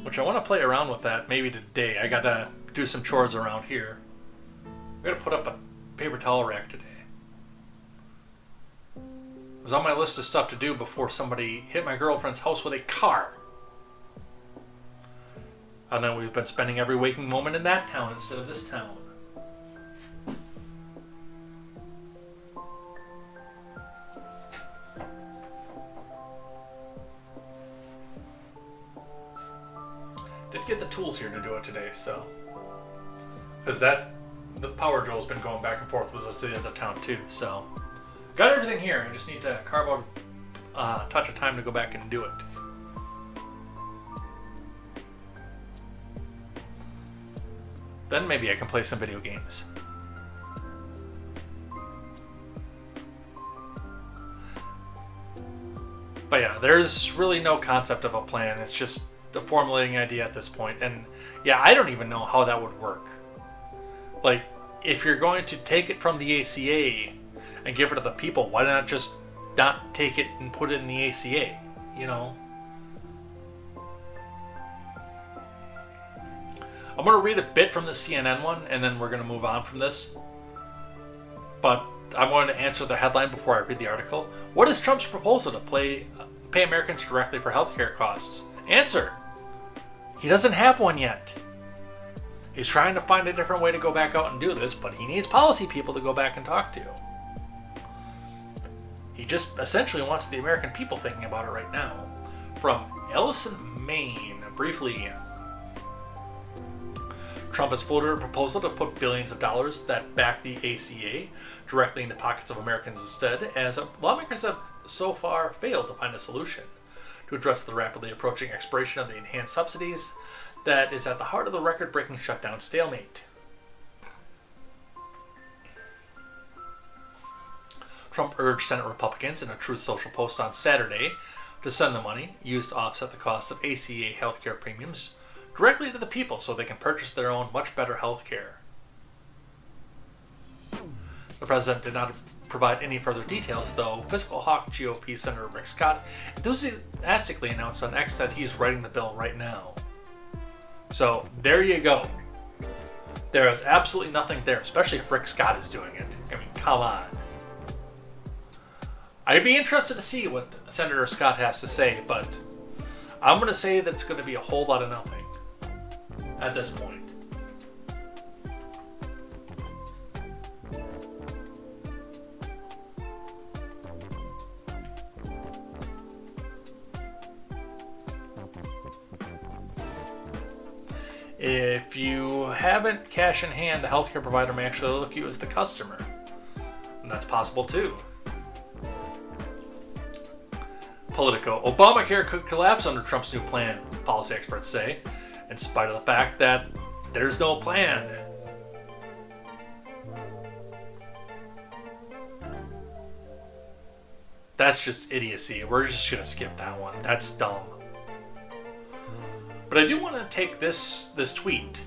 Which I want to play around with that maybe today. I gotta do some chores around here. I gotta put up a paper towel rack today. It was on my list of stuff to do before somebody hit my girlfriend's house with a car. And then we've been spending every waking moment in that town instead of this town. Did get the tools here to do it today, so. Because the power drill's been going back and forth with us to the other town too, so. Got everything here, I just need to carve out a touch of time to go back and do it. Then maybe I can play some video games. But yeah, there's really no concept of a plan. It's just a formulating idea at this point. And yeah, I don't even know how that would work. Like, if you're going to take it from the ACA and give it to the people, why not just not take it and put it in the ACA, you know? I'm going to read a bit from the CNN one, and then we're going to move on from this. But I'm going to answer the headline before I read the article. What is Trump's proposal to pay Americans directly for healthcare costs? Answer: he doesn't have one yet. He's trying to find a different way to go back out and do this, but he needs policy people to go back and talk to. He just essentially wants the American people thinking about it right now. From Ellison, Maine, briefly. Trump has floated a proposal to put billions of dollars that back the ACA directly in the pockets of Americans instead, as lawmakers have so far failed to find a solution to address the rapidly approaching expiration of the enhanced subsidies that is at the heart of the record-breaking shutdown stalemate. Trump urged Senate Republicans in a Truth Social post on Saturday to send the money used to offset the cost of ACA healthcare premiums directly to the people so they can purchase their own much better health care. The president did not provide any further details, though fiscal hawk GOP Senator Rick Scott enthusiastically announced on X that he's writing the bill right now. So there you go. There is absolutely nothing there, especially if Rick Scott is doing it. I mean, come on. I'd be interested to see what Senator Scott has to say, but I'm going to say that it's going to be a whole lot of nothing at this point. If you haven't cash in hand, the healthcare provider may actually look at you as the customer. And that's possible too. Politico. Obamacare could collapse under Trump's new plan, policy experts say, in spite of the fact that there's no plan. That's just idiocy. We're just going to skip that one. That's dumb. But I do want to take this tweet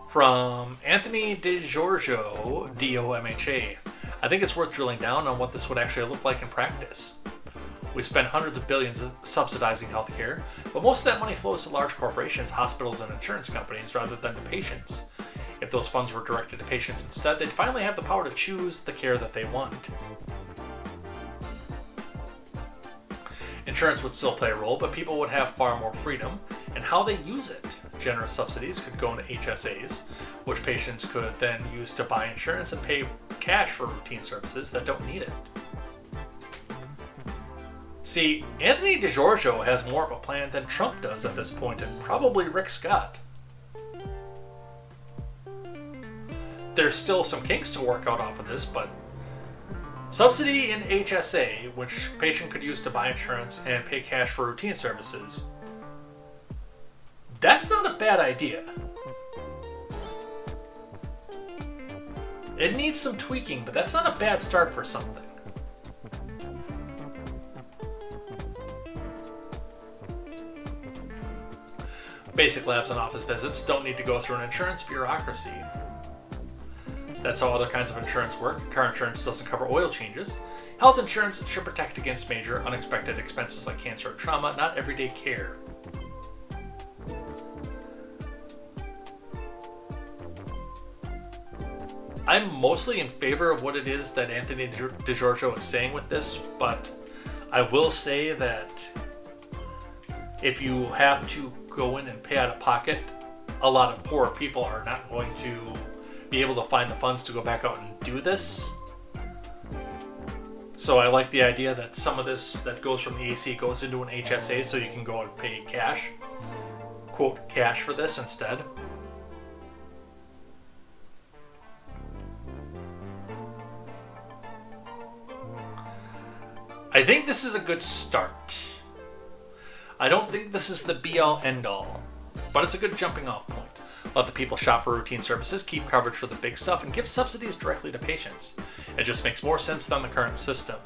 from Anthony DiGiorgio, D-O-M-H-A. I think it's worth drilling down on what this would actually look like in practice. We spend hundreds of billions subsidizing healthcare, but most of that money flows to large corporations, hospitals, and insurance companies rather than to patients. If those funds were directed to patients instead, they'd finally have the power to choose the care that they want. Insurance would still play a role, but people would have far more freedom in how they use it. Generous subsidies could go into HSAs, which patients could then use to buy insurance and pay cash for routine services that don't need it. See, Anthony DiGiorgio has more of a plan than Trump does at this point, and probably Rick Scott. There's still some kinks to work out off of this, but subsidy in HSA, which patient could use to buy insurance and pay cash for routine services, that's not a bad idea. It needs some tweaking, but that's not a bad start for something. Basic labs and office visits don't need to go through an insurance bureaucracy. That's how other kinds of insurance work. Car insurance doesn't cover oil changes. Health insurance should protect against major unexpected expenses like cancer or trauma, not everyday care. I'm mostly in favor of what it is that Anthony DiGiorgio is saying with this, but I will say that if you have to go in and pay out of pocket, a lot of poor people are not going to be able to find the funds to go back out and do this. So I like the idea that some of this that goes from the AC goes into an HSA so you can go and pay cash, quote, cash for this instead. I think this is a good start. I don't think this is the be-all, end-all, but it's a good jumping-off point. Let the people shop for routine services, keep coverage for the big stuff, and give subsidies directly to patients. It just makes more sense than the current system.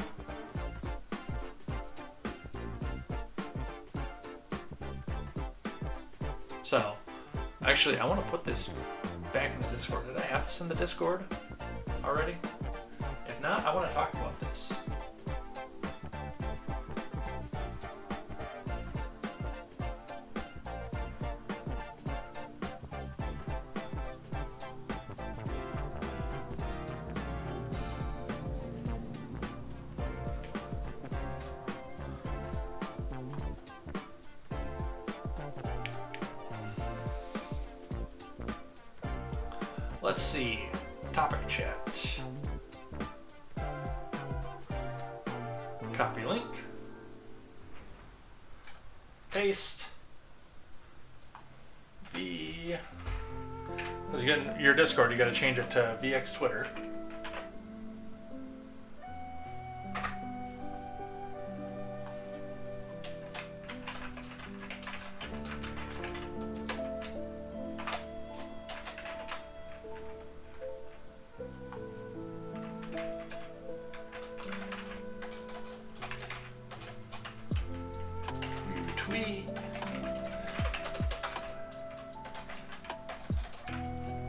Actually, I want to put this back in the Discord. Did I have this in the Discord already? If not, I want to talk about this. Let's see. Topic chat. Copy link. Paste. Because again, your Discord, you got to change it to VX Twitter.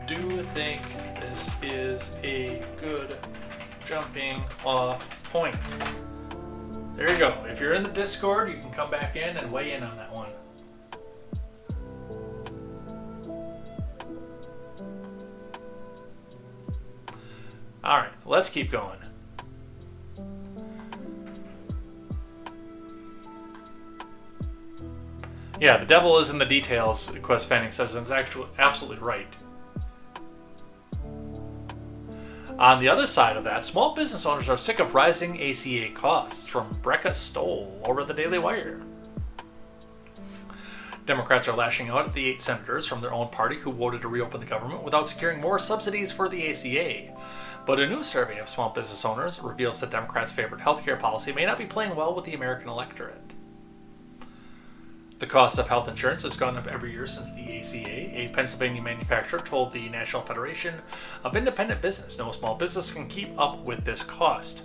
Do think this is a good jumping off point. There you go. If you're in the Discord, you can come back in and weigh in on that one. All right, let's keep going. Yeah, the devil is in the details, Quest Fanning says, and it's actually absolutely right. On the other side of that, small business owners are sick of rising ACA costs, from Brecca Stoll over the Daily Wire. Democrats are lashing out at the 8 senators from their own party who voted to reopen the government without securing more subsidies for the ACA. But a new survey of small business owners reveals that Democrats' favorite healthcare policy may not be playing well with the American electorate. The cost of health insurance has gone up every year since the ACA. A Pennsylvania manufacturer told the National Federation of Independent Business no small business can keep up with this cost.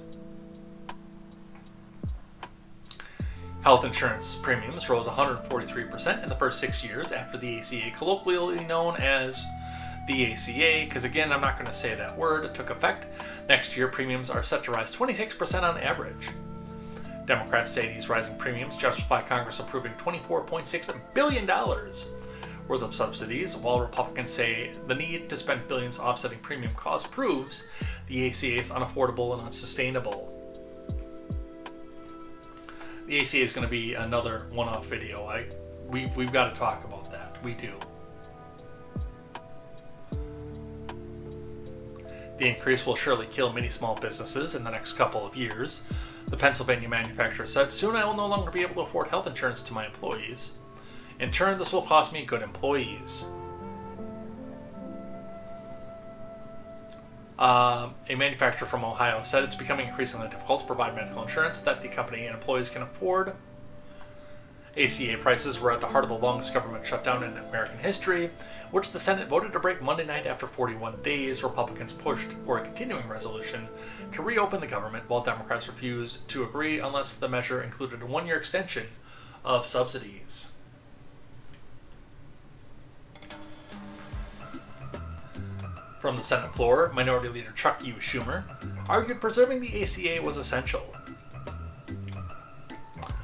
Health insurance premiums rose 143% in the first 6 years after the ACA, colloquially known as the ACA, because again, I'm not going to say that word, took effect. Next year, premiums are set to rise 26% on average. Democrats say these rising premiums justify Congress approving $24.6 billion worth of subsidies, while Republicans say the need to spend billions offsetting premium costs proves the ACA is unaffordable and unsustainable. The ACA is going to be another one-off video. We've got to talk about that. We do. The increase will surely kill many small businesses in the next couple of years. The Pennsylvania manufacturer said, "Soon I will no longer be able to afford health insurance to my employees. In turn, this will cost me good employees." A manufacturer from Ohio said it's becoming increasingly difficult to provide medical insurance that the company and employees can afford. ACA prices were at the heart of the longest government shutdown in American history, which the Senate voted to break Monday night after 41 days. Republicans pushed for a continuing resolution to reopen the government, while Democrats refused to agree unless the measure included a 1-year extension of subsidies. From the Senate floor, Minority Leader Chuck U. Schumer argued preserving the ACA was essential.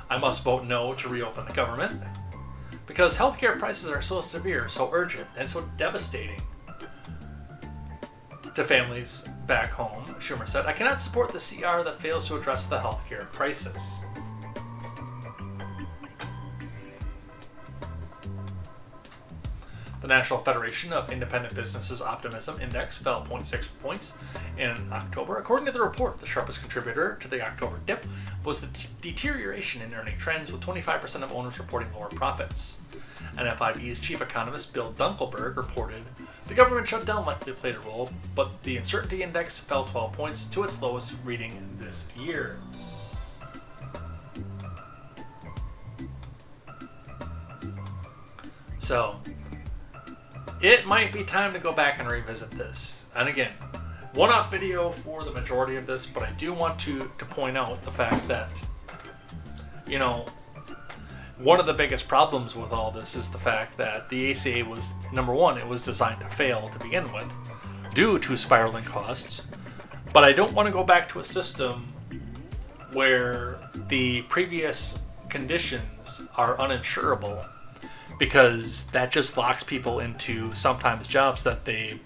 "I must vote no to reopen the government because healthcare prices are so severe, so urgent, and so devastating to families back home," Schumer said. "I cannot support the CR that fails to address the healthcare crisis." The National Federation of Independent Businesses Optimism Index fell 0.6 points in October. According to the report, the sharpest contributor to the October dip was the deterioration in earning trends, with 25% of owners reporting lower profits. NFIB's chief economist Bill Dunkelberg reported the government shutdown likely played a role, but the uncertainty index fell 12 points to its lowest reading this year. So, it might be time to go back and revisit this. And again, one-off video for the majority of this, but I do want to point out the fact that, One of the biggest problems with all this is the fact that the ACA was, number one, it was designed to fail to begin with due to spiraling costs. But I don't want to go back to a system where the previous conditions are uninsurable, because that just locks people into sometimes jobs that they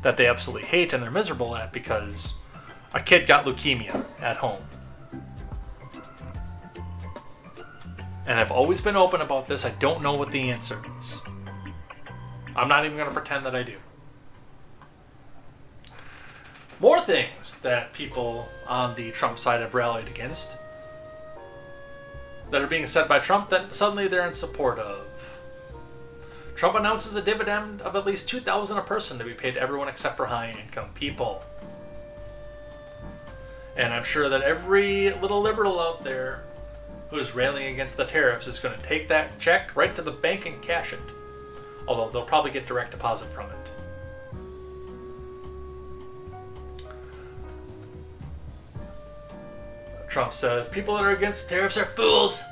absolutely hate and they're miserable at because a kid got leukemia at home. And I've always been open about this. I don't know what the answer is. I'm not even going to pretend that I do. More things that people on the Trump side have rallied against that are being said by Trump that suddenly they're in support of. Trump announces a dividend of at least $2,000 a person to be paid to everyone except for high-income people. And I'm sure that every little liberal out there who's railing against the tariffs is going to take that check right to the bank and cash it. Although they'll probably get direct deposit from it. Trump says, people that are against tariffs are fools.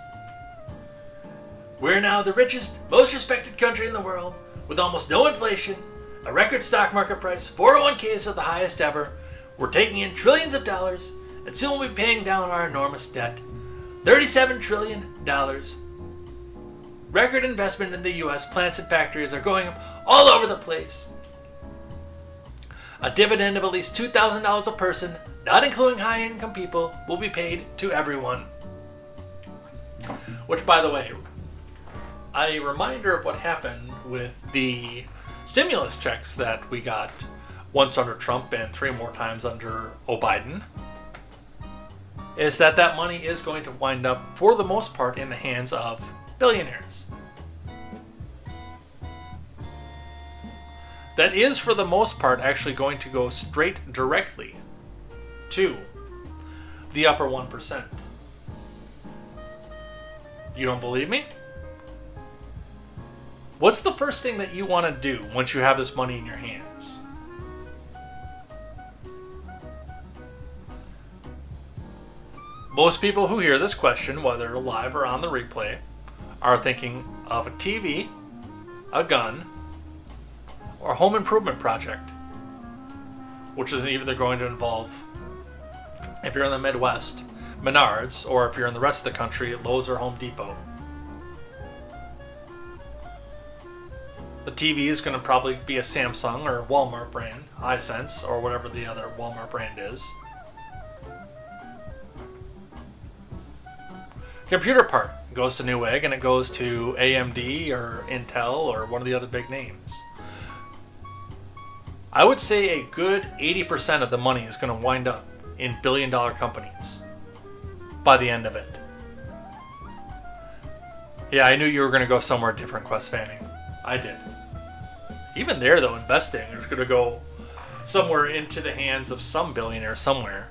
We're now the richest, most respected country in the world, with almost no inflation, a record stock market price, 401ks are the highest ever. We're taking in trillions of dollars, and soon we'll be paying down our enormous debt. $37 trillion. Record investment in the U.S. plants and factories are going up all over the place. A dividend of at least $2,000 a person, not including high-income people, will be paid to everyone. Which, by the way, a reminder of what happened with the stimulus checks that we got once under Trump and 3 more times under Biden, is that that money is going to wind up, for the most part, in the hands of billionaires. That is, for the most part, actually going to go straight directly to the upper 1%. You don't believe me? What's the first thing that you want to do once you have this money in your hands? Most people who hear this question, whether live or on the replay, are thinking of a TV, a gun, or a home improvement project, which is either going to involve, if you're in the Midwest, Menards, or if you're in the rest of the country, Lowe's or Home Depot. The TV is going to probably be a Samsung or Walmart brand, iSense, or whatever the other Walmart brand is. Computer part goes to Newegg, and it goes to AMD or Intel or one of the other big names. I would say a good 80% of the money is going to wind up in billion-dollar companies by the end of it. Yeah, I knew you were going to go somewhere different, Quest Fanning. I did. Even there, though, investing is going to go somewhere into the hands of some billionaire somewhere.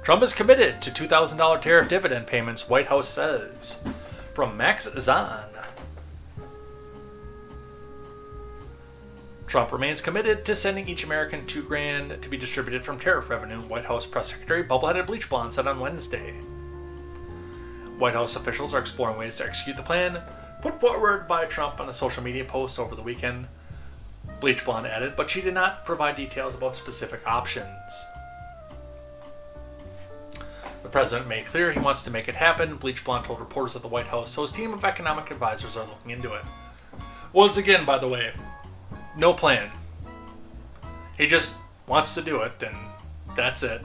Trump is committed to $2,000 tariff dividend payments, White House says. From Max Zahn. Trump remains committed to sending each American $2,000 to be distributed from tariff revenue, White House Press Secretary Bubbleheaded Bleach Blonde said on Wednesday. White House officials are exploring ways to execute the plan put forward by Trump on a social media post over the weekend, Bleach Blonde added, but she did not provide details about specific options. The president made clear he wants to make it happen, Bleach Blonde told reporters at the White House, so his team of economic advisors are looking into it. Once again, by the way, no plan. He just wants to do it, and that's it.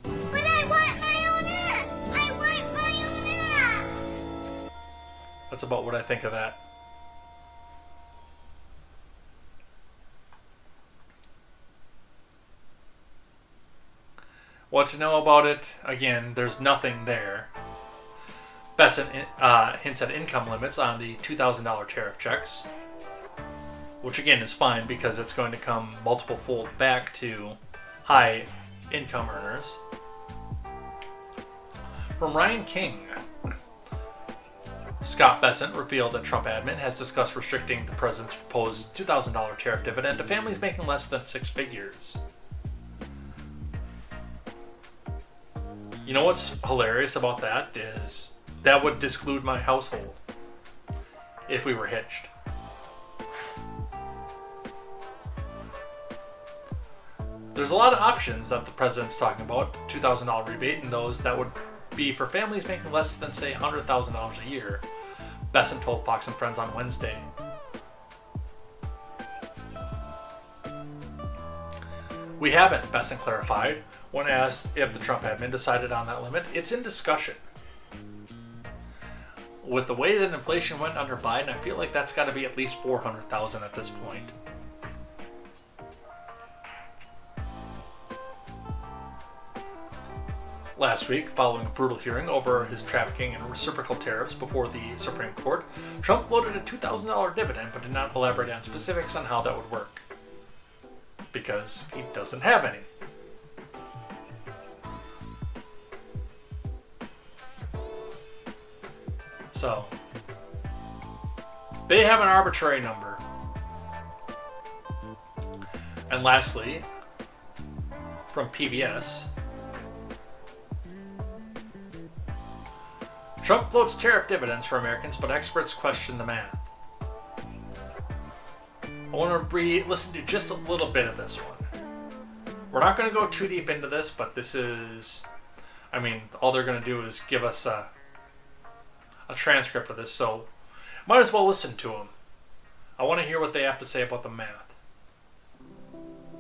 But I want my own ass! I want my own ass! That's about what I think of that. What to know about it? Again, there's nothing there. Besant hints at income limits on the $2,000 tariff checks. which again is fine because it's going to come multiple fold back to high income earners. From Ryan King, Scott Bessent revealed that Trump admin has discussed restricting the president's proposed $2,000 tariff dividend to families making less than six figures. You know what's hilarious about that is that would disclude my household if we were hitched. There's a lot of options that the president's talking about, $2,000 rebate, and those that would be for families making less than, say, $100,000 a year, Bessent told Fox and Friends on Wednesday. We haven't, Bessent clarified. When asked if the Trump admin decided on that limit, it's in discussion. With the way that inflation went under Biden, I feel like that's got to be at least $400,000 at this point. Last week, following a brutal hearing over his trafficking and reciprocal tariffs before the Supreme Court, Trump floated a $2,000 dividend but did not elaborate on specifics on how that would work. Because he doesn't have any. So, they have an arbitrary number. And lastly, from PBS, Trump floats tariff dividends for Americans, but experts question the math. I want to listen to just a little bit of this one. We're not going to go too deep into this, but this is, all they're going to do is give us a transcript of this, so might as well listen to them. I want to hear what they have to say about the math.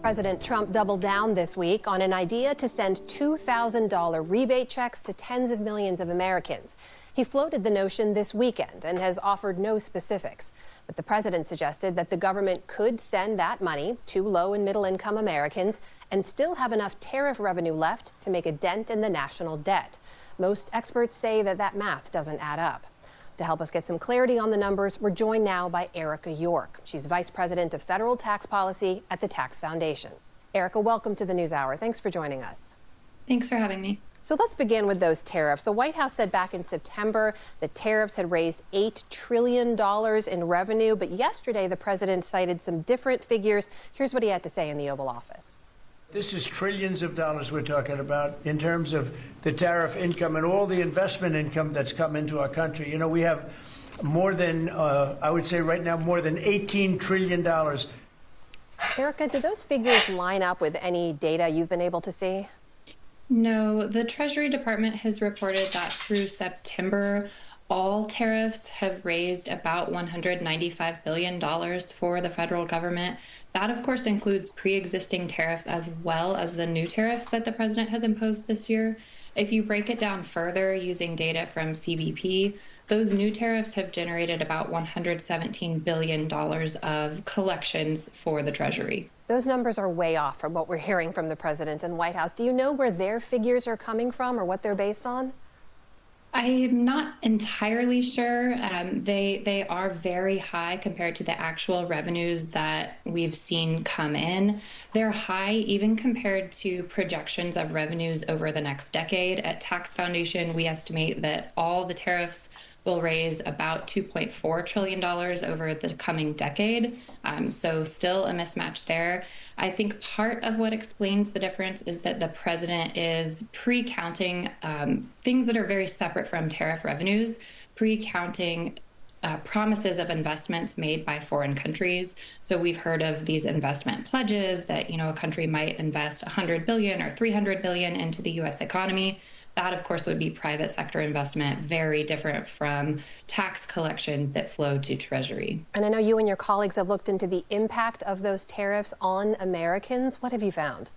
President Trump doubled down this week on an idea to send $2,000 rebate checks to tens of millions of Americans. He floated the notion this weekend and has offered no specifics. But the president suggested that the government could send that money to low and middle income Americans and still have enough tariff revenue left to make a dent in the national debt. Most experts say that math doesn't add up. To help us get some clarity on the numbers, we're joined now by Erica York. She's Vice President of Federal Tax Policy at the Tax Foundation. Erica, welcome to the NewsHour. Thanks for joining us. Thanks for having me. So let's begin with those tariffs. The White House said back in September that tariffs had raised $8 trillion in revenue, but yesterday the president cited some different figures. Here's what he had to say in the Oval Office. This is trillions of dollars we're talking about in terms of the tariff income and all the investment income that's come into our country. You know, we have more than, I would say right now, more than $18 trillion. Erica, do those figures line up with any data you've been able to see? No, the Treasury Department has reported that through September, all tariffs have raised about $195 billion for the federal government. That, of course, includes pre-existing tariffs as well as the new tariffs that the president has imposed this year. If you break it down further using data from CBP, those new tariffs have generated about $117 billion of collections for the Treasury. Those numbers are way off from what we're hearing from the president and White House. Do you know where their figures are coming from or what they're based on? I'm not entirely sure. They are very high compared to the actual revenues that we've seen come in. They're high even compared to projections of revenues over the next decade. At Tax Foundation, we estimate that all the tariffs will raise about $2.4 trillion over the coming decade. So still a mismatch there. I think part of what explains the difference is that the president is pre-counting things that are very separate from tariff revenues, pre-counting promises of investments made by foreign countries. So we've heard of these investment pledges that, a country might invest $100 billion or $300 billion into the U.S. economy. That, of course, would be private sector investment, very different from tax collections that flow to Treasury. And I know you and your colleagues have looked into the impact of those tariffs on Americans. What have you found?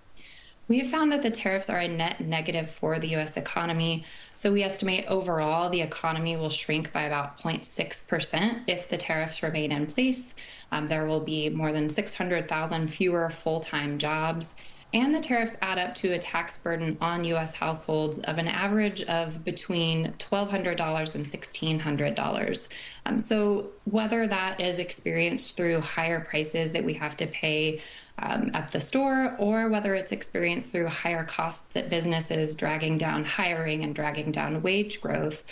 We have found that the tariffs are a net negative for the U.S. economy. So we estimate overall the economy will shrink by about 0.6% if the tariffs remain in place. There will be more than 600,000 fewer full-time jobs. And the tariffs add up to a tax burden on U.S. households of an average of between $1,200 and $1,600. So whether that is experienced through higher prices that we have to pay at the store, or whether it's experienced through higher costs at businesses, dragging down hiring and dragging down wage growth,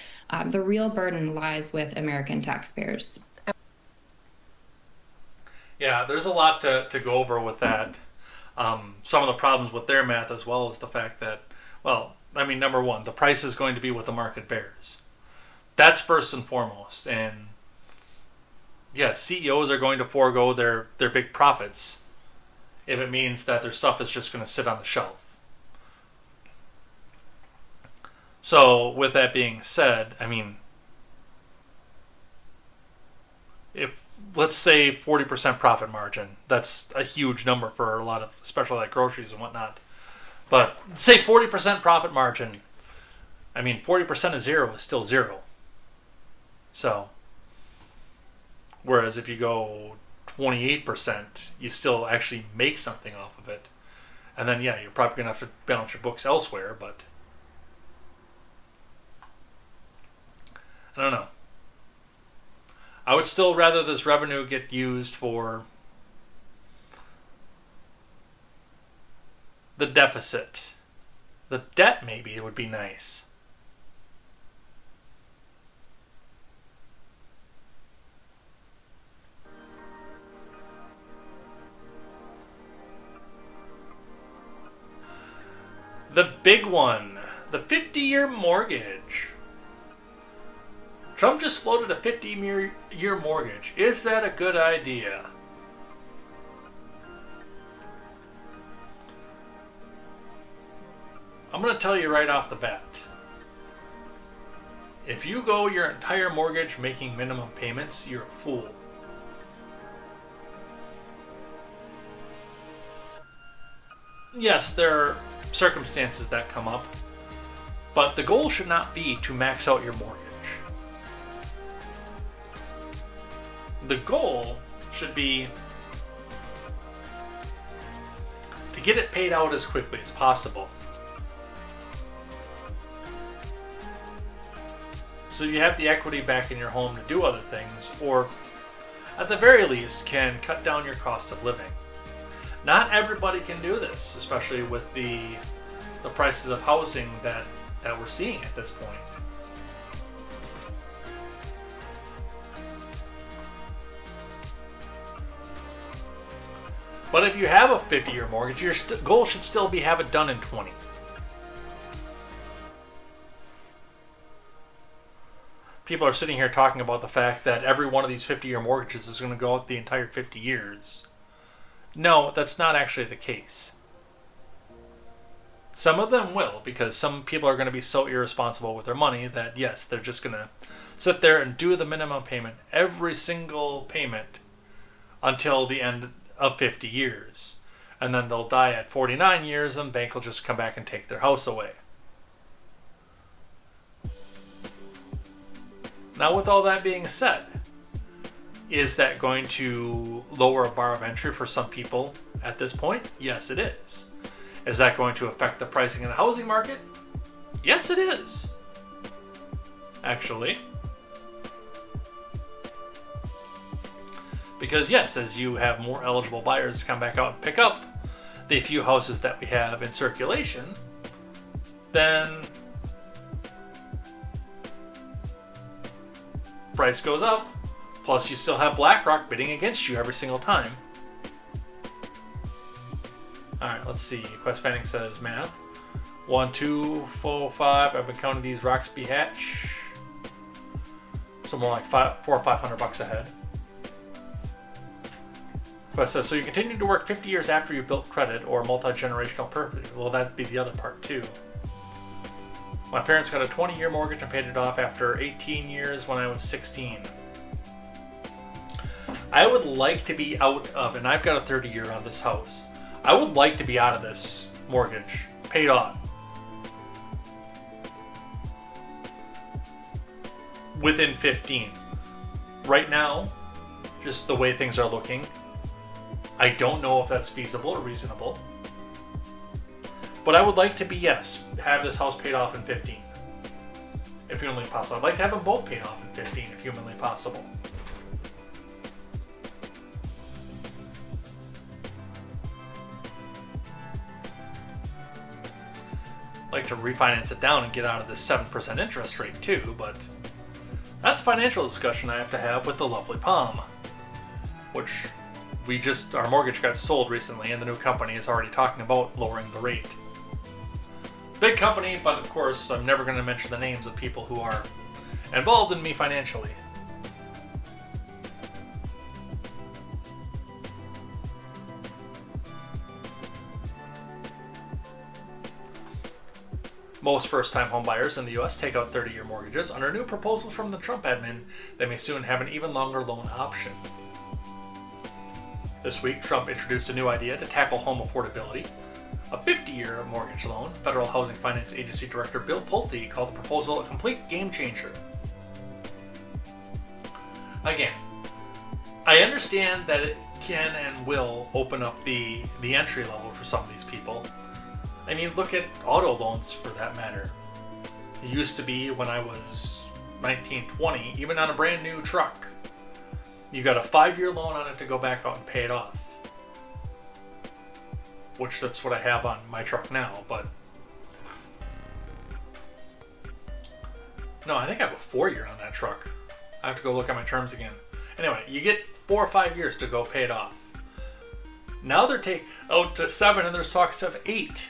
the real burden lies with American taxpayers. Yeah, there's a lot to go over with that. Some of the problems with their math, as well as the fact that, well, I mean, number one, the price is going to be what the market bears. That's first and foremost. And yes, CEOs are going to forego their big profits if it means that their stuff is just going to sit on the shelf. So, with that being said, I mean, if, let's say 40% profit margin, that's a huge number for a lot of, especially like groceries and whatnot. But say 40% profit margin, I mean, 40% of zero is still zero. So, whereas if you go 28%, you still actually make something off of it. And then, yeah, you're probably going to have to balance your books elsewhere, but I don't know. I would still rather this revenue get used for the deficit. The debt, maybe, it would be nice. The big one, the 50-year mortgage. Trump just floated a 50-year mortgage. Is that a good idea? I'm going to tell you right off the bat. If you go your entire mortgage making minimum payments, you're a fool. Yes, there are circumstances that come up, but the goal should not be to max out your mortgage. The goal should be to get it paid out as quickly as possible. So you have the equity back in your home to do other things, or at the very least can cut down your cost of living. Not everybody can do this, especially with the prices of housing that we're seeing at this point. But if you have a 50-year mortgage, your goal should still be have it done in 20. People are sitting here talking about the fact that every one of these 50-year mortgages is going to go out the entire 50 years. No, that's not actually the case. Some of them will, because some people are going to be so irresponsible with their money that, yes, they're just going to sit there and do the minimum payment, every single payment, until the end of 50 years. And then they'll die at 49 years, and the bank will just come back and take their house away. Now, with all that being said, is that going to lower a bar of entry for some people at this point? Yes, it is. Is that going to affect the pricing in the housing market? Yes, it is. Actually. Because yes, as you have more eligible buyers come back out and pick up the few houses that we have in circulation, then price goes up. Plus, you still have BlackRock bidding against you every single time. Alright, let's see. Quest Fanning says math. 1, 2, 4, 5. I've been counting these Roxby Hatch. So more like $400 or $500 ahead. Quest says, so you continue to work 50 years after you built credit or multi-generational purpose. Well, that'd be the other part too. My parents got a 20-year mortgage and paid it off after 18 years when I was 16. I would like to be out of, and I've got a 30-year on this house. I would like to be out of this mortgage, paid off, within 15. Right now, just the way things are looking, I don't know if that's feasible or reasonable. But I would like to be, yes, have this house paid off in 15, if humanly possible. I'd like to have them both paid off in 15, if humanly possible. I'd like to refinance it down and get out of this 7% interest rate too, but that's a financial discussion I have to have with the lovely Palm, which our mortgage got sold recently, and the new company is already talking about lowering the rate. Big company, but of course I'm never going to mention the names of people who are involved in me financially. Most first-time homebuyers in the U.S. take out 30-year mortgages. Under new proposals from the Trump admin, they may soon have an even longer loan option. This week, Trump introduced a new idea to tackle home affordability. A 50-year mortgage loan. Federal Housing Finance Agency Director Bill Pulte called the proposal a complete game changer. Again, I understand that it can and will open up the entry level for some of these people. I mean, look at auto loans for that matter. It used to be when I was 19, 20, even on a brand new truck, you got a 5-year loan on it to go back out and pay it off. Which that's what I have on my truck now, but no, I think I have a 4-year on that truck. I have to go look at my terms again. Anyway, you get 4 or 5 years to go pay it off. Now they're taking out to 7, and there's talks of 8.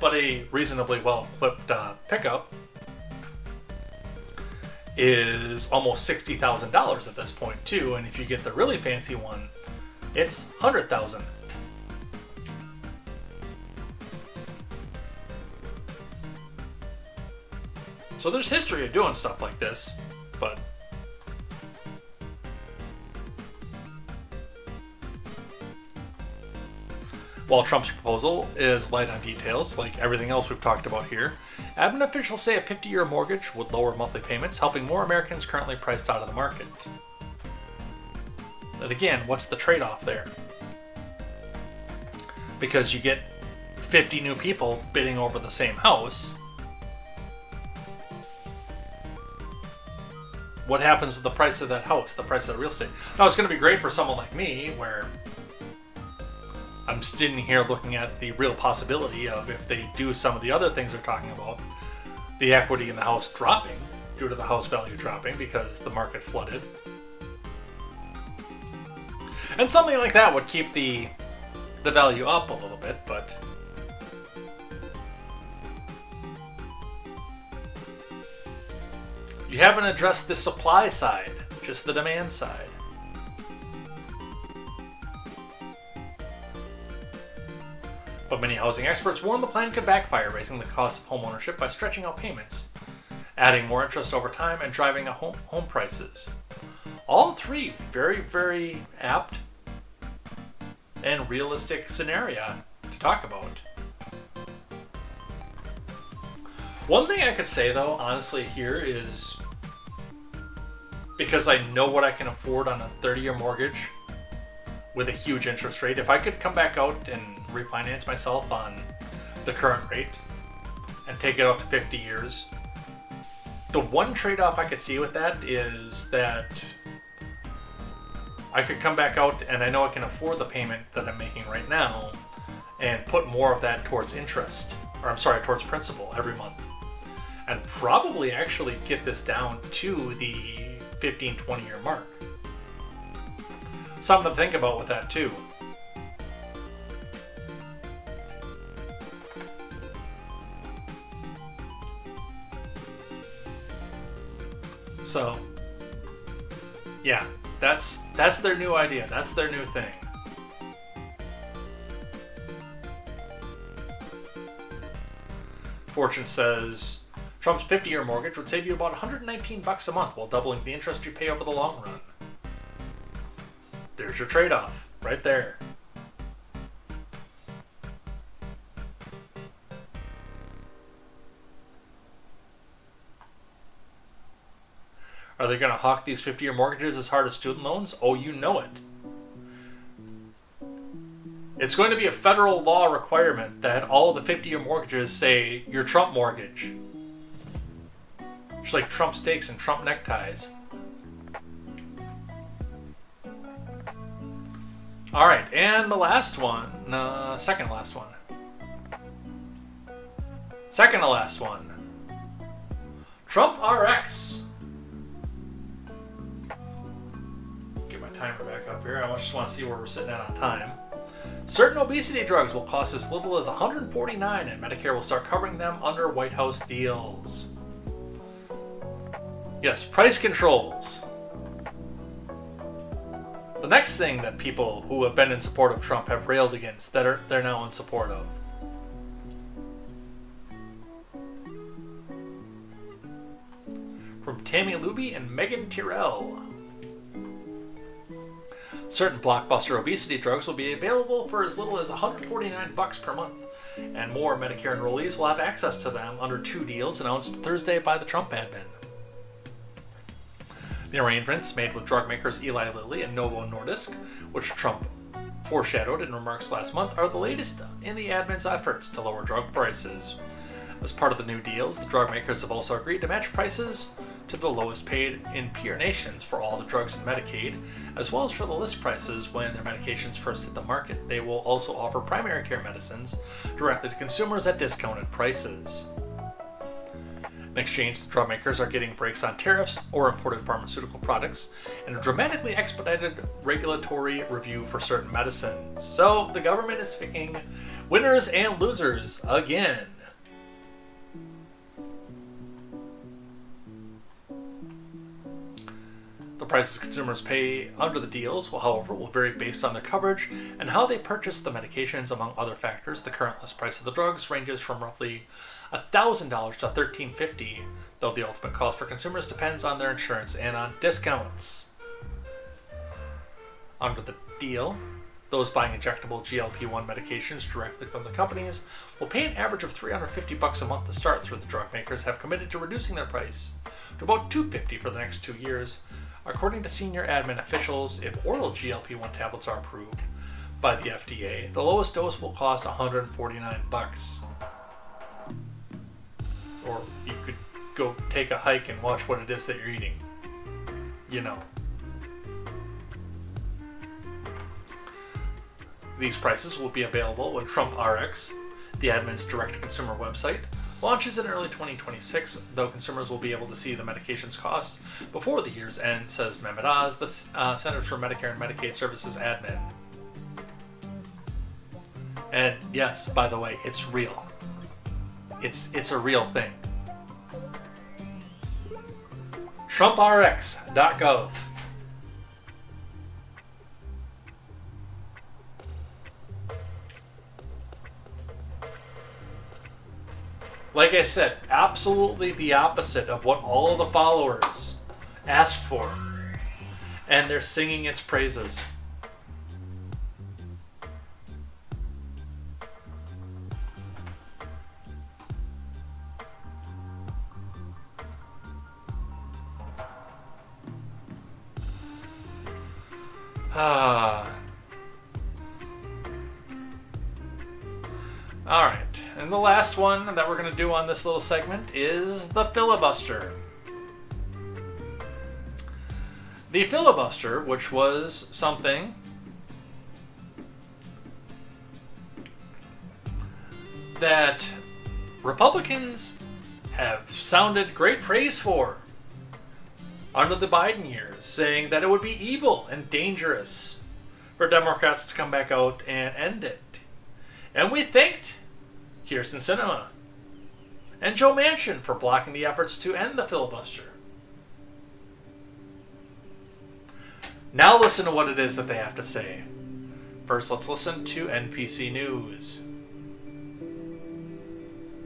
But a reasonably well-equipped pickup is almost $60,000 at this point too, and if you get the really fancy one, it's $100,000. So there's history of doing stuff like this, but while Trump's proposal is light on details, like everything else we've talked about here, admin officials say a 50-year mortgage would lower monthly payments, helping more Americans currently priced out of the market. But again, what's the trade-off there? Because you get 50 new people bidding over the same house. What happens to the price of that house, the price of the real estate? Now, it's going to be great for someone like me, where I'm sitting here looking at the real possibility of, if they do some of the other things they're talking about, the equity in the house dropping due to the house value dropping because the market flooded. And something like that would keep the value up a little bit, but you haven't addressed the supply side, just the demand side. But many housing experts warn the plan could backfire, raising the cost of homeownership by stretching out payments, adding more interest over time, and driving up home prices. All three very, very apt and realistic scenario to talk about. One thing I could say, though, honestly, here is, because I know what I can afford on a 30-year mortgage with a huge interest rate, if I could come back out and refinance myself on the current rate and take it out to 50 years, the one trade-off I could see with that is that I could come back out and I know I can afford the payment that I'm making right now and put more of that towards interest, or I'm sorry, towards principal every month. And probably actually get this down to the 15-20 year mark. Something to think about with that too. So, yeah, that's their new idea. That's their new thing. Fortune says Trump's 50-year mortgage would save you about $119 a month while doubling the interest you pay over the long run. There's your trade-off, right there. Are they going to hawk these 50-year mortgages as hard as student loans? Oh, you know it. It's going to be a federal law requirement that all the 50-year mortgages say your Trump mortgage. Just like Trump steaks and Trump neckties. Alright, and the last one. Second to last one. Second to last one. Trump RX. Get my timer back up here. I just want to see where we're sitting at on time. Certain obesity drugs will cost as little as $149, and Medicare will start covering them under White House deals. Yes, price controls. The next thing that people who have been in support of Trump have railed against, that they're now in support of. From Tammy Luby and Megan Tyrrell. Certain blockbuster obesity drugs will be available for as little as $149 per month, and more Medicare enrollees will have access to them under two deals announced Thursday by the Trump admin. The arrangements made with drug makers Eli Lilly and Novo Nordisk, which Trump foreshadowed in remarks last month, are the latest in the admin's efforts to lower drug prices. As part of the new deals, the drug makers have also agreed to match prices to the lowest paid in peer nations for all the drugs in Medicaid, as well as for the list prices when their medications first hit the market. They will also offer primary care medicines directly to consumers at discounted prices. In exchange, the drug makers are getting breaks on tariffs or imported pharmaceutical products, and a dramatically expedited regulatory review for certain medicines. So the government is picking winners and losers again. The prices consumers pay under the deals will vary based on their coverage and how they purchase the medications, among other factors. The current list price of the drugs ranges from roughly $1,000 to $1,350, though the ultimate cost for consumers depends on their insurance and on discounts. Under the deal, those buying injectable GLP-1 medications directly from the companies will pay an average of $350 a month to start. Through the drug makers have committed to reducing their price to about $250 for the next 2 years. According to senior admin officials, if oral GLP-1 tablets are approved by the FDA, the lowest dose will cost $149. Or you could go take a hike and watch what it is that you're eating. You know. These prices will be available when Trump RX, the admin's direct-to-consumer website, launches in early 2026, though consumers will be able to see the medication's costs before the year's end, says Mehmet Oz, the Centers for Medicare and Medicaid Services admin. And yes, by the way, it's real. It's a real thing. TrumpRx.gov. Like I said, absolutely the opposite of what all of the followers asked for. And they're singing its praises. Alright, and the last one that we're going to do on this little segment is the filibuster. The filibuster, which was something that Republicans have sounded great praise for under the Biden years, saying that it would be evil and dangerous for Democrats to come back out and end it. And we thanked Kyrsten Sinema and Joe Manchin for blocking the efforts to end the filibuster. Now listen to what it is that they have to say. First, let's listen to NPC News.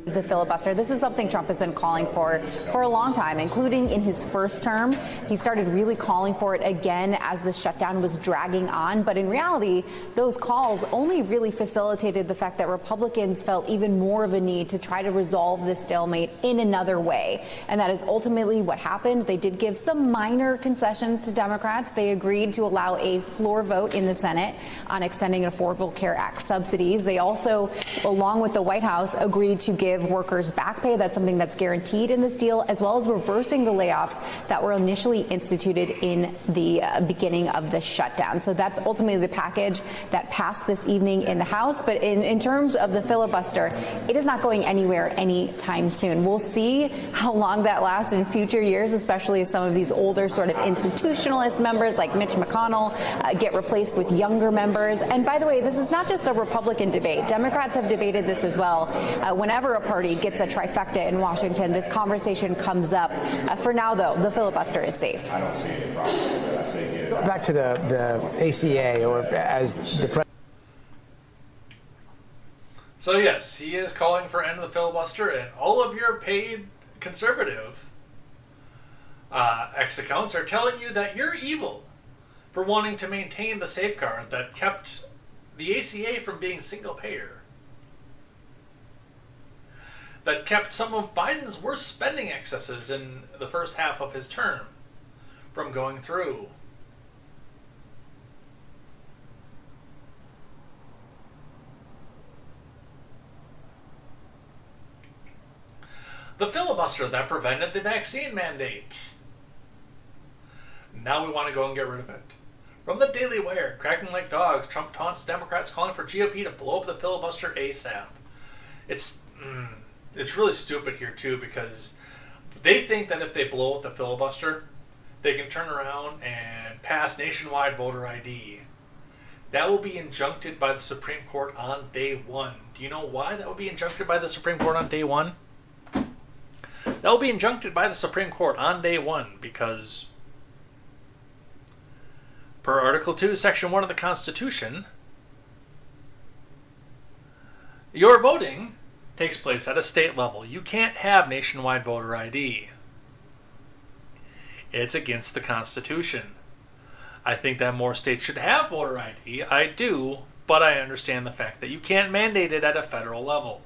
The filibuster. This is something Trump has been calling for a long time, including in his first term. He started really calling for it again as the shutdown was dragging on. But in reality, those calls only really facilitated the fact that Republicans felt even more of a need to try to resolve this stalemate in another way. And that is ultimately what happened. They did give some minor concessions to Democrats. They agreed to allow a floor vote in the Senate on extending Affordable Care Act subsidies. They also, along with the White House, agreed to give workers back pay. That's something that's guaranteed in this deal, as well as reversing the layoffs that were initially instituted in the beginning of the shutdown. So that's ultimately the package that passed this evening in the House. But in terms of the filibuster, it is not going anywhere anytime soon. We'll see how long that lasts in future years, especially as some of these older sort of institutionalist members like Mitch McConnell get replaced with younger members. And by the way, this is not just a Republican debate. Democrats have debated this as well. Whenever a party gets a trifecta in Washington, this conversation comes up. For now, though, the filibuster is safe. I don't see any problem with it. I say get it. Back to the ACA, or as the president. So yes, he is calling for end of the filibuster, and all of your paid conservative X accounts are telling you that you're evil for wanting to maintain the safeguard that kept the ACA from being single payer, that kept some of Biden's worst spending excesses in the first half of his term from going through. The filibuster that prevented the vaccine mandate. Now we want to go and get rid of it. From the Daily Wire, cracking like dogs, Trump taunts Democrats calling for GOP to blow up the filibuster ASAP. It's really stupid here too, because they think that if they blow up the filibuster, they can turn around and pass nationwide voter ID. That will be injuncted by the Supreme Court on day one. Do you know why that will be injuncted by the Supreme Court on day one? That will be injuncted by the Supreme Court on day one because per Article 2, Section 1 of the Constitution, your voting takes place at a state level. You can't have nationwide voter ID. It's against the Constitution. I think that more states should have voter ID. I do, but I understand the fact that you can't mandate it at a federal level.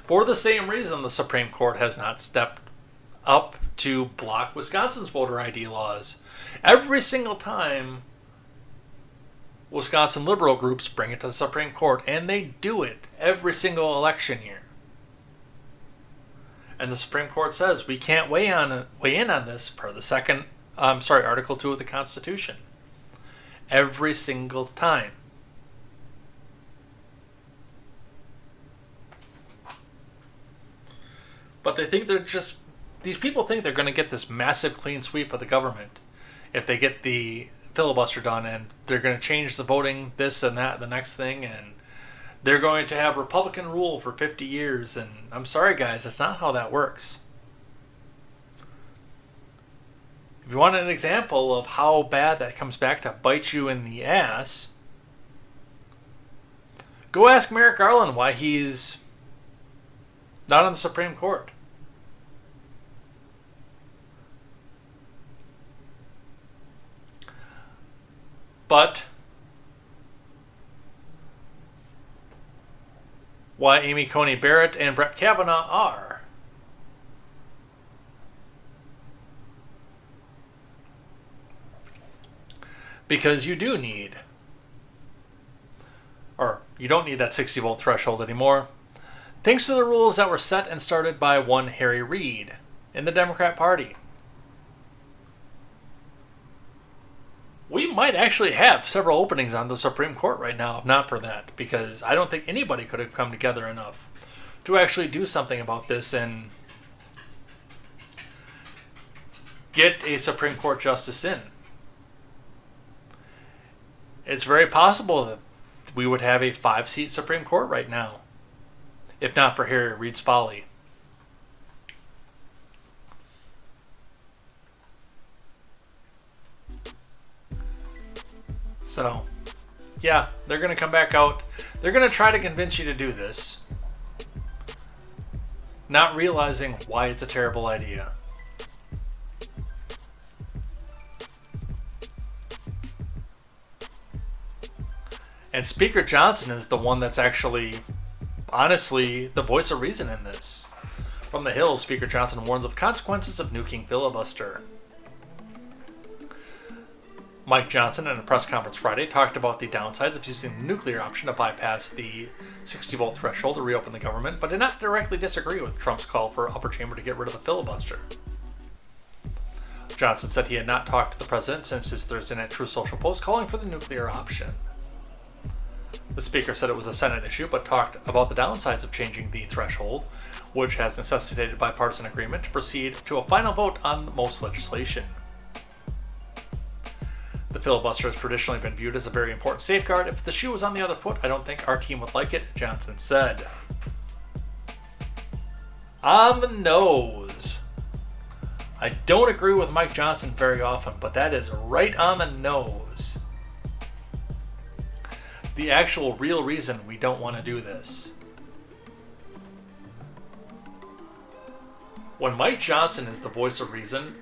For the same reason, the Supreme Court has not stepped up to block Wisconsin's voter ID laws. Every single time Wisconsin liberal groups bring it to the Supreme Court, and they do it every single election year. And the Supreme Court says we can't weigh in on this per the Article 2 of the Constitution. Every single time. But they think these people think they're going to get this massive clean sweep of the government if they get the filibuster done, and they're going to change the voting, this and that, the next thing, and they're going to have Republican rule for 50 years. And I'm sorry, guys, that's not how that works. If you want an example of how bad that comes back to bite you in the ass, go ask Merrick Garland why he's not on the Supreme Court. But why Amy Coney Barrett and Brett Kavanaugh are. Because you do need, or you don't need that 60 vote threshold anymore, thanks to the rules that were set and started by one Harry Reid in the Democrat Party. We might actually have several openings on the Supreme Court right now, if not for that, because I don't think anybody could have come together enough to actually do something about this and get a Supreme Court justice in. It's very possible that we would have a 5-seat Supreme Court right now, if not for Harry Reid's folly. So, yeah, they're going to come back out. They're going to try to convince you to do this, not realizing why it's a terrible idea. And Speaker Johnson is the one that's actually, honestly, the voice of reason in this. From the Hill, Speaker Johnson warns of consequences of nuking filibuster. Mike Johnson, in a press conference Friday, talked about the downsides of using the nuclear option to bypass the 60-vote threshold to reopen the government, but did not directly disagree with Trump's call for upper chamber to get rid of the filibuster. Johnson said he had not talked to the president since his Thursday night Truth Social post calling for the nuclear option. The speaker said it was a Senate issue, but talked about the downsides of changing the threshold, which has necessitated bipartisan agreement to proceed to a final vote on most legislation. The filibuster has traditionally been viewed as a very important safeguard. If the shoe was on the other foot, I don't think our team would like it, Johnson said. On the nose. I don't agree with Mike Johnson very often, but that is right on the nose. The actual real reason we don't want to do this. When Mike Johnson is the voice of reason,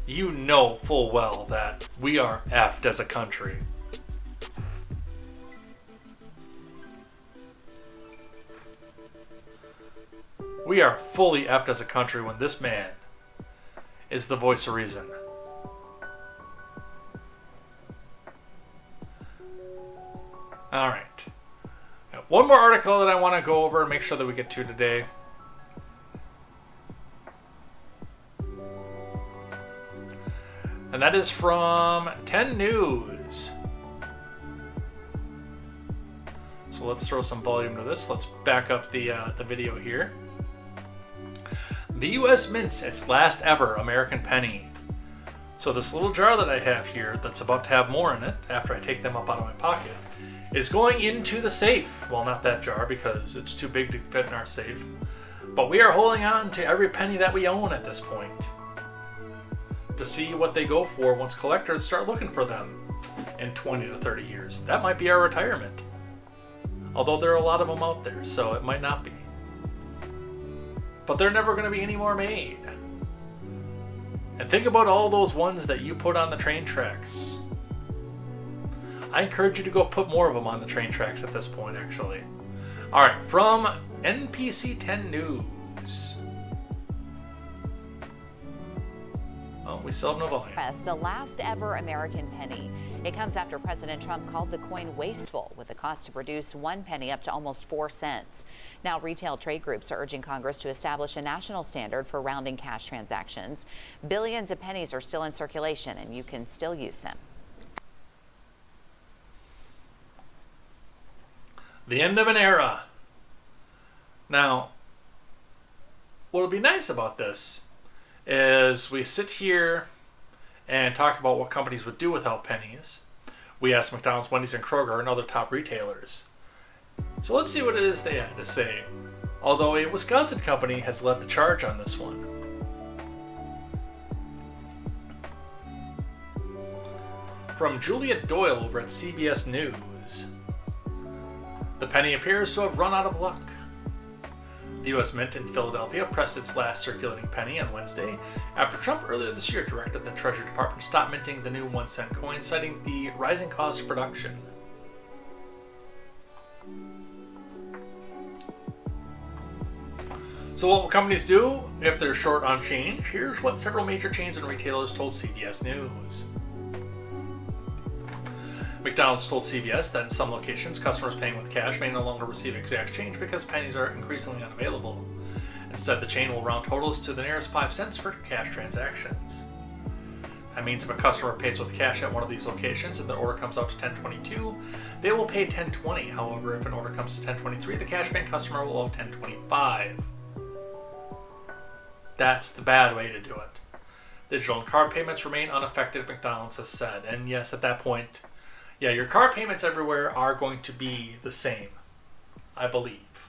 you know full well that we are effed as a country. We are fully effed as a country when this man is the voice of reason. Alright. One more article that I want to go over and make sure that we get to today. And that is from 10 News. So let's throw some volume to this. Let's back up the video here. The U.S. mints its last ever American penny. So this little jar that I have here that's about to have more in it after I take them up out of my pocket is going into the safe. Well, not that jar because it's too big to fit in our safe. But we are holding on to every penny that we own at this point, to see what they go for once collectors start looking for them in 20 to 30 years. That might be our retirement. Although there are a lot of them out there, so it might not be. But they're never going to be any more made. And think about all those ones that you put on the train tracks. I encourage you to go put more of them on the train tracks at this point, actually. Alright, from NPC 10 News. Oh, we still have no volume. The last ever American penny. It comes after President Trump called the coin wasteful, with the cost to produce 1 penny up to almost 4 cents. Now, retail trade groups are urging Congress to establish a national standard for rounding cash transactions. Billions of pennies are still in circulation, and you can still use them. The end of an era. Now, what would be nice about this is we sit here and talk about what companies would do without pennies. We ask McDonald's, Wendy's, and Kroger and other top retailers. So let's see what it is they had to say. Although a Wisconsin company has led the charge on this one. From Juliet Doyle over at CBS News. The penny appears to have run out of luck. The U.S. Mint in Philadelphia pressed its last circulating penny on Wednesday after Trump earlier this year directed the Treasury Department stop minting the new 1 cent coin, citing the rising cost of production. So what will companies do if they're short on change? Here's what several major chains and retailers told CBS News. McDonald's told CBS that in some locations, customers paying with cash may no longer receive exact change because pennies are increasingly unavailable. Instead, the chain will round totals to the nearest 5 cents for cash transactions. That means if a customer pays with cash at one of these locations and the order comes out to $10.22, they will pay $10.20. However, if an order comes to $10.23, the cash paying customer will owe $10.25. That's the bad way to do it. Digital and card payments remain unaffected, McDonald's has said. And yes, at that point, yeah, your card payments everywhere are going to be the same, I believe.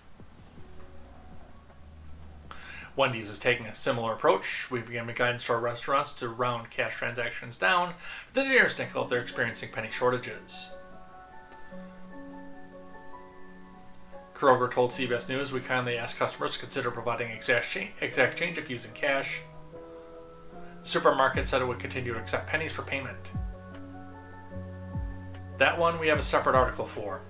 Wendy's is taking a similar approach. We've given guidance to our restaurants to round cash transactions down to the nearest nickel if they're experiencing penny shortages. Kroger told CBS News, "We kindly ask customers to consider providing exact change if using cash." The supermarket said it would continue to accept pennies for payment. That one we have a separate article for.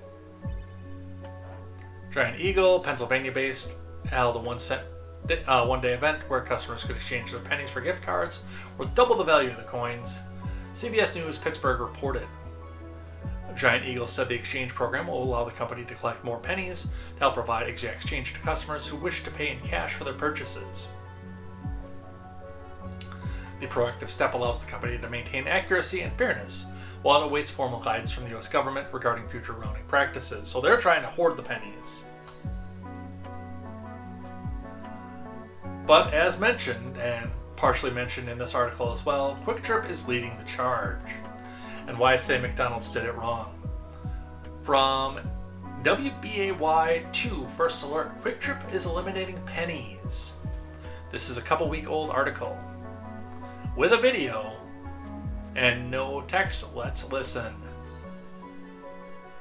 Giant Eagle, Pennsylvania-based, held a one-day event where customers could exchange their pennies for gift cards worth double the value of the coins. CBS News Pittsburgh reported. Giant Eagle said the exchange program will allow the company to collect more pennies to help provide exact change to customers who wish to pay in cash for their purchases. The proactive step allows the company to maintain accuracy and fairness while it awaits formal guidance from the U.S. government regarding future rounding practices. So they're trying to hoard the pennies. But as mentioned, and partially mentioned in this article as well, Quick Trip is leading the charge. And why I say McDonald's did it wrong. From WBAY2 First Alert, Quick Trip is eliminating pennies. This is a couple-week-old article with a video and no text. Let's listen.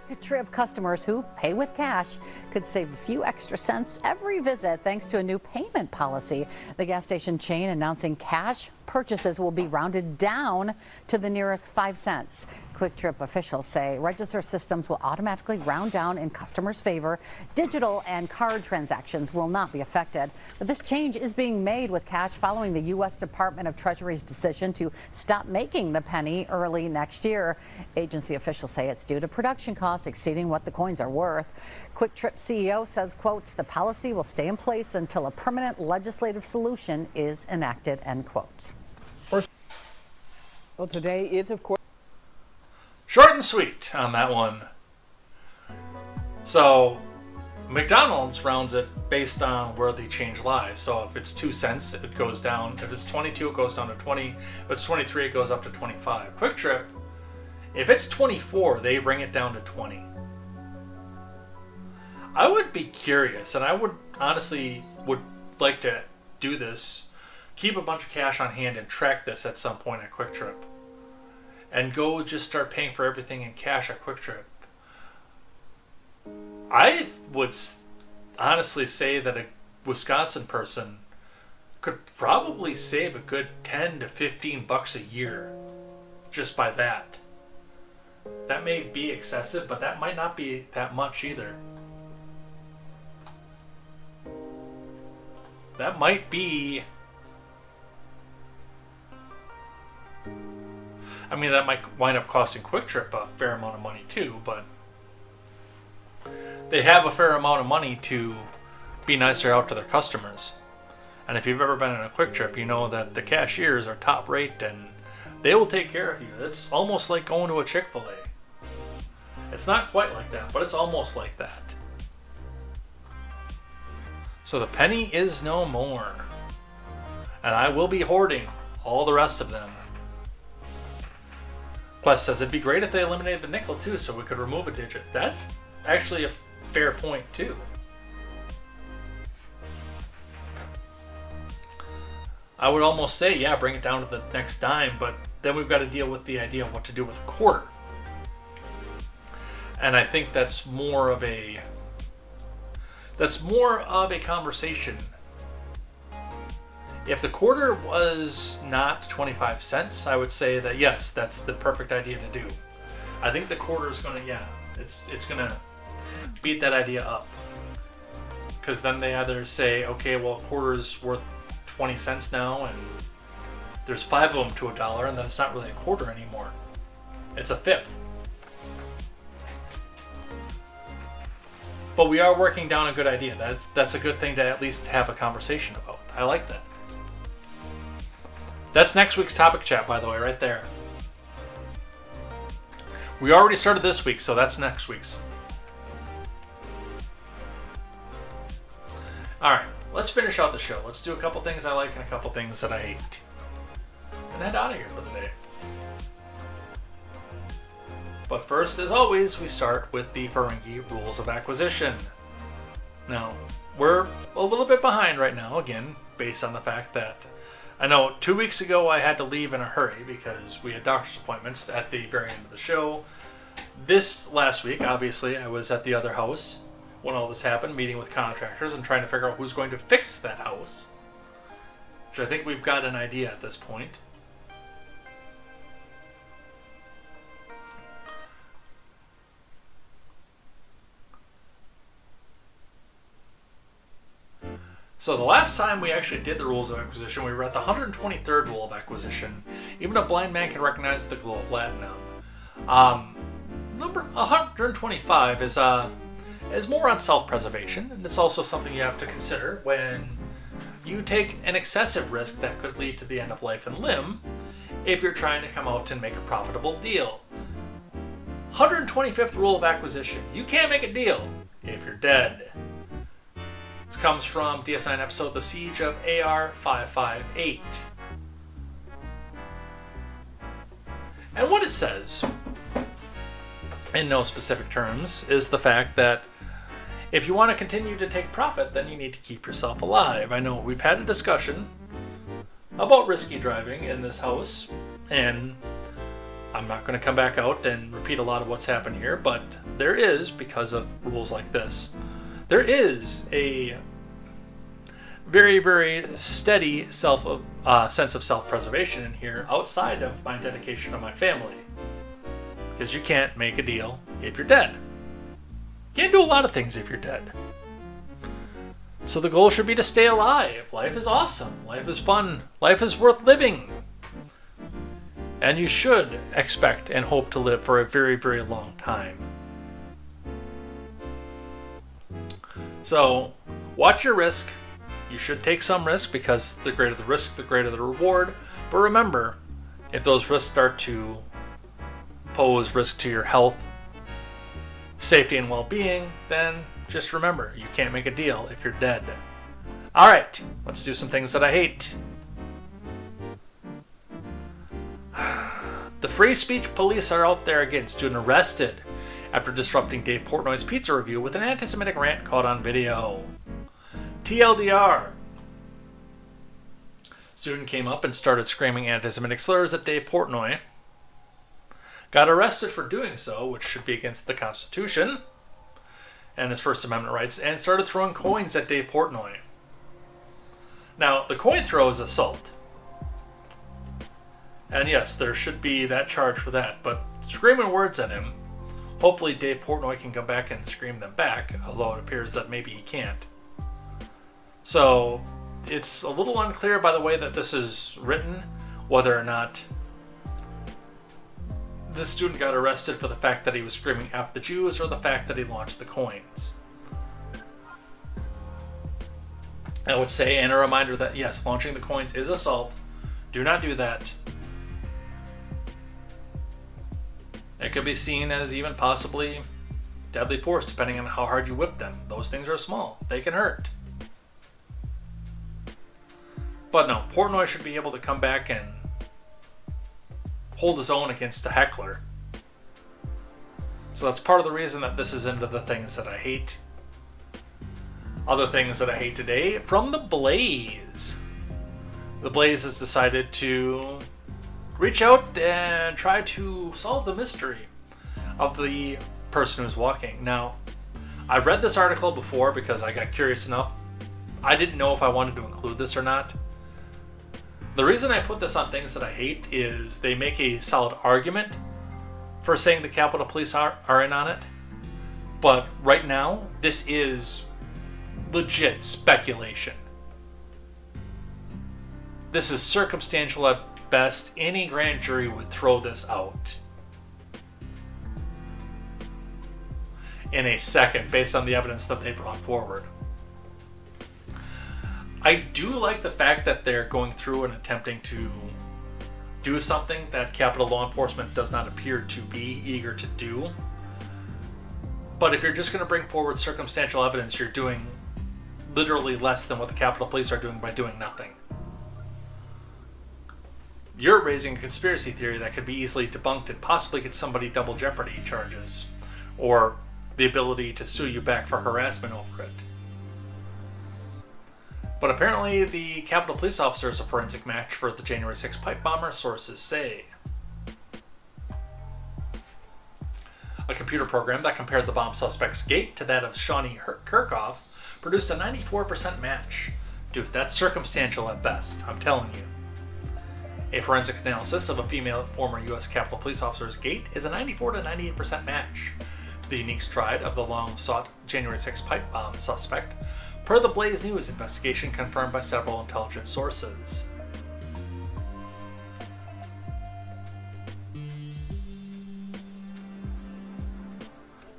Quick Trip customers who pay with cash could save a few extra cents every visit thanks to a new payment policy. The gas station chain announcing cash purchases will be rounded down to the nearest 5 cents. Quick Trip officials say register systems will automatically round down in customers' favor. Digital and card transactions will not be affected. But this change is being made with cash following the U.S. Department of Treasury's decision to stop making the penny early next year. Agency officials say it's due to production costs exceeding what the coins are worth. Quick Trip CEO says, quote, the policy will stay in place until a permanent legislative solution is enacted, end quote. Well, today is, of course, Short and sweet on that one. So McDonald's rounds it based on where the change lies. So if it's 2 cents, it goes down. If it's 22, it goes down to 20. If it's 23, it goes up to 25. Quick Trip, if it's 24, they bring it down to 20. I would be curious, and I would honestly would like to do this, keep a bunch of cash on hand and track this at some point at Quick Trip. And go just start paying for everything in cash at Quick Trip. I would honestly say that a Wisconsin person could probably save a good 10 to 15 bucks a year just by that. That may be excessive, but that might not be that much either. That might be... I mean, that might wind up costing Quick Trip a fair amount of money too, but they have a fair amount of money to be nicer out to their customers. And if you've ever been in a Quick Trip, you know that the cashiers are top rate and they will take care of you. It's almost like going to a Chick-fil-A. It's not quite like that, but it's almost like that. So the penny is no more. And I will be hoarding all the rest of them. Quest says it'd be great if they eliminated the nickel too, so we could remove a digit. That's actually a fair point too. I would almost say, yeah, bring it down to the next dime, but then we've got to deal with the idea of what to do with a quarter. And I think that's more of a conversation. If the quarter was not 25 cents, I would say that yes, that's the perfect idea to do. I think the quarter is gonna, it's gonna beat that idea up. Because then they either say, okay, well, a quarter's worth 20 cents now, and there's 5 of them to $1, and then it's not really a quarter anymore. It's a fifth. But we are working down a good idea. That's a good thing to at least have a conversation about. I like that. That's next week's topic chat, by the way, right there. We already started this week, so that's next week's. Alright, let's finish out the show. Let's do a couple things I like and a couple things that I hate. And head out of here for the day. But first, as always, we start with the Ferengi rules of acquisition. Now, we're a little bit behind right now, again, based on the fact that I know 2 weeks ago I had to leave in a hurry because we had doctor's appointments at the very end of the show. This last week, obviously, I was at the other house when all this happened, meeting with contractors and trying to figure out who's going to fix that house, which I think we've got an idea at this point. So the last time we actually did the rules of acquisition, we were at the 123rd rule of acquisition. Even a blind man can recognize the glow of platinum. Number 125 is more on self-preservation, and it's also something you have to consider when you take an excessive risk that could lead to the end of life and limb if you're trying to come out and make a profitable deal. 125th rule of acquisition: you can't make a deal if you're dead. This comes from DS9 episode The Siege of AR-558. And what it says, in no specific terms, is the fact that if you want to continue to take profit, then you need to keep yourself alive. I know we've had a discussion about risky driving in this house, and I'm not going to come back out and repeat a lot of what's happened here, but there is, because of rules like this, there is a very, very steady sense of self-preservation in here outside of my dedication to my family. Because you can't make a deal if you're dead. You can't do a lot of things if you're dead. So the goal should be to stay alive. Life is awesome. Life is fun. Life is worth living. And you should expect and hope to live for a very, very long time. So, watch your risk. You should take some risk because the greater the risk, the greater the reward. But remember, if those risks start to pose risk to your health, safety, and well-being, then just remember, you can't make a deal if you're dead. Alright, let's do some things that I hate. The free speech police are out there again. Student arrested after disrupting Dave Portnoy's pizza review with an anti-Semitic rant caught on video. TLDR. Student came up and started screaming anti-Semitic slurs at Dave Portnoy. Got arrested for doing so, which should be against the Constitution and his First Amendment rights, and started throwing coins at Dave Portnoy. Now, the coin throw is assault. And yes, there should be that charge for that, but screaming words at him, hopefully Dave Portnoy can come back and scream them back, although it appears that maybe he can't. So, it's a little unclear by the way that this is written, whether or not this student got arrested for the fact that he was screaming F the Jews or the fact that he launched the coins. I would say, and a reminder that yes, launching the coins is assault. Do not do that. It could be seen as even possibly deadly force depending on how hard you whip them. Those things are small. They can hurt. But no, Portnoy should be able to come back and hold his own against a heckler. So that's part of the reason that this is into the things that I hate. Other things that I hate today, from The Blaze. The Blaze has decided to reach out and try to solve the mystery of the person who's walking. Now, I read this article before because I got curious enough. I didn't know if I wanted to include this or not. The reason I put this on things that I hate is they make a solid argument for saying the Capitol Police are in on it. But right now, this is legit speculation. This is circumstantial at best. Any grand jury would throw this out in a second based on the evidence that they brought forward. I do like the fact that they're going through and attempting to do something that Capitol law enforcement does not appear to be eager to do. But if you're just going to bring forward circumstantial evidence, you're doing literally less than what the Capitol Police are doing by doing nothing. You're raising a conspiracy theory that could be easily debunked and possibly get somebody double jeopardy charges or the ability to sue you back for harassment over it. But apparently the Capitol Police officer is a forensic match for the January 6th pipe bomber, sources say. A computer program that compared the bomb suspect's gait to that of Shawnee Kirkhoff produced a 94% match. Dude, that's circumstantial at best, I'm telling you. A forensic analysis of a female former U.S. Capitol Police officer's gait is a 94 to 98% match to the unique stride of the long-sought January 6th pipe bomb suspect, per the Blaze News investigation confirmed by several intelligence sources.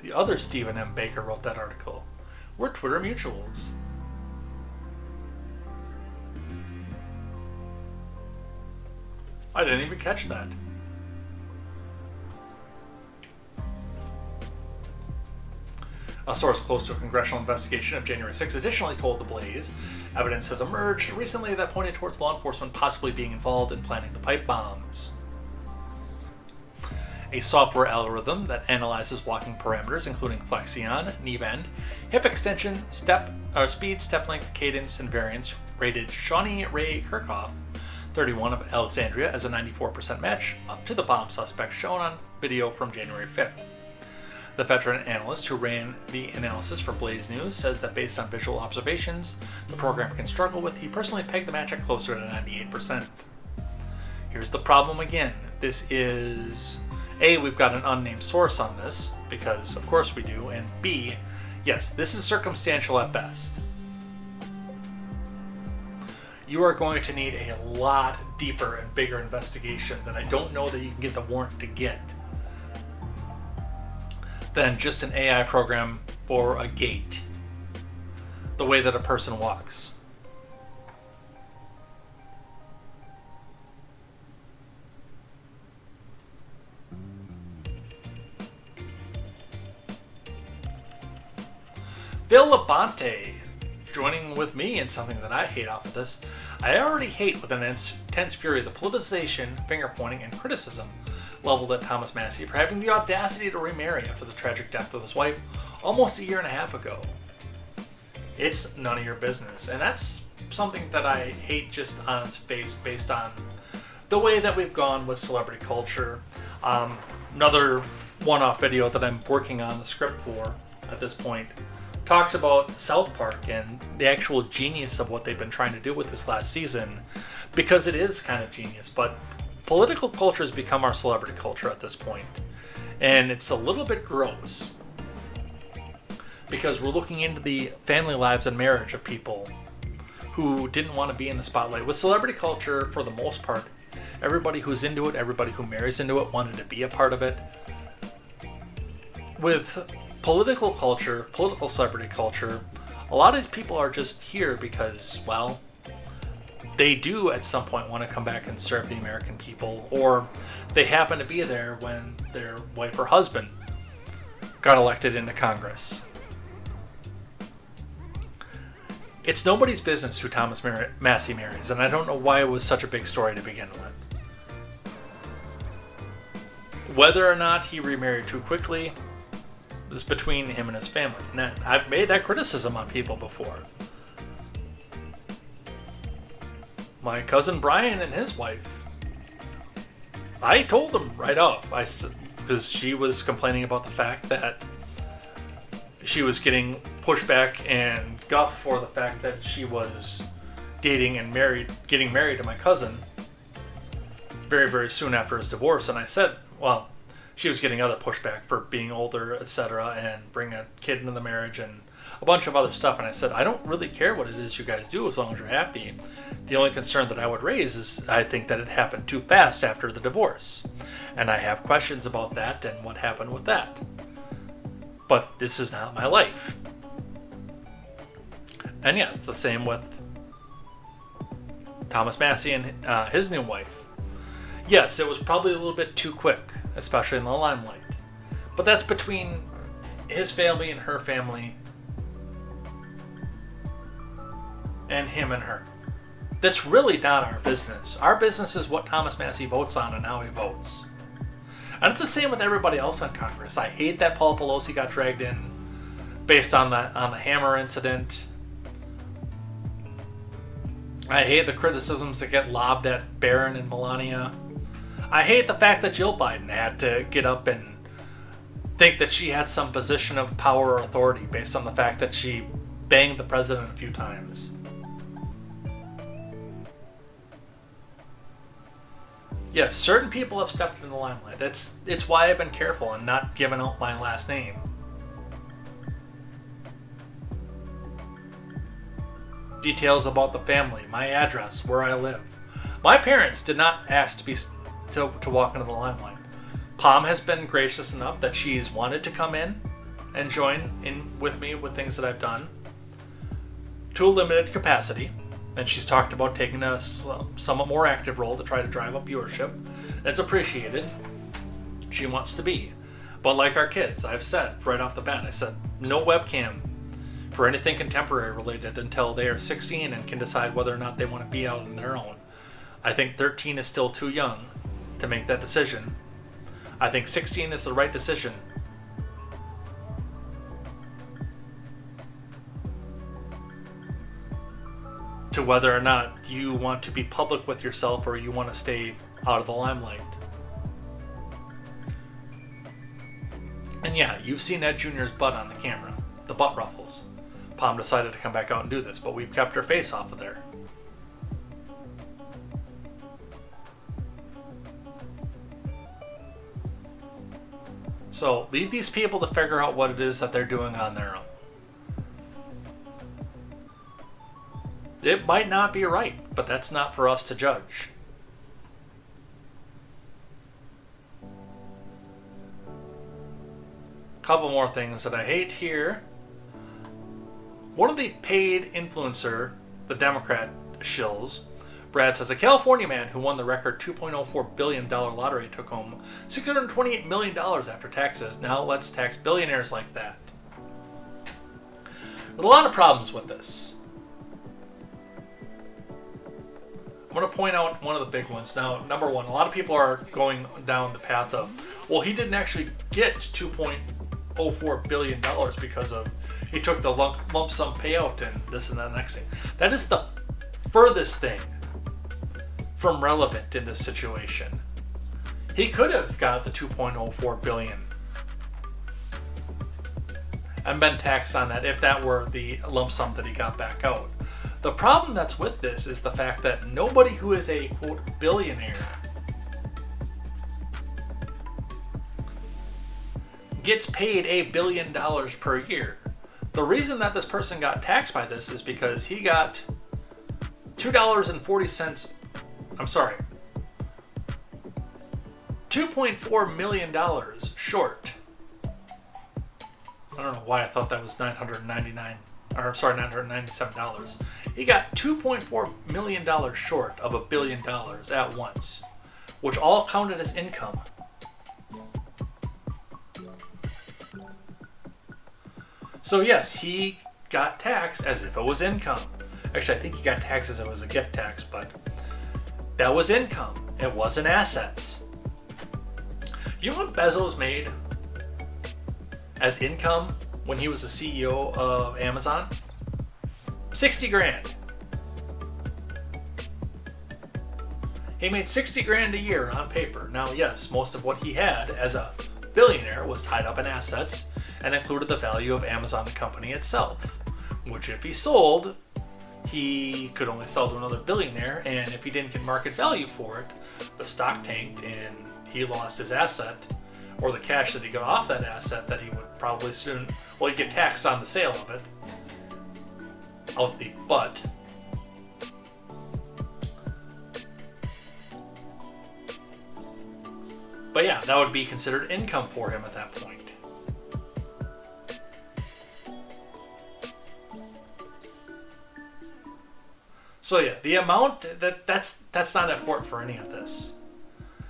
The other Stephen M. Baker wrote that article. We're Twitter mutuals. I didn't even catch that. A source close to a congressional investigation of January 6 additionally told The Blaze evidence has emerged recently that pointed towards law enforcement possibly being involved in planning the pipe bombs. A software algorithm that analyzes walking parameters including flexion, knee bend, hip extension, speed, step length, cadence, and variance rated Shawnee Ray Kirkhoff, 31 of Alexandria, as a 94% match up to the bomb suspect shown on video from January 5th. The veteran analyst who ran the analysis for Blaze News said that based on visual observations the program can struggle with, he personally pegged the match at closer to 98%. Here's the problem again. This is... A, we've got an unnamed source on this, because of course we do, and B, yes, this is circumstantial at best. You are going to need a lot deeper and bigger investigation that I don't know that you can get the warrant to get than just an AI program for a gait, the way that a person walks. Phil Labonte joining with me in something that I hate off of this. I already hate with an intense fury the politicization, finger-pointing, and criticism leveled at Thomas Massie for having the audacity to remarry after the tragic death of his wife almost a year and a half ago. It's none of your business, and that's something that I hate just on its face based on the way that we've gone with celebrity culture. Another one-off video that I'm working on the script for at this point talks about South Park and the actual genius of what they've been trying to do with this last season, because it is kind of genius. But political culture has become our celebrity culture at this point, and it's a little bit gross because we're looking into the family lives and marriage of people who didn't want to be in the spotlight. With celebrity culture, for the most part, everybody who's into it, everybody who marries into it, wanted to be a part of it. With political culture, political celebrity culture, a lot of these people are just here because, well, they do at some point want to come back and serve the American people, or they happen to be there when their wife or husband got elected into Congress. It's nobody's business who Thomas Massie marries, and I don't know why it was such a big story to begin with. Whether or not he remarried too quickly is between him and his family. And I've made that criticism on people before. My cousin Brian and his wife, I told him right off, because she was complaining about the fact that she was getting pushback and guff for the fact that she was dating and getting married to my cousin very, very soon after his divorce. And I said, well, she was getting other pushback for being older, etc., and bringing a kid into the marriage and a bunch of other stuff. And I said, I don't really care what it is you guys do as long as you're happy. The only concern that I would raise is I think that it happened too fast after the divorce. And I have questions about that and what happened with that. But this is not my life. And yeah, it's the same with Thomas Massie and his new wife. Yes, it was probably a little bit too quick, especially in the limelight. But that's between his family and her family, and him and her. That's really not our business. Our business is what Thomas Massie votes on and how he votes. And it's the same with everybody else on Congress. I hate that Paul Pelosi got dragged in based on the Hammer incident. I hate the criticisms that get lobbed at Barron and Melania. I hate the fact that Jill Biden had to get up and think that she had some position of power or authority based on the fact that she banged the president a few times. Yes, certain people have stepped in the limelight. It's why I've been careful and not given out my last name. Details about the family, my address, where I live. My parents did not ask to walk into the limelight. Pom has been gracious enough that she's wanted to come in and join in with me with things that I've done to a limited capacity, and she's talked about taking a somewhat more active role to try to drive up viewership. It's appreciated. She wants to be. But like our kids, I've said right off the bat, I said no webcam for anything contemporary related until they are 16 and can decide whether or not they want to be out on their own. I think 13 is still too young to make that decision. I think 16 is the right decision. To whether or not you want to be public with yourself or you want to stay out of the limelight. And yeah, you've seen Ed Jr.'s butt on the camera. The butt ruffles. Pom decided to come back out and do this, but we've kept her face off of there. So leave these people to figure out what it is that they're doing on their own. It might not be right, but that's not for us to judge. Couple more things that I hate here. One of the paid influencer, the Democrat shills, Brad says, a California man who won the record $2.04 billion lottery took home $628 million after taxes. Now let's tax billionaires like that. There's a lot of problems with this. I'm going to point out one of the big ones. Now, number one, a lot of people are going down the path of, well, he didn't actually get $2.04 billion because of he took the lump sum payout and this and that next thing. That is the furthest thing from relevant in this situation. He could have got the $2.04 billion and been taxed on that if that were the lump sum that he got back out. The problem that's with this is the fact that nobody who is a, quote, billionaire gets paid $1 billion per year. The reason that this person got taxed by this is because he got $2.4 million short. I don't know why I thought that was $997. He got $2.4 million short of $1 billion at once, which all counted as income. So yes, he got taxed as if it was income. Actually, I think he got taxed as if it was a gift tax, but that was income. It wasn't assets. You know what Bezos made as income when he was the CEO of Amazon? 60 grand. He made 60 grand a year on paper. Now, yes, most of what he had as a billionaire was tied up in assets and included the value of Amazon, the company itself, which if he sold, he could only sell to another billionaire, and if he didn't get market value for it, the stock tanked and he lost his asset, or the cash that he got off that asset that he would probably soon, well, he'd get taxed on the sale of it, out the butt. But yeah, that would be considered income for him at that point. So yeah, the amount, that's not important for any of this.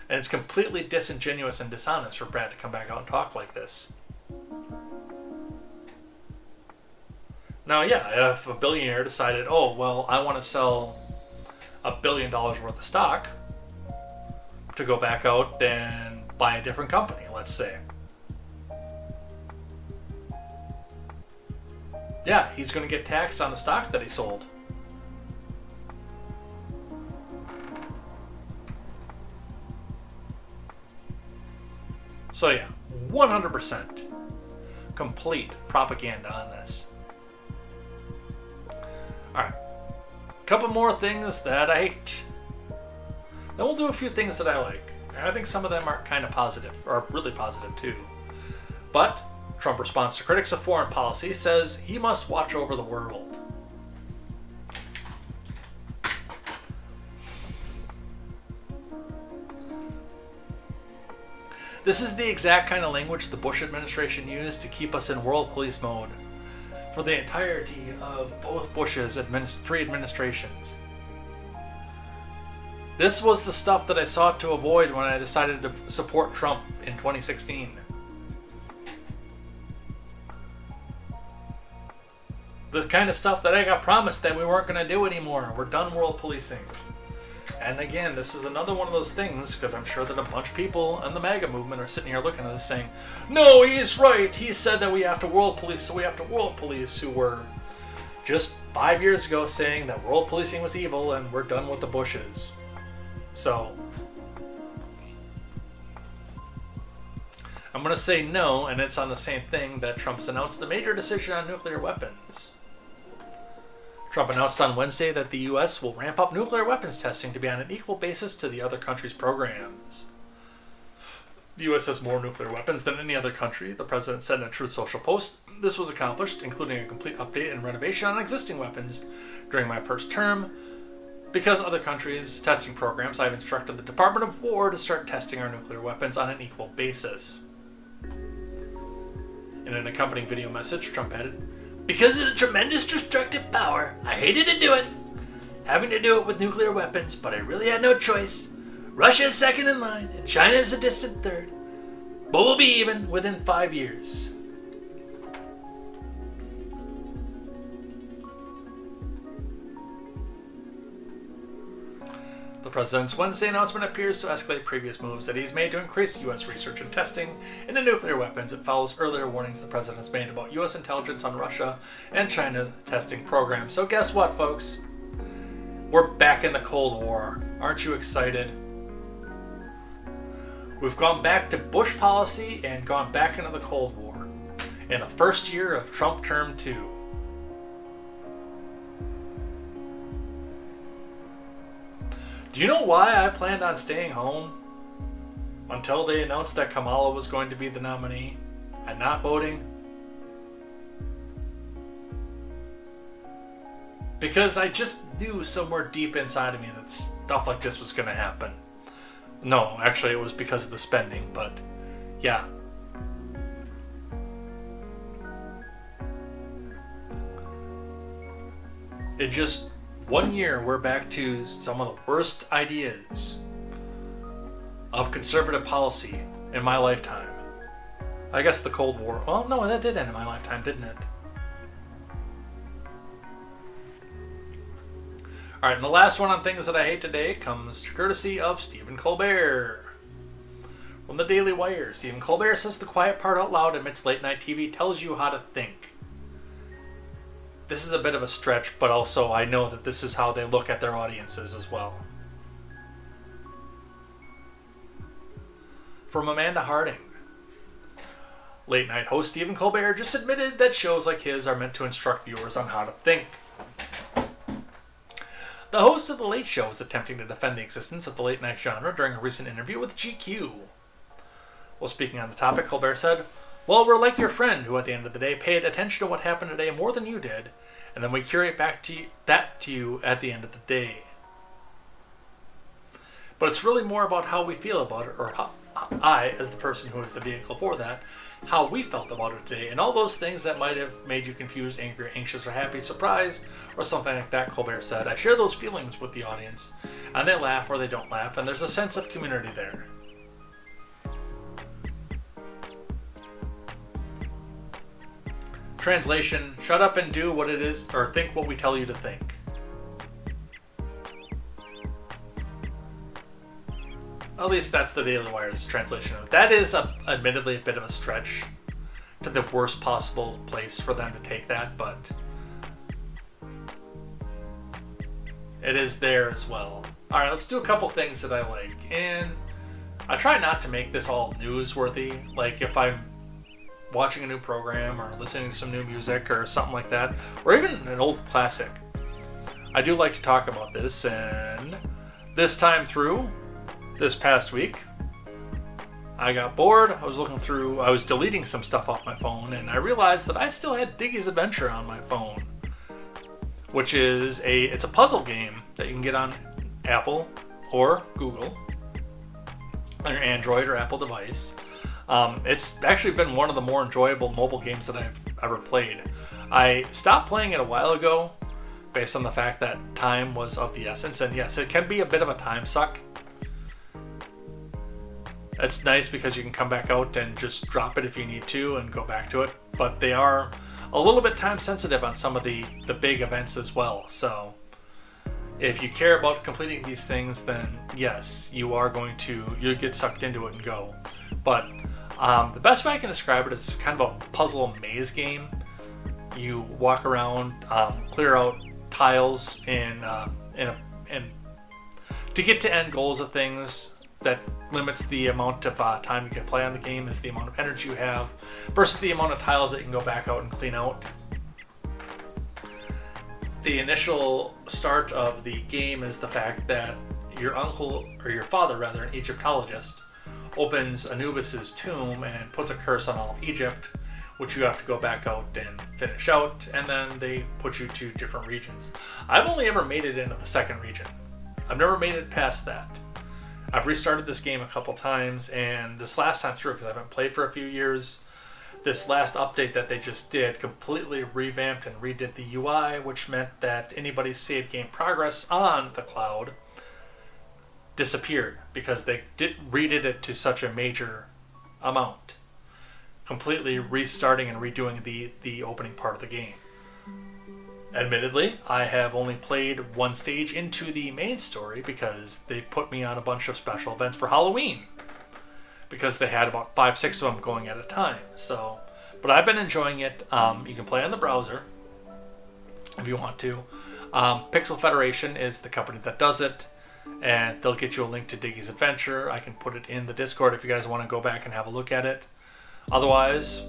And it's completely disingenuous and dishonest for Brad to come back out and talk like this. Now yeah, if a billionaire decided, oh, well, I want to sell $1 billion worth of stock to go back out and buy a different company, let's say. Yeah, he's going to get taxed on the stock that he sold. So yeah, 100% complete propaganda on this. Alright. A couple more things that I hate. Then we'll do a few things that I like. And I think some of them are kind of positive, or really positive too. But Trump responds to critics of foreign policy, says he must watch over the world. This is the exact kind of language the Bush administration used to keep us in world police mode for the entirety of both Bush's three administrations. This was the stuff that I sought to avoid when I decided to support Trump in 2016. The kind of stuff that I got promised that we weren't going to do anymore. We're done world policing. And again, this is another one of those things, because I'm sure that a bunch of people in the MAGA movement are sitting here looking at this saying, no, he's right. He said that we have to world police, so we have to world police, who were just 5 years ago saying that world policing was evil and we're done with the Bushes. So I'm going to say no, and it's on the same thing that Trump's announced a major decision on nuclear weapons. Trump announced on Wednesday that the U.S. will ramp up nuclear weapons testing to be on an equal basis to the other countries' programs. The U.S. has more nuclear weapons than any other country, the president said in a Truth Social post. This was accomplished, including a complete update and renovation on existing weapons during my first term. Because other countries' testing programs, I've instructed the Department of War to start testing our nuclear weapons on an equal basis. In an accompanying video message, Trump added, because of the tremendous destructive power, I hated to do it. Having to do it with nuclear weapons, but I really had no choice. Russia is second in line, and China is a distant third. But we'll be even within 5 years. The president's Wednesday announcement appears to escalate previous moves that he's made to increase U.S. research and testing into nuclear weapons. It follows earlier warnings the president has made about U.S. intelligence on Russia and China's testing program. So guess what, folks? We're back in the Cold War. Aren't you excited? We've gone back to Bush policy and gone back into the Cold War in the first year of Trump term 2. Do you know why I planned on staying home until they announced that Kamala was going to be the nominee and not voting? Because I just knew somewhere deep inside of me that stuff like this was going to happen. No, actually it was because of the spending, but yeah. It just... 1 year, we're back to some of the worst ideas of conservative policy in my lifetime. I guess the Cold War. Well, no, that did end in my lifetime, didn't it? Alright, and the last one on things that I hate today comes courtesy of Stephen Colbert. From the Daily Wire, Stephen Colbert says the quiet part out loud amidst late night TV tells you how to think. This is a bit of a stretch, but also I know that this is how they look at their audiences as well. From Amanda Harding. Late night host Stephen Colbert just admitted that shows like his are meant to instruct viewers on how to think. The host of The Late Show was attempting to defend the existence of the late night genre during a recent interview with GQ. While speaking on the topic, Colbert said, well, we're like your friend who at the end of the day paid attention to what happened today more than you did, and then we curate back to you at the end of the day. But it's really more about how we feel about it, or how I, as the person who is the vehicle for that, how we felt about it today, and all those things that might have made you confused, angry, anxious, or happy, surprised, or something like that, Colbert said. I share those feelings with the audience, and they laugh or they don't laugh, and there's a sense of community there. Translation, shut up and do what it is, or think what we tell you to think. At least that's the Daily Wire's translation of it. That is admittedly a bit of a stretch to the worst possible place for them to take that, but it is there as well. Alright, let's do a couple things that I like. And I try not to make this all newsworthy. Like if I'm watching a new program or listening to some new music or something like that, or even an old classic, I do like to talk about this. And this time through, this past week, I got bored. I was deleting some stuff off my phone, and I realized that I still had Diggy's Adventure on my phone, which is it's a puzzle game that you can get on Apple or Google on your Android or Apple device. It's actually been one of the more enjoyable mobile games that I've ever played. I stopped playing it a while ago based on the fact that time was of the essence, and yes, it can be a bit of a time suck. It's nice because you can come back out and just drop it if you need to and go back to it, but they are a little bit time sensitive on some of the big events as well. So if you care about completing these things, then yes, you'll get sucked into it and go. But the best way I can describe it is kind of a puzzle maze game. You walk around, clear out tiles and to get to end goals of things. That limits the amount of time you can play on the game is the amount of energy you have versus the amount of tiles that you can go back out and clean out. The initial start of the game is the fact that your father, an Egyptologist, opens Anubis's tomb and puts a curse on all of Egypt, which you have to go back out and finish out, and then they put you to different regions. I've only ever made it into the second region. I've never made it past that. I've restarted this game a couple times, and this last time through, because I haven't played for a few years, this last update that they just did completely revamped and redid the UI, which meant that anybody's saved game progress on the cloud disappeared because they redid it to such a major amount, completely restarting and redoing the opening part of the game. Admittedly, I have only played one stage into the main story because they put me on a bunch of special events for Halloween because they had about 5-6 of them going at a time. So, but I've been enjoying it. You can play on the browser if you want to. Pixel Federation is the company that does it, and they'll get you a link to Diggy's Adventure. I can put it in the Discord if you guys want to go back and have a look at it. Otherwise,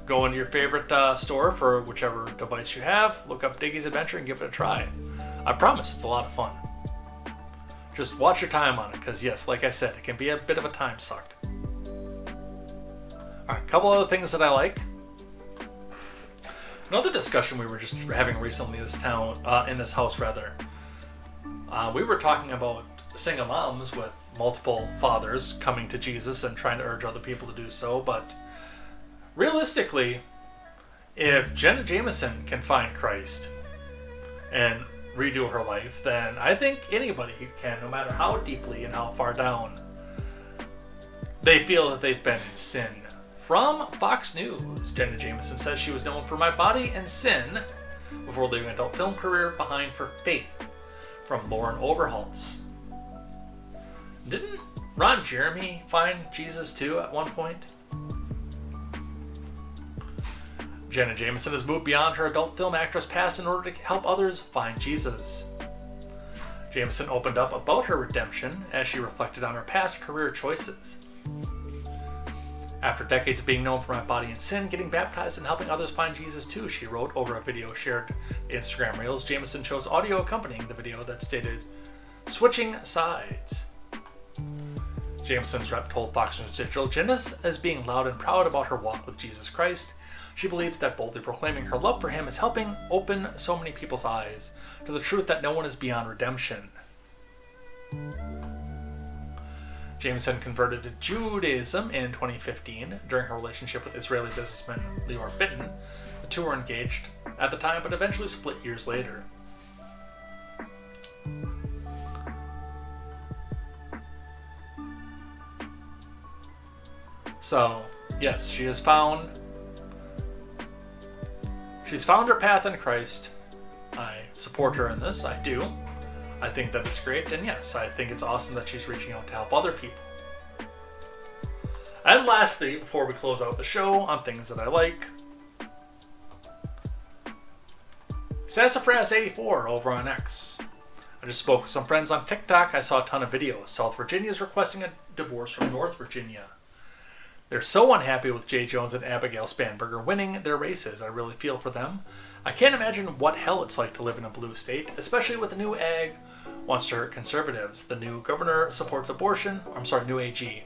go into your favorite store for whichever device you have, look up Diggy's Adventure and give it a try. I promise it's a lot of fun. Just watch your time on it, because yes, like I said, it can be a bit of a time suck. Alright, a couple other things that I like. Another discussion we were just having recently in this house. We were talking about single moms with multiple fathers coming to Jesus and trying to urge other people to do so, but realistically, if Jenna Jameson can find Christ and redo her life, then I think anybody can, no matter how deeply and how far down they feel that they've been in sin. From Fox News, Jenna Jameson says she was known for My Body and Sin before leaving an adult film career behind for Faith, from Lauren Oberholtz. Didn't Ron Jeremy find Jesus too at one point? Jenna Jameson has moved beyond her adult film actress past in order to help others find Jesus. Jameson opened up about her redemption as she reflected on her past career choices. After decades of being known for My Body and Sin, getting baptized and helping others find Jesus too, she wrote over a video shared Instagram Reels. Jameson chose audio accompanying the video that stated, "Switching sides." Jameson's rep told Fox News Digital, Jenna is being loud and proud about her walk with Jesus Christ. She believes that boldly proclaiming her love for him is helping open so many people's eyes to the truth that no one is beyond redemption. Jameson converted to Judaism in 2015 during her relationship with Israeli businessman Lior Bitten. The two were engaged at the time, but eventually split years later. So, yes, she's found her path in Christ. I support her in this, I do. I think that it's great, and yes, I think it's awesome that she's reaching out to help other people. And lastly, before we close out the show on things that I like, Sassafras84 over on X I just spoke with some friends on TikTok. I saw a ton of videos. South Virginia is requesting a divorce from North Virginia. They're so unhappy with Jay Jones and Abigail Spanberger winning their races. I really feel for them. I can't imagine what hell it's like to live in a blue state, especially with the new AG wants to hurt conservatives. The new governor supports abortion. New AG.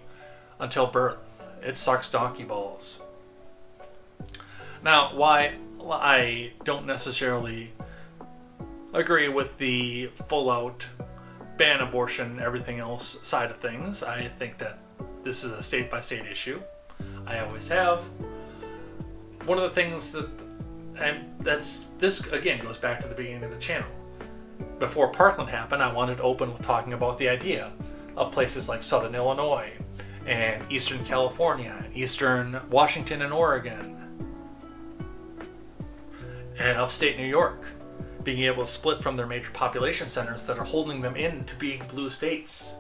Until birth. It sucks donkey balls. Now, why I don't necessarily agree with the full-out ban abortion, everything else side of things. I think that this is a state-by-state issue. I always have. One of the things that, and this again goes back to the beginning of the channel. Before Parkland happened, I wanted to open with talking about the idea of places like Southern Illinois and Eastern California and Eastern Washington and Oregon and upstate New York being able to split from their major population centers that are holding them into being blue states,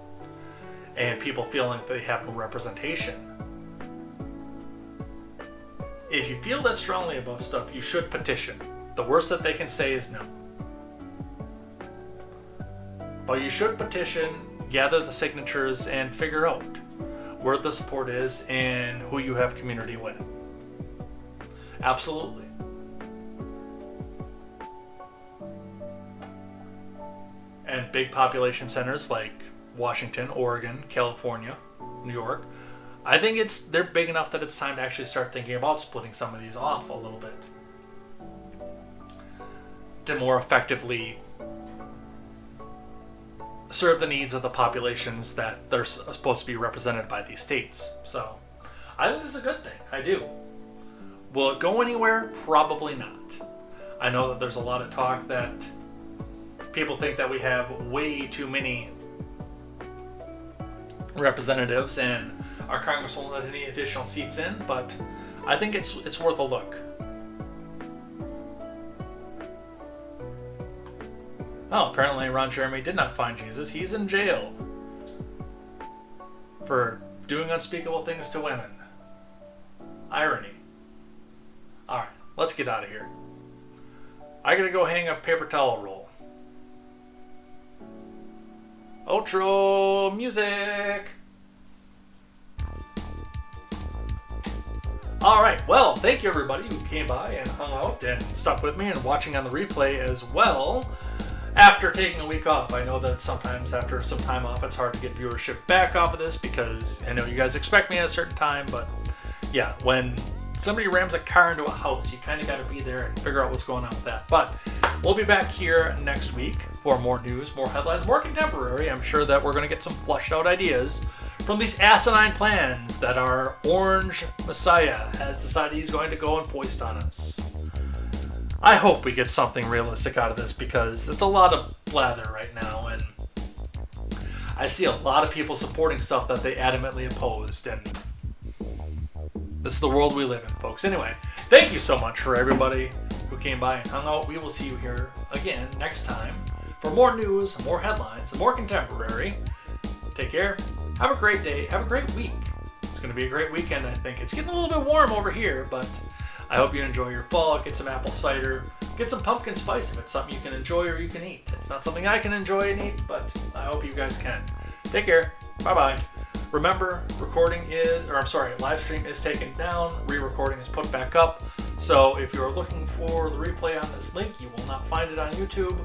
and people feeling that they have no representation. If you feel that strongly about stuff, you should petition. The worst that they can say is no. But you should petition, gather the signatures, and figure out where the support is and who you have community with. Absolutely. And big population centers like Washington, Oregon, California, New York, I think they're big enough that it's time to actually start thinking about splitting some of these off a little bit to more effectively serve the needs of the populations that they're supposed to be represented by these states. So I think this is a good thing. I do. Will it go anywhere? Probably not. I know that there's a lot of talk that people think that we have way too many representatives and our Congress won't let any additional seats in, but I think it's worth a look. Oh, apparently Ron Jeremy did not find Jesus. He's in jail for doing unspeakable things to women. Irony. Alright, let's get out of here. I gotta go hang a paper towel roll. Outro music! Alright, well, thank you everybody who came by and hung out and stuck with me and watching on the replay as well. After taking a week off, I know that sometimes after some time off it's hard to get viewership back off of this because I know you guys expect me at a certain time, but yeah, when somebody rams a car into a house, you kind of got to be there and figure out what's going on with that. But we'll be back here next week for more news, more headlines, more contemporary. I'm sure that we're going to get some flushed out ideas from these asinine plans that our Orange Messiah has decided he's going to go and foist on us. I hope we get something realistic out of this because it's a lot of blather right now, and I see a lot of people supporting stuff that they adamantly opposed, and this is the world we live in, folks. Anyway, thank you so much for everybody who came by and hung out. We will see you here again next time for more news, more headlines, and more contemporary. Take care. Have a great day. Have a great week. It's going to be a great weekend, I think. It's getting a little bit warm over here, but I hope you enjoy your fall. Get some apple cider. Get some pumpkin spice if it's something you can enjoy or you can eat. It's not something I can enjoy and eat, but I hope you guys can. Take care. Bye-bye. Remember, live stream is taken down. Re-recording is put back up. So if you're looking for the replay on this link, you will not find it on YouTube.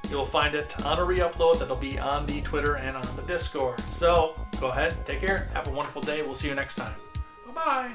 You'll find it on a re-upload that'll be on the Twitter and on the Discord. So go ahead, take care, have a wonderful day. We'll see you next time. Bye-bye.